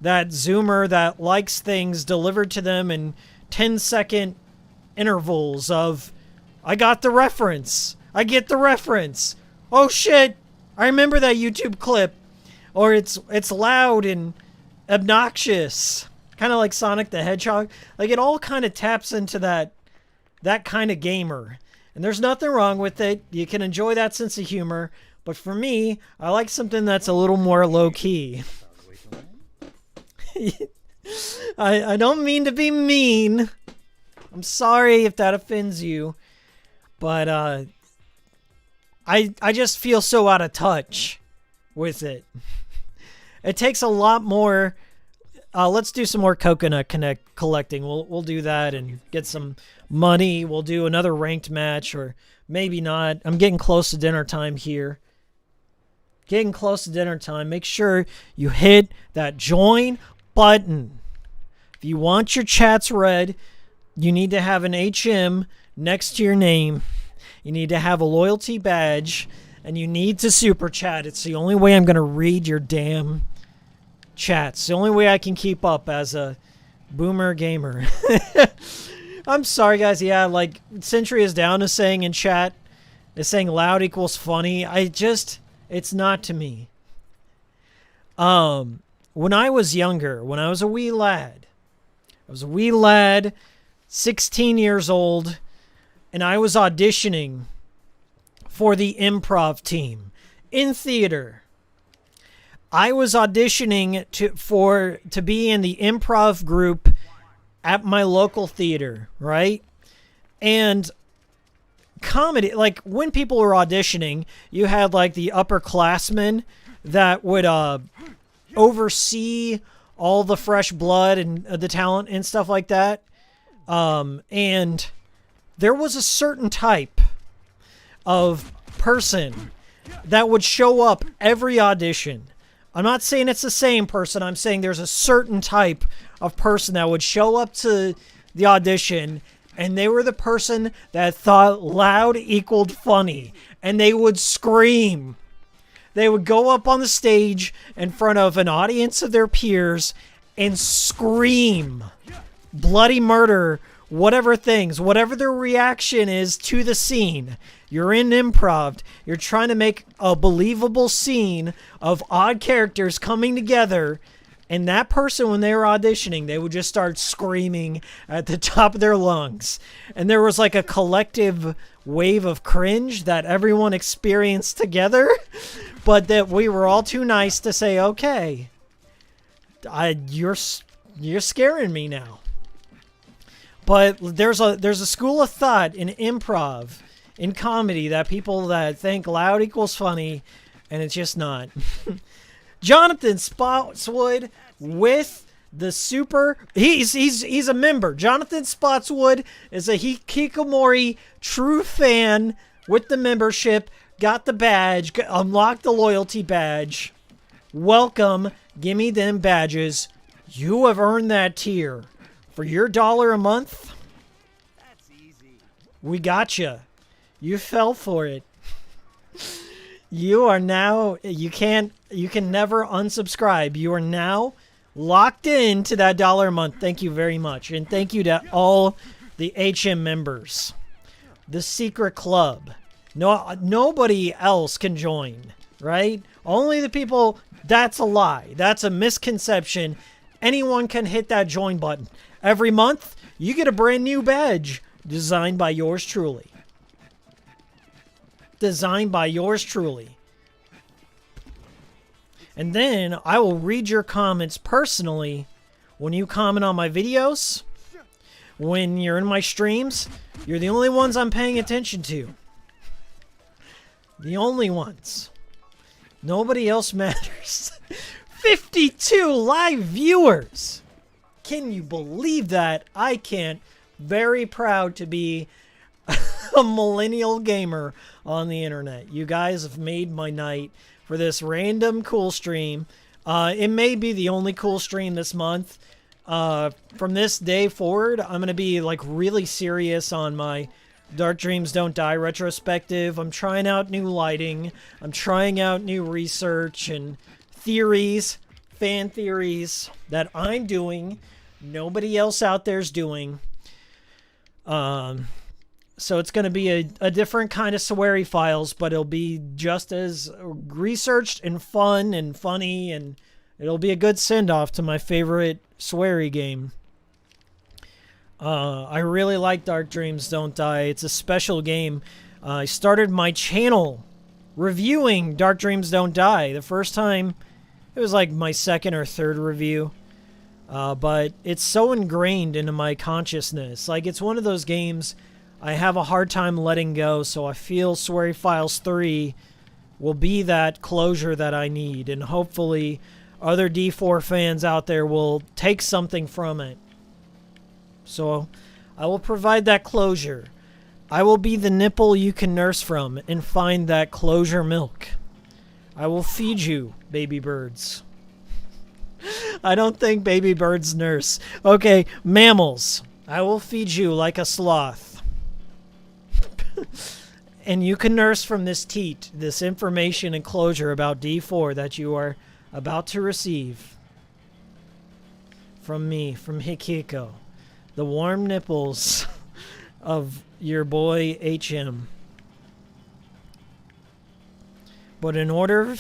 Zoomer that likes things delivered to them in 10-second intervals of, I got the reference. I get the reference. Oh shit, I remember that YouTube clip. Or it's loud and obnoxious. Kind of like Sonic the Hedgehog. Like it all kind of taps into that kind of gamer. And there's nothing wrong with it. You can enjoy that sense of humor. But for me, I like something that's a little more low-key. I don't mean to be mean. I'm sorry if that offends you. But I just feel so out of touch with it. It takes a lot more. Let's do some more coconut collecting. We'll do that and get some money. We'll do another ranked match, or maybe not. I'm getting close to dinner time here. Getting close to dinner time. Make sure you hit that join button. If you want your chats read, you need to have an HM next to your name. You need to have a loyalty badge, and you need to super chat. It's the only way I'm going to read your damn chats. The only way I can keep up as a boomer gamer. I'm sorry, guys. Yeah, like Century is down to saying in chat, is saying loud equals funny. It's not to me. When I was younger, when I was a wee lad, 16 years old, and I was auditioning for the improv team in theater. I was auditioning to be in the improv group at my local theater, right? And comedy, like when people were auditioning, you had like the upperclassmen that would oversee all the fresh blood and the talent and stuff like that. And there was a certain type of person that would show up every audition. I'm not saying it's the same person. I'm saying there's a certain type of person that would show up to the audition, and they were the person that thought loud equaled funny, and they would scream. They would go up on the stage in front of an audience of their peers and scream bloody murder, whatever their reaction is to the scene. You're in improv. You're trying to make a believable scene of odd characters coming together. And that person, when they were auditioning, they would just start screaming at the top of their lungs. And there was like a collective wave of cringe that everyone experienced together. But that we were all too nice to say, okay, you're scaring me now. But there's a school of thought in improv, in comedy, that people that think loud equals funny, and it's just not. Jonathan Spotswood with the super... He's a member. Jonathan Spotswood is a Hikikomori true fan with the membership. Got the badge. Unlocked the loyalty badge. Welcome. Give me them badges. You have earned that tier. For your $1 a month? That's easy. We gotcha. You fell for it. You are now, you can never unsubscribe. You are now locked into that $1 a month. Thank you very much. And thank you to all the HM members. The secret club. No, nobody else can join, right? Only the people, that's a lie. That's a misconception. Anyone can hit that join button. Every month, you get a brand new badge designed by yours truly. Designed by yours truly. And then I will read your comments personally when you comment on my videos. When you're in my streams, you're the only ones I'm paying attention to. The only ones. Nobody else matters. 52 live viewers. Can you believe that? I can't. Very proud to be a millennial gamer on the internet. You guys have made my night for this random cool stream. It may be the only cool stream this month. From this day forward, I'm going to be like really serious on my Dark Dreams Don't Die retrospective. I'm trying out new lighting. I'm trying out new research and theories, fan theories that I'm doing. Nobody else out there's doing. So it's going to be a different kind of sweary files, but it'll be just as researched and fun and funny, and it'll be a good send-off to my favorite sweary game. I really like Dark Dreams Don't Die. It's a special game. I started my channel reviewing Dark Dreams Don't Die. The first time, it was like my second or third review. But it's so ingrained into my consciousness. Like, it's one of those games I have a hard time letting go, so I feel Sweary Files 3 will be that closure that I need, and hopefully other D4 fans out there will take something from it. So I will provide that closure. I will be the nipple you can nurse from and find that closure milk. I will feed you, baby birds. I don't think baby birds nurse. Okay, mammals. I will feed you like a sloth. And you can nurse from this teat, this information and closure about D4 that you are about to receive. From me, from Hikiko. The warm nipples of your boy HM. But in order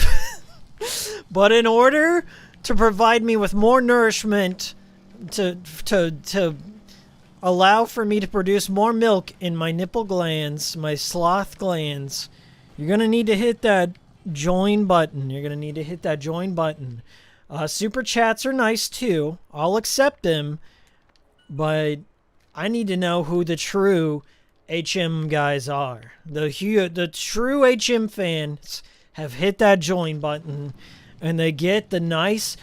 to provide me with more nourishment to allow for me to produce more milk in my nipple glands, my sloth glands, you're going to need to hit that join button. You're going to need to hit that join button. Super chats are nice too. I'll accept them, but I need to know who the true HM guys are. The true HM fans have hit that join button, and they get the nice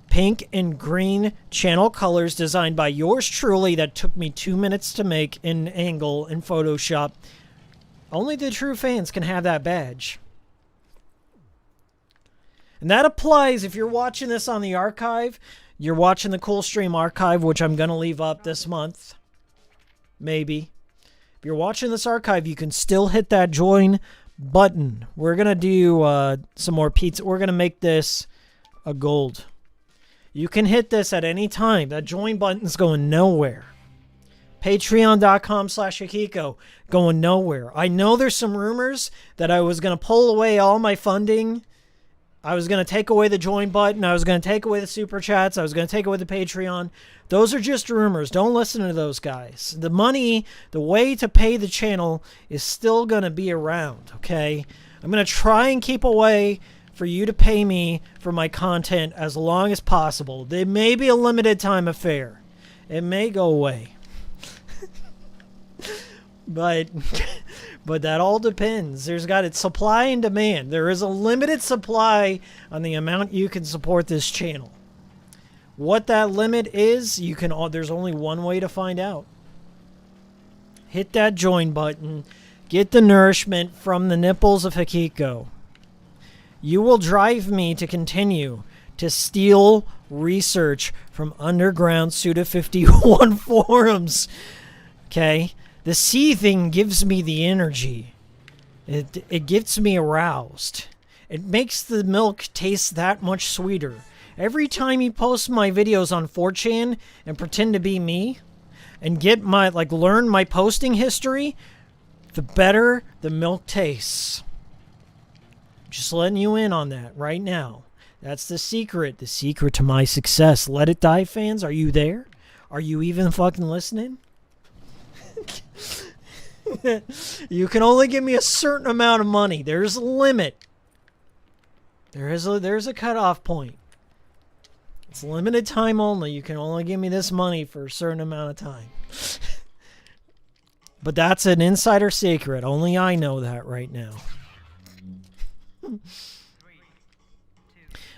pink and green channel colors designed by yours truly that took me 2 minutes to make in Angle in Photoshop. Only the true fans can have that badge. And that applies if you're watching this on the archive. You're watching the Cool Stream archive, which I'm going to leave up this month. Maybe. If you're watching this archive, you can still hit that join button. We're going to do some more pizza. We're going to make this a gold. You can hit this at any time. That join button's going nowhere. Patreon.com/Hikiko. Going nowhere. I know there's some rumors that I was going to pull away all my funding. I was going to take away the join button. I was going to take away the super chats. I was going to take away the Patreon. Those are just rumors. Don't listen to those guys. The money, the way to pay the channel is still going to be around, okay? I'm going to try and keep a way for you to pay me for my content as long as possible. There may be a limited time affair. It may go away. But that all depends. There's got its supply and demand. There is a limited supply on the amount you can support this channel. What that limit is, there's only one way to find out. Hit that join button. Get the nourishment from the nipples of Hikiko. You will drive me to continue to steal research from underground Suda 51 forums. Okay? The seething gives me the energy. It gets me aroused. It makes the milk taste that much sweeter. Every time he posts my videos on 4chan and pretend to be me and get my, learn my posting history, the better the milk tastes. Just letting you in on that right now. That's the secret to my success. Let It Die fans, are you there? Are you even fucking listening? You can only give me a certain amount of money. There's a limit. There's a cutoff point. It's limited time only. You can only give me this money for a certain amount of time. But that's an insider secret. Only I know that right now.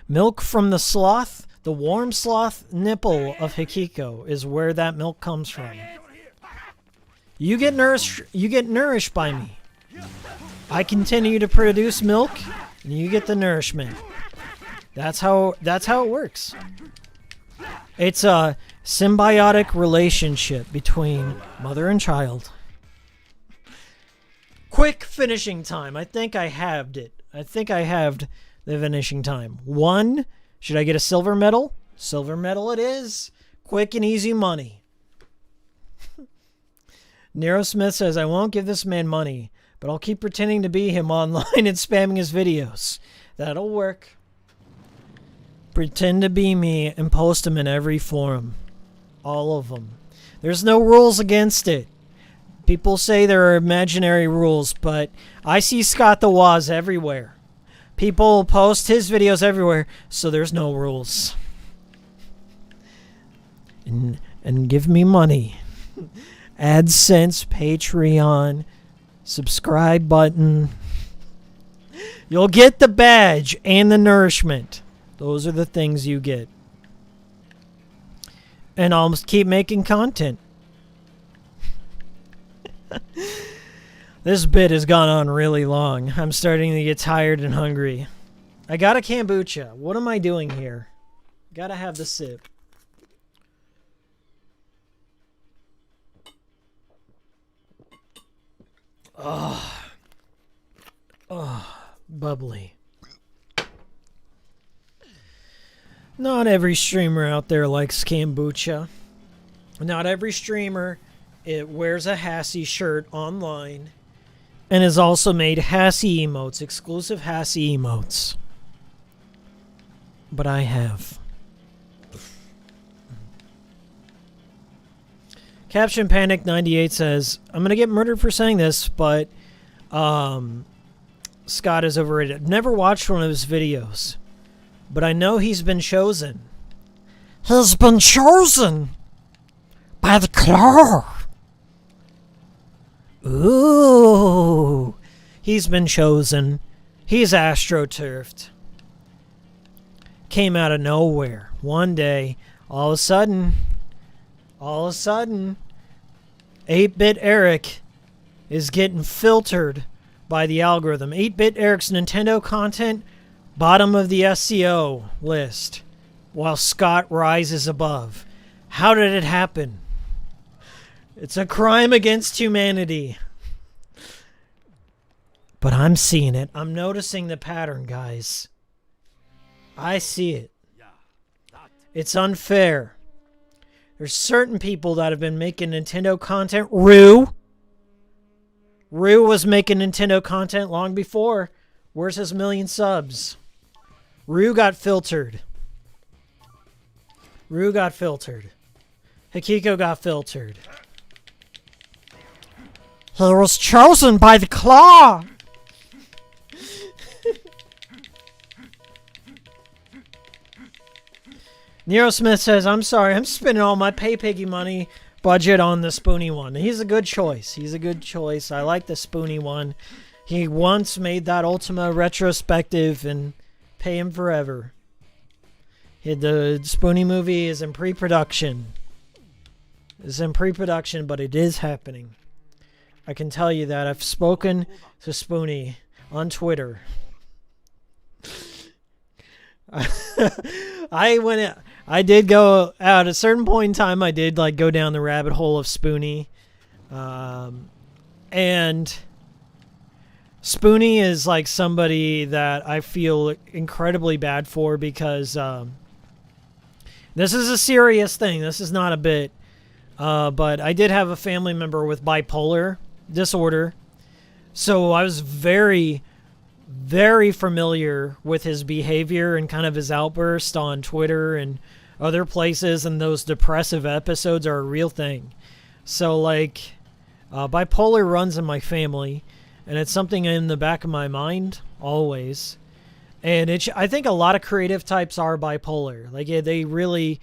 Milk from the sloth, the warm sloth nipple of Hikiko is where that milk comes from. You get nourished by me. I continue to produce milk and you get the nourishment. That's how it works. It's a symbiotic relationship between mother and child. Quick finishing time. I think I halved it. I think I halved the finishing time. 1, should I get a silver medal? Silver medal it is. Quick and easy money. Nero Smith says, I won't give this man money, but I'll keep pretending to be him online and spamming his videos. That'll work. Pretend to be me and post them in every forum. All of them. There's no rules against it. People say there are imaginary rules, but I see Scott the Waz everywhere. People post his videos everywhere, so there's no rules. And give me money. AdSense, Patreon, subscribe button. You'll get the badge and the nourishment. Those are the things you get. And I'll keep making content. This bit has gone on really long. I'm starting to get tired and hungry. I got a kombucha. What am I doing here? Gotta have the sip. Bubbly. Not every streamer out there likes kombucha. Not every streamer wears a Hassie shirt online and has also made Hassie emotes, exclusive Hassie emotes. But I have. Caption Panic 98 says, I'm going to get murdered for saying this, but Scott is overrated. I've never watched one of his videos, but I know he's been chosen. He's been chosen by the claw. Ooh. He's been chosen. He's astroturfed. Came out of nowhere. One day, all of a sudden, 8-Bit Eric is getting filtered by the algorithm. 8-Bit Eric's Nintendo content, bottom of the SEO list, while Scott rises above. How did it happen? It's a crime against humanity. But I'm seeing it. I'm noticing the pattern, guys. I see it. It's unfair. There's certain people that have been making Nintendo content. Rue was making Nintendo content long before. Where's his 1 million subs? Rue got filtered. Hikiko got filtered. He was chosen by the claw. Nero Smith says, I'm sorry, I'm spending all my PayPiggy money budget on the Spoony one. He's a good choice. I like the Spoony one. He once made that Ultima retrospective and pay him forever. The Spoony movie is in pre-production. But it is happening. I can tell you that. I've spoken to Spoony on Twitter. I did go out at a certain point in time. I did go down the rabbit hole of Spoony. And Spoonie is like somebody that I feel incredibly bad for because this is a serious thing. This is not a bit. But I did have a family member with bipolar disorder. So I was very, very familiar with his behavior and kind of his outburst on Twitter and other places. And those depressive episodes are a real thing. So like bipolar runs in my family. And it's something in the back of my mind always. And I think a lot of creative types are bipolar. Like, yeah, they really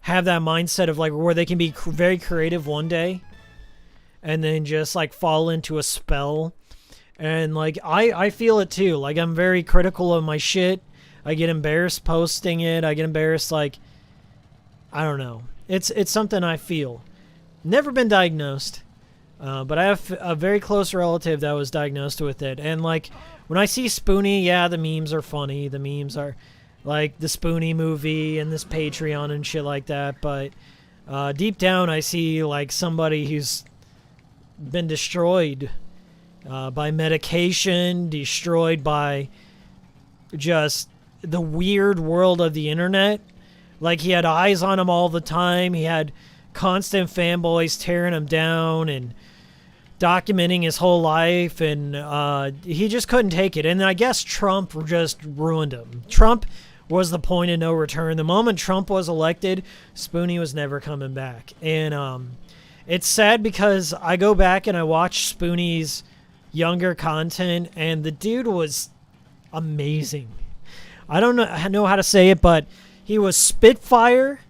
have that mindset of, like, where they can be very creative one day and then just, like, fall into a spell. And, like, I feel it, too. Like, I'm very critical of my shit. I get embarrassed posting it. I get embarrassed, like, I don't know. It's something I feel. Never been diagnosed. But I have a very close relative that was diagnosed with it. And, like, when I see Spoonie, yeah, the memes are funny. The memes are, like, the Spoonie movie and this Patreon and shit like that. But deep down, I see, like, somebody who's been destroyed by medication, destroyed by just the weird world of the internet. Like, he had eyes on him all the time. He had constant fanboys tearing him down and documenting his whole life, and he just couldn't take it. And I guess Trump just ruined him. Trump was the point of no return. The moment Trump was elected, Spoonie was never coming back. And it's sad because I go back and I watch Spoonie's younger content, and the dude was amazing. I don't know how to say it, but he was Spitfire.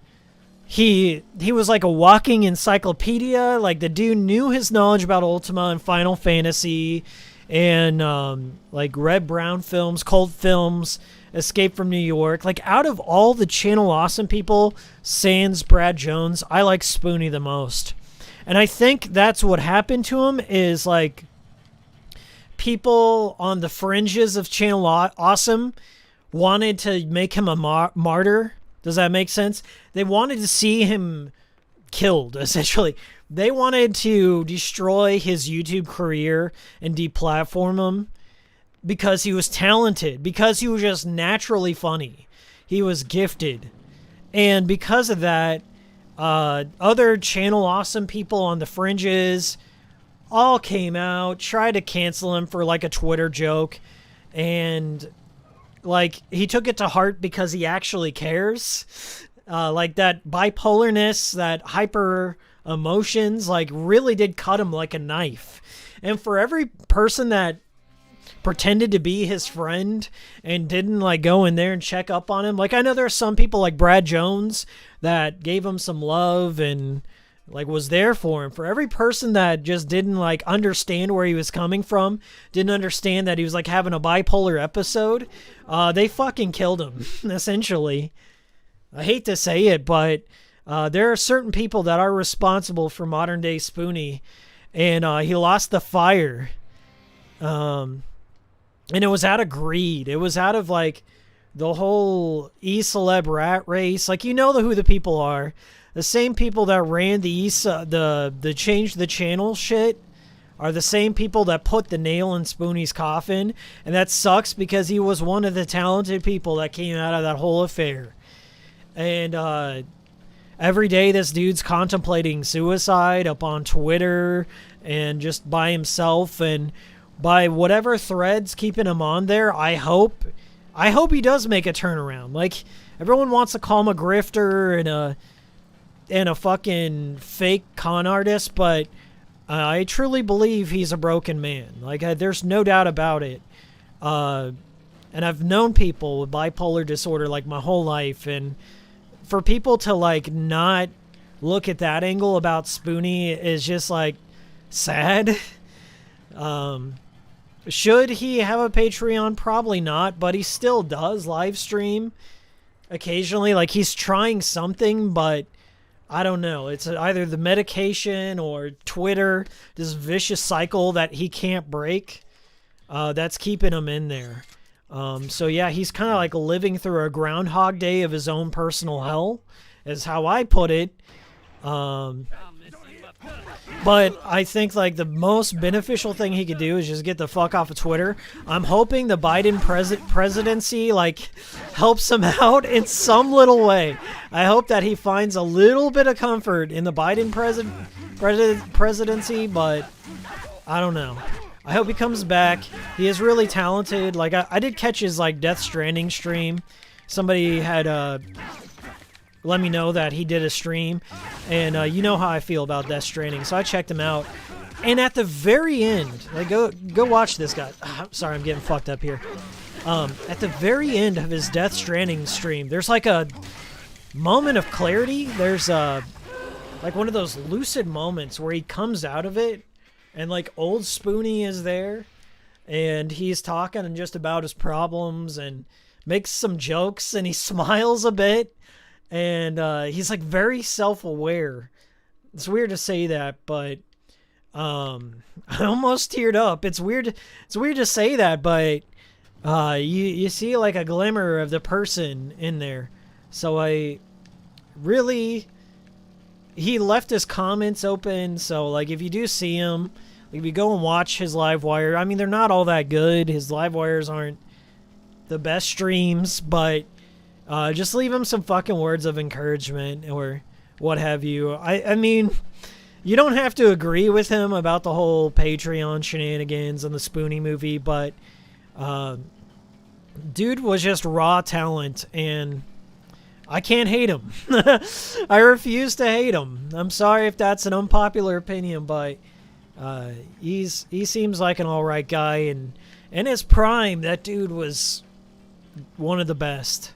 He was like a walking encyclopedia. Like, the dude knew his knowledge about Ultima and Final Fantasy and like Red Brown films, cult films, Escape from New York. Like, out of all the Channel Awesome people, sans Brad Jones, I like Spoonie the most. And I think that's what happened to him is, like, people on the fringes of Channel Awesome wanted to make him a martyr. Does that make sense? They wanted to see him killed, essentially. They wanted to destroy his YouTube career and deplatform him because he was talented, because he was just naturally funny. He was gifted. And because of that, other Channel Awesome people on the fringes all came out, tried to cancel him for, like, a Twitter joke, and, like, he took it to heart because he actually cares. Like, that bipolarness, that hyper emotions, like, really did cut him like a knife. And for every person that pretended to be his friend and didn't, like, go in there and check up on him, like, I know there are some people like Brad Jones that gave him some love and, like, was there for him. For every person that just didn't, like, understand where he was coming from, didn't understand that he was, like, having a bipolar episode, they fucking killed him, essentially. I hate to say it, but there are certain people that are responsible for modern day Spoonie, and he lost the fire. And it was out of greed. It was out of, like, the whole e-celeb rat race. Like, you know who the people are. The same people that ran the change the channel shit are the same people that put the nail in Spoonie's coffin. And that sucks because he was one of the talented people that came out of that whole affair. And every day this dude's contemplating suicide up on Twitter and just by himself, and by whatever threads keeping him on there, I hope he does make a turnaround. Like, everyone wants to call him a grifter and a fucking fake con artist, but I truly believe he's a broken man. Like, there's no doubt about it. And I've known people with bipolar disorder, like, my whole life, and for people to, like, not look at that angle about Spoonie is just, like, sad. Should he have a Patreon? Probably not, but he still does live stream occasionally. Like, he's trying something, but I don't know. It's either the medication or Twitter, this vicious cycle that he can't break, that's keeping him in there. So yeah, he's kind of like living through a Groundhog Day of his own personal hell, is how I put it. But I think like the most beneficial thing he could do is just get the fuck off of Twitter. I'm hoping the Biden presidency like helps him out in some little way. I hope that he finds a little bit of comfort in the Biden presidency, but I don't know. I hope he comes back. He is really talented. Like I did catch his like Death Stranding stream. Somebody had let me know that he did a stream, and you know how I feel about Death Stranding, so I checked him out. And at the very end, like go watch this guy. Sorry, I'm getting fucked up here. At the very end of his Death Stranding stream, there's like a moment of clarity. There's like one of those lucid moments where he comes out of it, and like old Spoonie is there, and he's talking just about his problems and makes some jokes, and he smiles a bit. And he's like very self-aware. It's weird to say that, but I almost teared up. It's weird to say that, but you see like a glimmer of the person in there. So he left his comments open. So like if you do see him, if you go and watch his live wire, I mean they're not all that good. His live wires aren't the best streams, but just leave him some fucking words of encouragement or what have you. I mean, you don't have to agree with him about the whole Patreon shenanigans and the Spoonie movie, but dude was just raw talent, and I can't hate him. I refuse to hate him. I'm sorry if that's an unpopular opinion, but he seems like an alright guy, and in his prime, that dude was one of the best.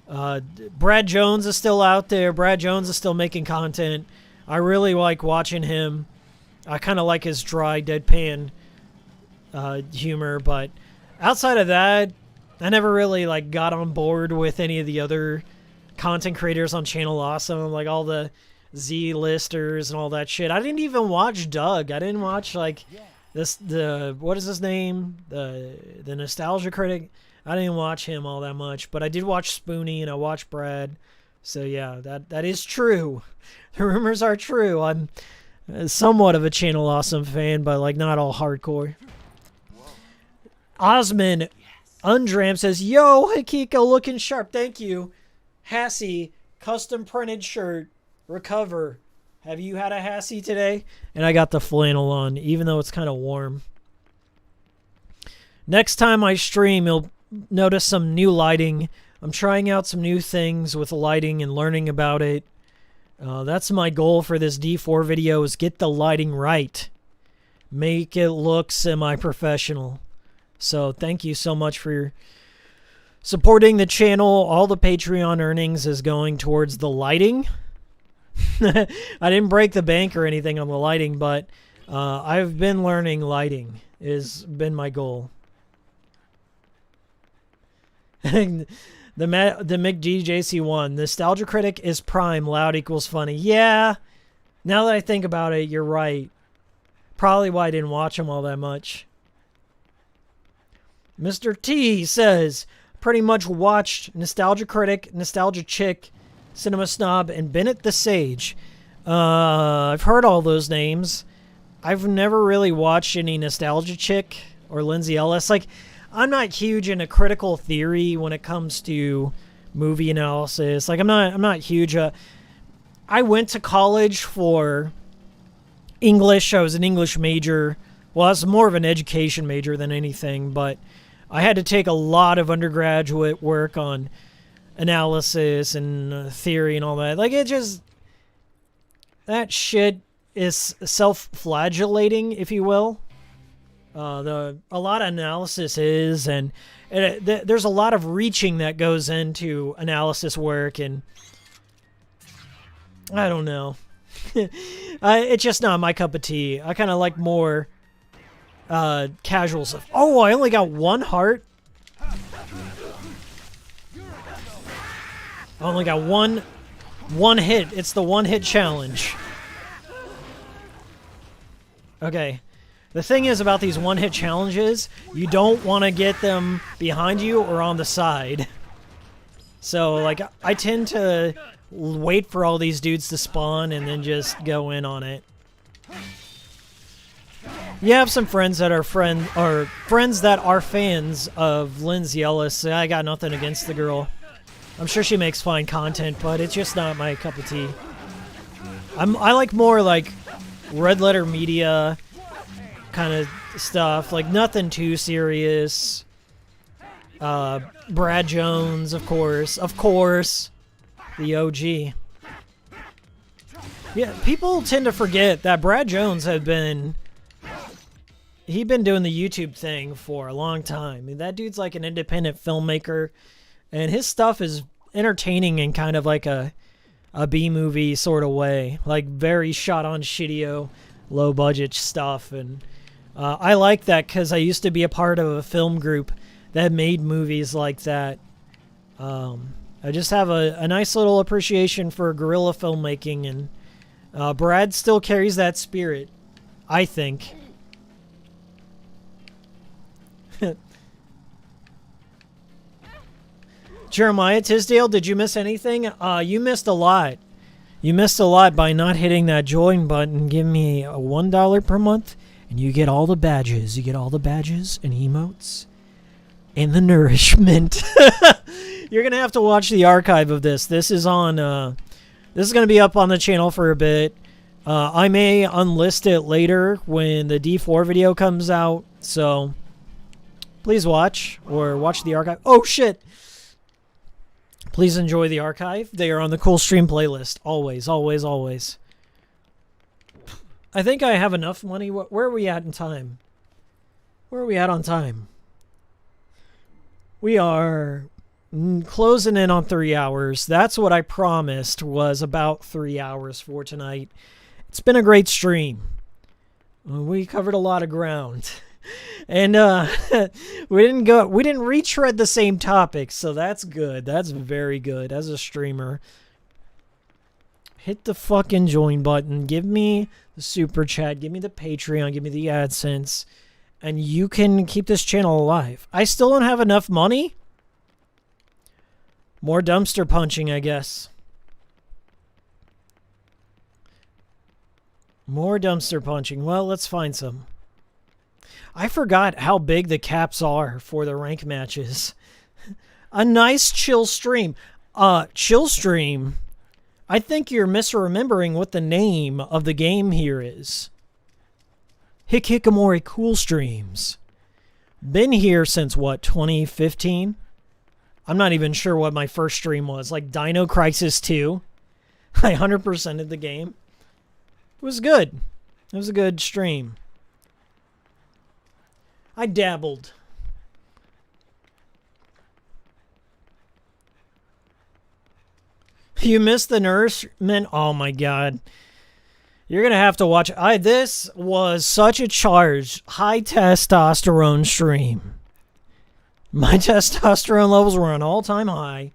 Brad Jones is still out there. Brad Jones is still making content. I really like watching him. I kind of like his dry, deadpan humor, but outside of that, I never really like got on board with any of the other content creators on Channel Awesome, like all the Z-listers and all that shit. I didn't even watch Doug. I didn't watch like what is his name? The Nostalgia Critic. I didn't watch him all that much, but I did watch Spoonie and I watched Brad. So yeah, that is true. The rumors are true. I'm somewhat of a Channel Awesome fan, but like not all hardcore. Osman Undram says, "Yo, Hikiko, looking sharp. Thank you. Hassie, custom printed shirt. Recover. Have you had a Hassie today?" And I got the flannel on, even though it's kind of warm. Next time I stream, you'll notice some new lighting. I'm trying out some new things with lighting and learning about it. That's my goal for this D4 video, is get the lighting right. Make it look semi-professional. So thank you so much for supporting the channel. All the Patreon earnings is going towards the lighting. I didn't break the bank or anything on the lighting, but I've been learning lighting. Has been my goal. The McDJC1, Nostalgia Critic is prime, loud equals funny. Yeah, now that I think about it, you're right. Probably why I didn't watch them all that much. Mr. T says, pretty much watched Nostalgia Critic, Nostalgia Chick, Cinema Snob, and Bennett the Sage. I've heard all those names. I've never really watched any Nostalgia Chick or Lindsay Ellis. Like, I'm not huge into critical theory when it comes to movie analysis. Like, I'm not huge. I went to college for English. I was an English major. Well, I was more of an education major than anything, but I had to take a lot of undergraduate work on analysis and theory and all that. Like, it just, that shit is self-flagellating, if you will. A lot of analysis is, and there's a lot of reaching that goes into analysis work, and I don't know. It's just not my cup of tea. I kind of like more casual stuff. Oh, I only got one heart. I only got one hit. It's the one hit challenge. Okay. The thing is about these one hit challenges, you don't want to get them behind you or on the side. So like I tend to wait for all these dudes to spawn and then just go in on it. You have some friends that are friends that are fans of Lindsay Ellis. I got nothing against the girl. I'm sure she makes fine content, but it's just not my cup of tea. I like more like red letter media kind of stuff, like nothing too serious. Brad Jones, of course, the OG. Yeah, people tend to forget that Brad Jones he'd been doing the YouTube thing for a long time. I mean, that dude's like an independent filmmaker, and his stuff is entertaining in kind of like a B-movie sort of way, like very shot on shitty, low budget stuff. And I like that because I used to be a part of a film group that made movies like that. I just have a nice little appreciation for guerrilla filmmaking, and Brad still carries that spirit, I think. Jeremiah Tisdale, did you miss anything? You missed a lot. You missed a lot by not hitting that join button. Give me a $1 per month, and you get all the badges. You get all the badges and emotes and the nourishment. You're gonna have to watch the archive of this. This is on. This is gonna be up on the channel for a bit. I may unlist it later when the D4 video comes out. So please watch or watch the archive. Oh shit! Please enjoy the archive. They are on the Cool Stream playlist. Always, always, always. I think I have enough money. Where are we at in time? Where are we at on time? We are closing in on 3 hours. That's what I promised, was about 3 hours for tonight. It's been a great stream. We covered a lot of ground. And we didn't retread the same topics, so that's good. That's very good as a streamer. Hit the fucking join button. Give me the super chat. Give me the Patreon. Give me the AdSense. And you can keep this channel alive. I still don't have enough money. More dumpster punching, I guess. More dumpster punching. Well, let's find some. I forgot how big the caps are for the rank matches. A nice chill stream. Chill stream. I think you're misremembering what the name of the game here is. Hikikomori Cool Streams. Been here since what, 2015? I'm not even sure what my first stream was. Like Dino Crisis 2. I 100%ed the game. It was good. It was a good stream. I dabbled. You missed the nourishment? Oh my god. You're going to have to watch. This was such a charged, high testosterone stream. My testosterone levels were on all-time high.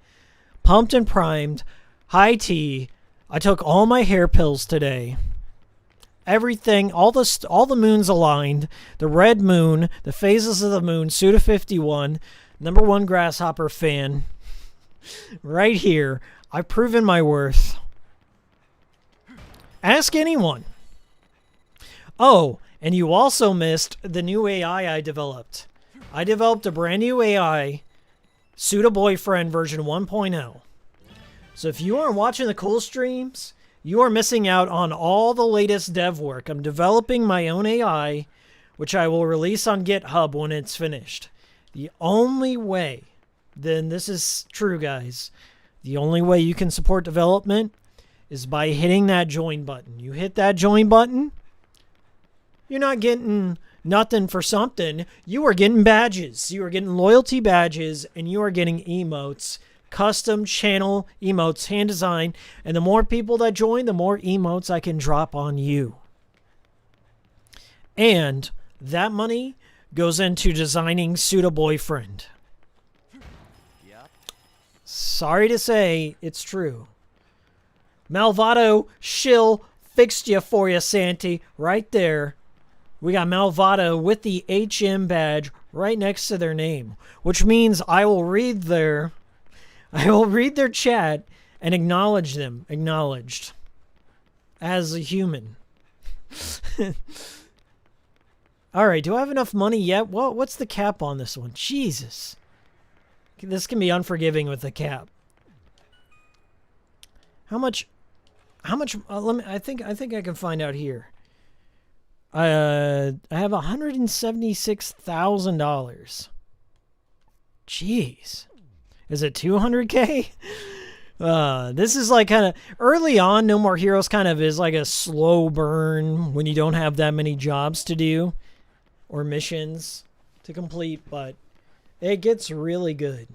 Pumped and primed. High tea. I took all my hair pills today. Everything, all the moons aligned. The red moon, the phases of the moon, Suda 51, #1 Grasshopper fan. Right here. I've proven my worth. Ask anyone. Oh, and you also missed the new AI I developed. I developed a brand new AI, Suda Boyfriend version 1.0. So if you aren't watching the cool streams, you are missing out on all the latest dev work. I'm developing my own AI, which I will release on GitHub when it's finished. The only way, then this is true, guys, the only way you can support development is by hitting that join button. You hit that join button, you're not getting nothing for something. You are getting badges. You are getting loyalty badges, and you are getting emotes. Custom channel emotes, hand design, and the more people that join, the more emotes I can drop on you. And that money goes into designing Suda Boyfriend. Yep. Sorry to say, it's true. Malvado shill fixed you for you, Santi. Right there. We got Malvado with the HM badge right next to their name, which means I will read their chat, and acknowledge them. Acknowledged. As a human. Alright, do I have enough money yet? What's the cap on this one? Jesus. This can be unforgiving with the cap. How much let me, I think I can find out here. I have $176,000. Jeez. Is it 200K? This is like kind of early on. No More Heroes kind of is like a slow burn when you don't have that many jobs to do or missions to complete, but it gets really good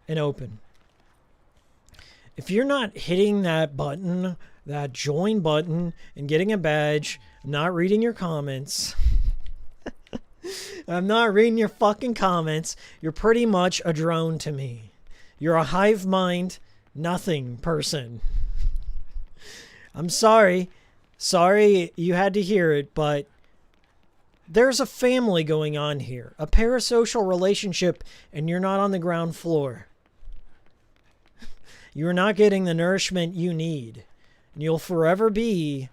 and open. If you're not hitting that button, that join button, and getting a badge, I'm not reading your comments. I'm not reading your fucking comments. You're pretty much a drone to me. You're a hive mind, nothing person. I'm sorry. Sorry you had to hear it, but there's a family going on here. A parasocial relationship, and you're not on the ground floor. You're not getting the nourishment you need. And you'll forever be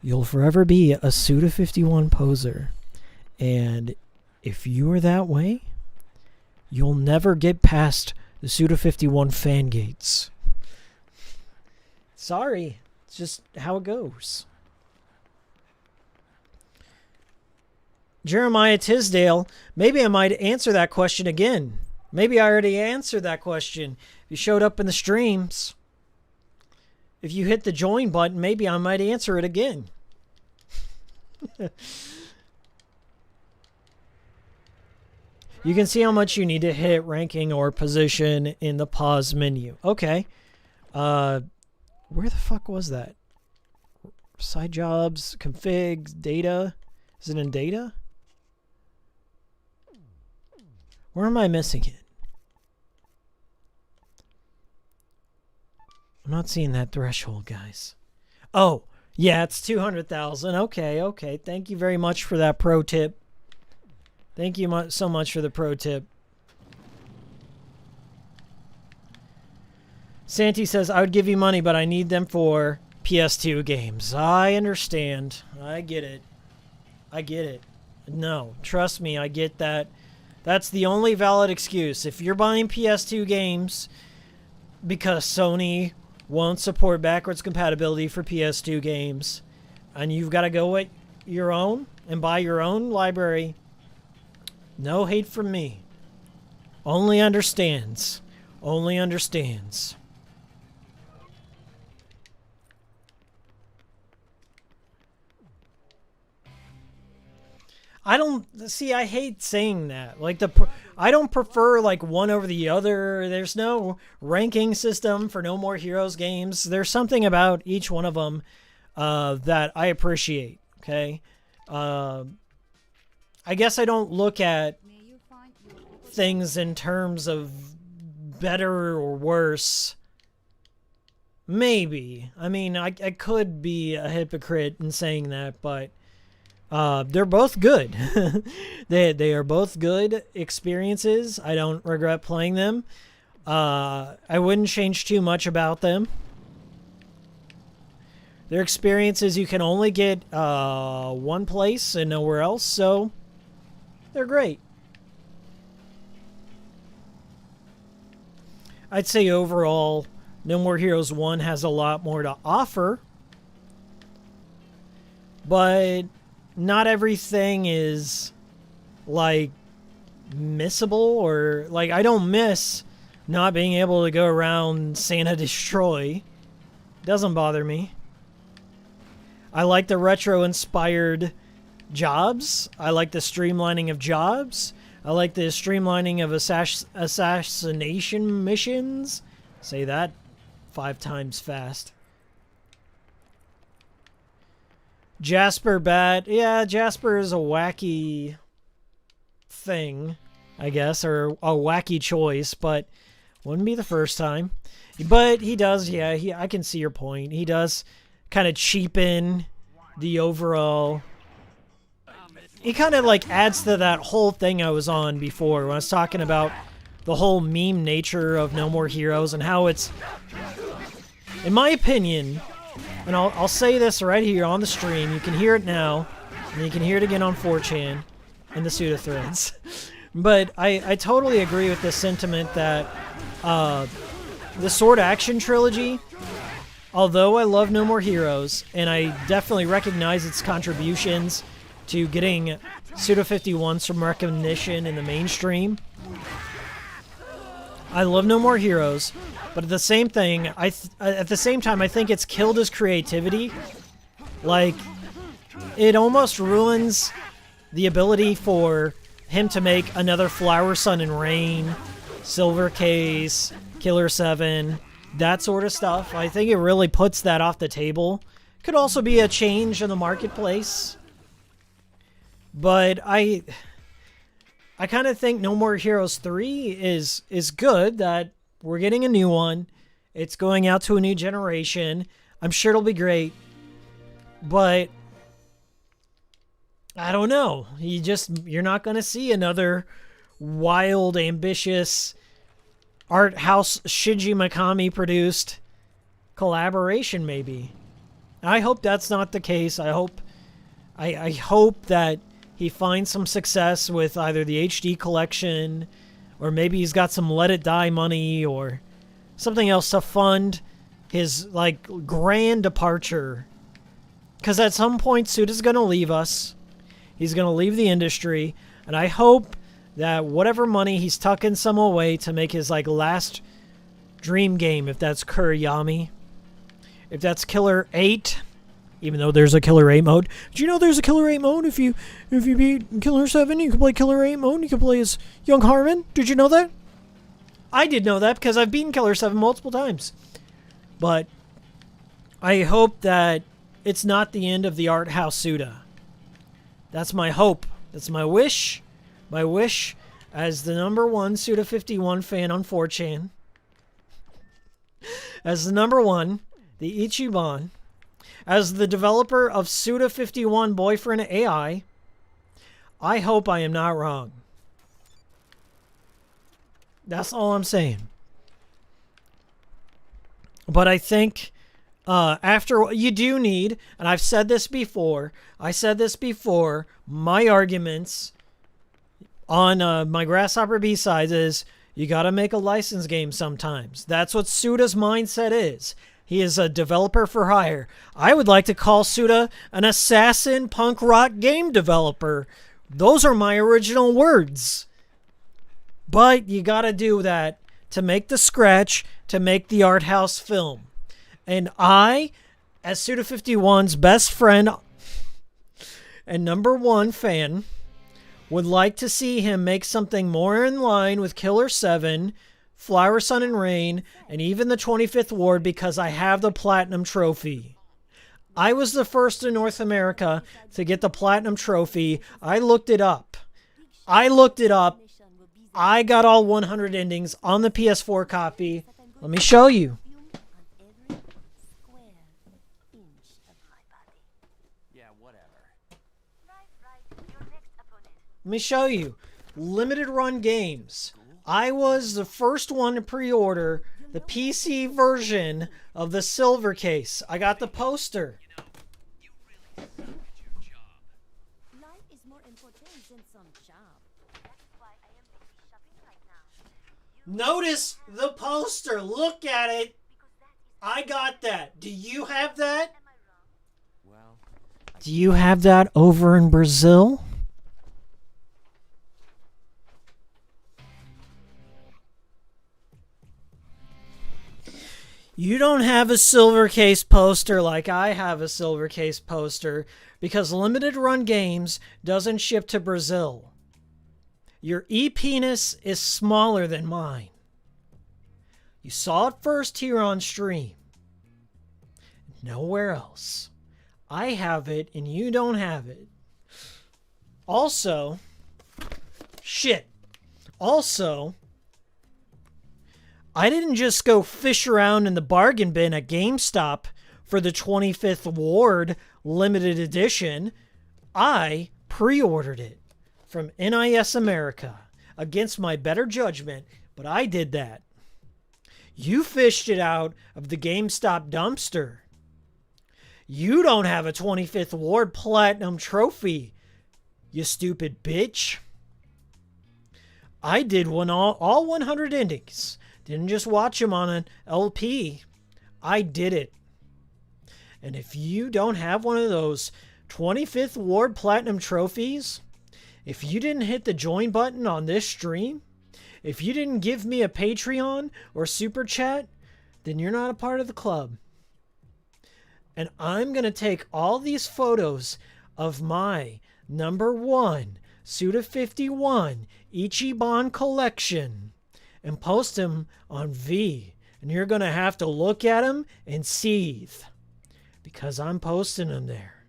a Suda 51 poser. And if you are that way, you'll never get past the Suda 51 fan gates. Sorry. It's just how it goes. Jeremiah Tisdale, maybe I might answer that question again. Maybe I already answered that question. If you showed up in the streams, if you hit the join button, maybe I might answer it again. You can see how much you need to hit ranking or position in the pause menu. Okay. Where the fuck was that? Side jobs, configs, data. Is it in data? Where am I missing it? I'm not seeing that threshold, guys. Oh, yeah, it's 200,000. Okay. Thank you very much for that pro tip. Thank you so much for the pro tip. Santi says, I would give you money, but I need them for PS2 games. I understand. I get it. No, trust me, I get that. That's the only valid excuse. If you're buying PS2 games because Sony won't support backwards compatibility for PS2 games, and you've got to go at your own and buy your own library, no hate from me. Only understands. Only understands. I don't see. I hate saying that. Like I don't prefer like one over the other. There's no ranking system for No More Heroes games. There's something about each one of them that I appreciate. Okay, I guess I don't look at things in terms of better or worse. Maybe. I mean, I could be a hypocrite in saying that, but. They're both good. they are both good experiences. I don't regret playing them. I wouldn't change too much about them. They're experiences you can only get one place and nowhere else, so they're great. I'd say overall, No More Heroes 1 has a lot more to offer, but not everything is like missable, or like I don't miss not being able to go around Santa Destroy. Doesn't bother me. I like the retro inspired jobs. I like the streamlining of jobs. I like the streamlining of assassination missions. Say that 5 times fast. Jasper Bat. Yeah, Jasper is a wacky thing, I guess, or a wacky choice, but wouldn't be the first time. But he does, yeah, I can see your point. He does kind of cheapen the overall. He kind of like adds to that whole thing I was on before when I was talking about the whole meme nature of No More Heroes and how it's, in my opinion, and I'll say this right here on the stream, you can hear it now, and you can hear it again on 4chan and the Suda threads. But I totally agree with this sentiment that the Sword Action trilogy, although I love No More Heroes, and I definitely recognize its contributions to getting Suda51 some recognition in the mainstream, I love No More Heroes, but at the same time, I think it's killed his creativity. Like, it almost ruins the ability for him to make another Flower, Sun, and Rain, Silver Case, Killer 7, that sort of stuff. I think it really puts that off the table. Could also be a change in the marketplace. But I kind of think No More Heroes 3 is good, that we're getting a new one. It's going out to a new generation. I'm sure it'll be great. But I don't know. You're not going to see another wild, ambitious, art house Shinji Mikami produced collaboration, maybe. I hope that's not the case. I hope that he finds some success with either the HD collection, or maybe he's got some Let It Die money or something else to fund his, like, grand departure. Because at some point, Suda's going to leave us. He's going to leave the industry. And I hope that whatever money he's tucking some away to make his, like, last dream game, if that's Kuriyami, if that's Killer 8, even though there's a Killer 8 mode. Did you know there's a Killer 8 mode? If you beat Killer 7, you can play Killer 8 mode. You can play as Young Harmon. Did you know that? I did know that because I've beaten Killer 7 multiple times. But I hope that it's not the end of the art house Suda. That's my hope. That's my wish. My wish as the #1 Suda51 fan on 4chan. As the #1, the Ichiban. As the developer of Suda51 Boyfriend AI, I hope I am not wrong. That's all I'm saying. But I think after you do need, and I've said this before, my arguments on my Grasshopper B-sides is you gotta make a licensed game sometimes. That's what Suda's mindset is. He is a developer for hire. I would like to call Suda an assassin punk rock game developer. Those are my original words. But you gotta do that to make the scratch, to make the art house film. And I, as Suda51's best friend and #1 fan, would like to see him make something more in line with Killer 7, Flower, Sun, and Rain, and even the 25th Ward, because I have the Platinum Trophy. I was the first in North America to get the Platinum Trophy. I looked it up. I got all 100 endings on the PS4 copy. Let me show you. Let me show you. Limited run games. I was the first one to pre-order the PC version of the Silver Case. I got the poster. Notice the poster. Look at it. I got that. Do you have that? Do you have that over in Brazil? You don't have a Silver Case poster like I have a Silver Case poster because Limited Run Games doesn't ship to Brazil. Your e-penis is smaller than mine. You saw it first here on stream. Nowhere else. I have it and you don't have it. Also, I didn't just go fish around in the bargain bin at GameStop for the 25th Ward limited edition. I pre-ordered it from NIS America against my better judgment, but I did that. You fished it out of the GameStop dumpster. You don't have a 25th Ward Platinum trophy, you stupid bitch. I did all 100 endings. Didn't just watch them on an LP. I did it. And if you don't have one of those 25th Ward Platinum trophies, if you didn't hit the join button on this stream, if you didn't give me a Patreon or Super Chat, then you're not a part of the club. And I'm going to take all these photos of my number 1 Suda 51 Ichiban collection and post them on V. And you're going to have to look at them and seethe. Because I'm posting them there.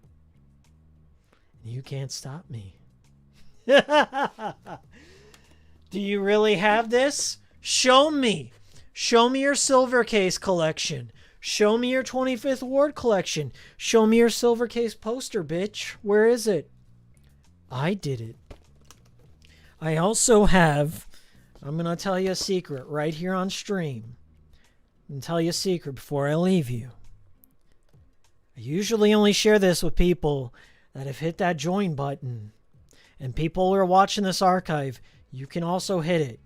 And you can't stop me. Do you really have this? Show me. Show me your silver case collection. Show me your 25th Ward collection. Show me your silver case poster, bitch. Where is it? I did it. I also have, I'm going to tell you a secret right here on stream. I'm going to tell you a secret before I leave you. I usually only share this with people that have hit that join button. And people who are watching this archive, you can also hit it.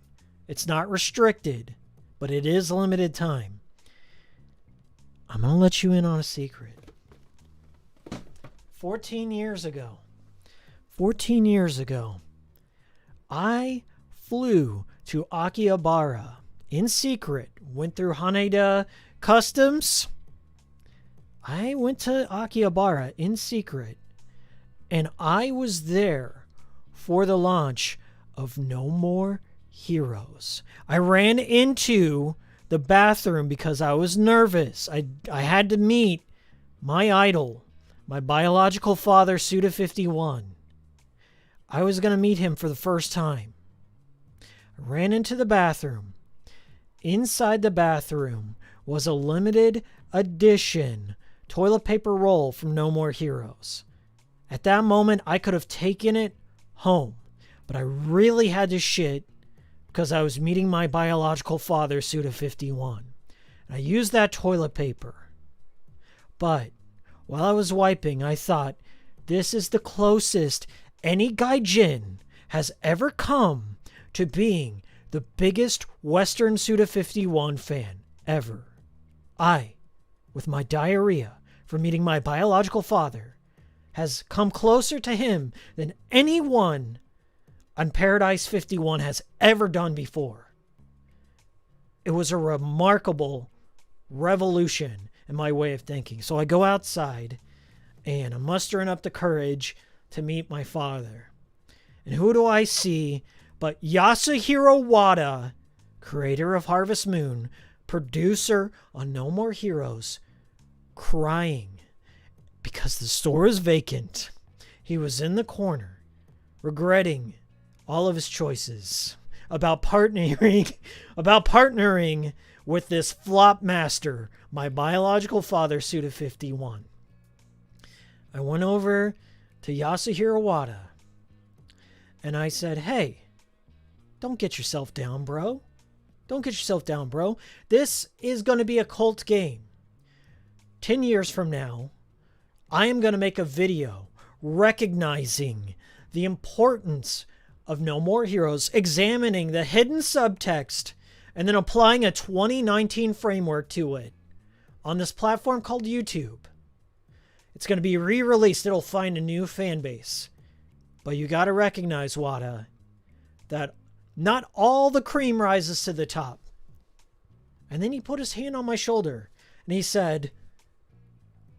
It's not restricted, but it is limited time. I'm going to let you in on a secret. 14 years ago, I flew to Akihabara in secret, went through Haneda Customs. I went to Akihabara in secret, and I was there for the launch of No More Heroes. I ran into the bathroom because I was nervous. I had to meet my idol, my biological father, Suda 51. I was going to meet him for the first time. I ran into the bathroom. Inside the bathroom was a limited edition toilet paper roll from No More Heroes. At that moment, I could have taken it home, but I really had to shit because I was meeting my biological father, Suda 51. And I used that toilet paper. But while I was wiping, I thought, this is the closest any gaijin has ever come to being the biggest Western Suda 51 fan ever. I, with my diarrhea from meeting my biological father, has come closer to him than anyone on Paradise 51 has ever done before. It was a remarkable revolution in my way of thinking. So I go outside and I'm mustering up the courage to meet my father. And who do I see but Yasuhiro Wada, creator of Harvest Moon, producer on No More Heroes, crying because the store is vacant. He was in the corner, regretting all of his choices about partnering with this flop master, my biological father, Suda 51. I went over to Yasuhiro Wada and I said, hey, don't get yourself down, bro. Don't get yourself down, bro. This is going to be a cult game. 10 years from now, I am going to make a video recognizing the importance of No More Heroes, examining the hidden subtext, and then applying a 2019 framework to it on this platform called YouTube. It's going to be re-released. It'll find a new fan base. But you got to recognize, Wada, that not all the cream rises to the top. And then he put his hand on my shoulder and he said,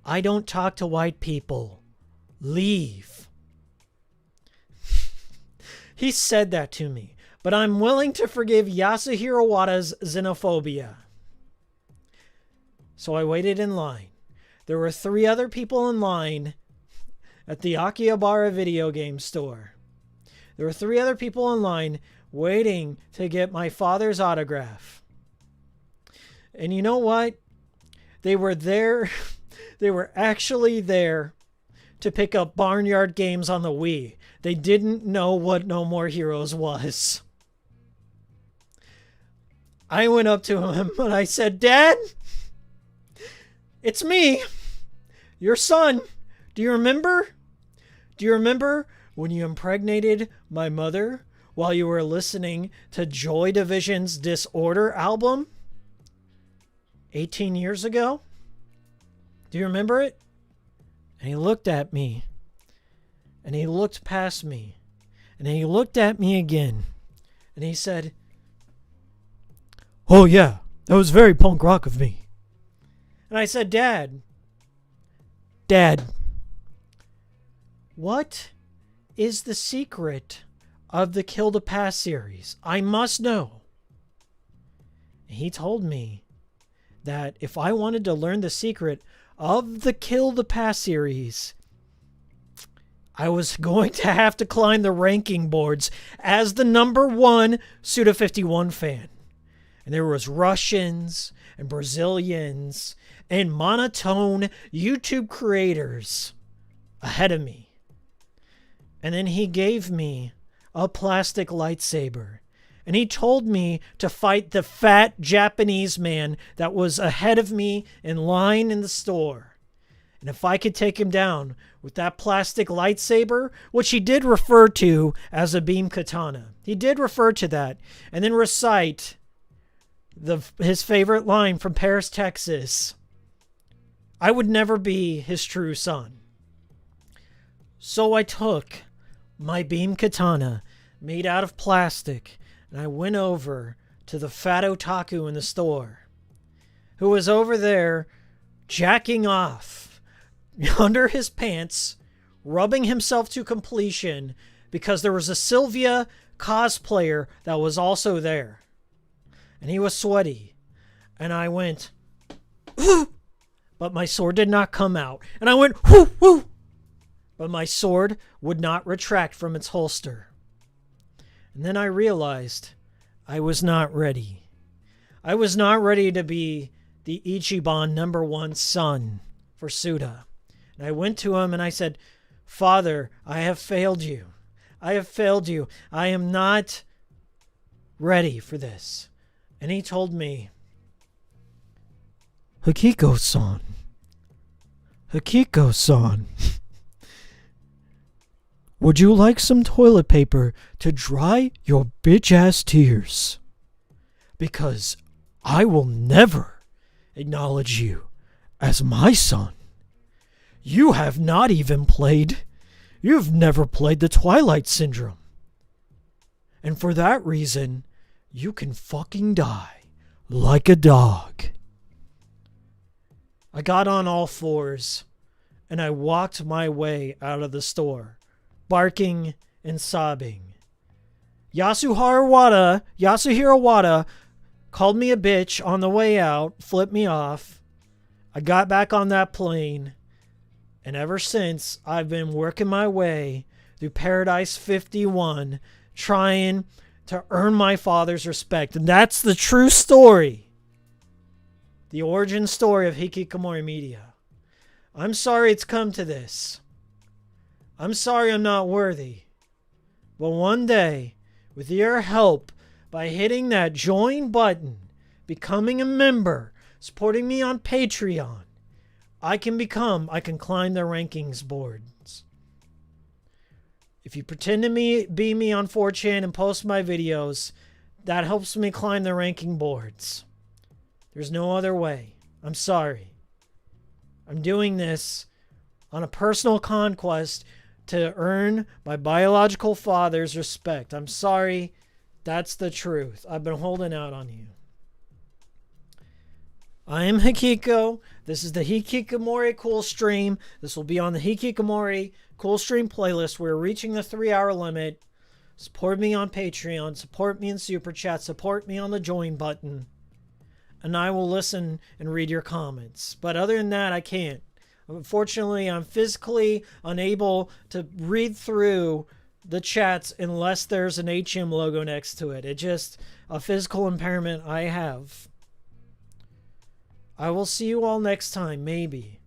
I don't talk to white people. Leave. He said that to me, but I'm willing to forgive Yasuhiro Wada's xenophobia. So I waited in line. There were 3 other people in line at the Akihabara video game store. There were 3 other people in line waiting to get my father's autograph. And you know what? They were there. They were actually there to pick up Barnyard games on the Wii. They didn't know what No More Heroes was. I went up to him and I said, Dad, it's me, your son. Do you remember? Do you remember when you impregnated my mother while you were listening to Joy Division's Disorder album 18 years ago? Do you remember it? And he looked at me. And he looked past me. And he looked at me again. And he said, oh yeah, that was very punk rock of me. And I said, Dad, what is the secret of the Kill the Past series? I must know. And he told me that if I wanted to learn the secret of the Kill the Past series, I was going to have to climb the ranking boards as the #1 Suda 51 fan. And there was Russians and Brazilians and monotone YouTube creators ahead of me. And then he gave me a plastic lightsaber. And he told me to fight the fat Japanese man that was ahead of me in line in the store. And if I could take him down with that plastic lightsaber, which he did refer to as a beam katana. He did refer to that. And then recite his favorite line from Paris, Texas. I would never be his true son. So I took my beam katana made out of plastic and I went over to the fat otaku in the store who was over there jacking off under his pants, rubbing himself to completion because there was a Sylvia cosplayer that was also there. And he was sweaty. And I went, whoo! But my sword did not come out. And I went, whoo, whoo! But my sword would not retract from its holster. And then I realized I was not ready. I was not ready to be the Ichiban #1 son for Suda. And I went to him and I said, Father, I have failed you. I have failed you. I am not ready for this. And he told me, Hikiko-san. Hikiko-san. Would you like some toilet paper to dry your bitch-ass tears? Because I will never acknowledge you as my son. You have not even played. You've never played the Twilight Syndrome. And for that reason, you can fucking die like a dog. I got on all fours and I walked my way out of the store, barking and sobbing. Yasuhiro Wada called me a bitch on the way out, flipped me off. I got back on that plane, and ever since, I've been working my way through Paradise 51, trying to earn my father's respect. And that's the true story. The origin story of Hikikomori Media. I'm sorry it's come to this. I'm sorry I'm not worthy. But one day, with your help, by hitting that join button, becoming a member, supporting me on Patreon, I can climb the rankings boards. If you pretend to be me on 4chan and post my videos, that helps me climb the ranking boards. There's no other way. I'm sorry. I'm doing this on a personal conquest to earn my biological father's respect. I'm sorry. That's the truth. I've been holding out on you. I am Hikiko. This is the Hikikomori Cool Stream. This will be on the Hikikomori Cool Stream playlist. We're reaching the 3-hour limit. Support me on Patreon. Support me in Super Chat. Support me on the join button. And I will listen and read your comments. But other than that, I can't. Unfortunately, I'm physically unable to read through the chats unless there's an HM logo next to it. It's just a physical impairment I have. I will see you all next time, maybe.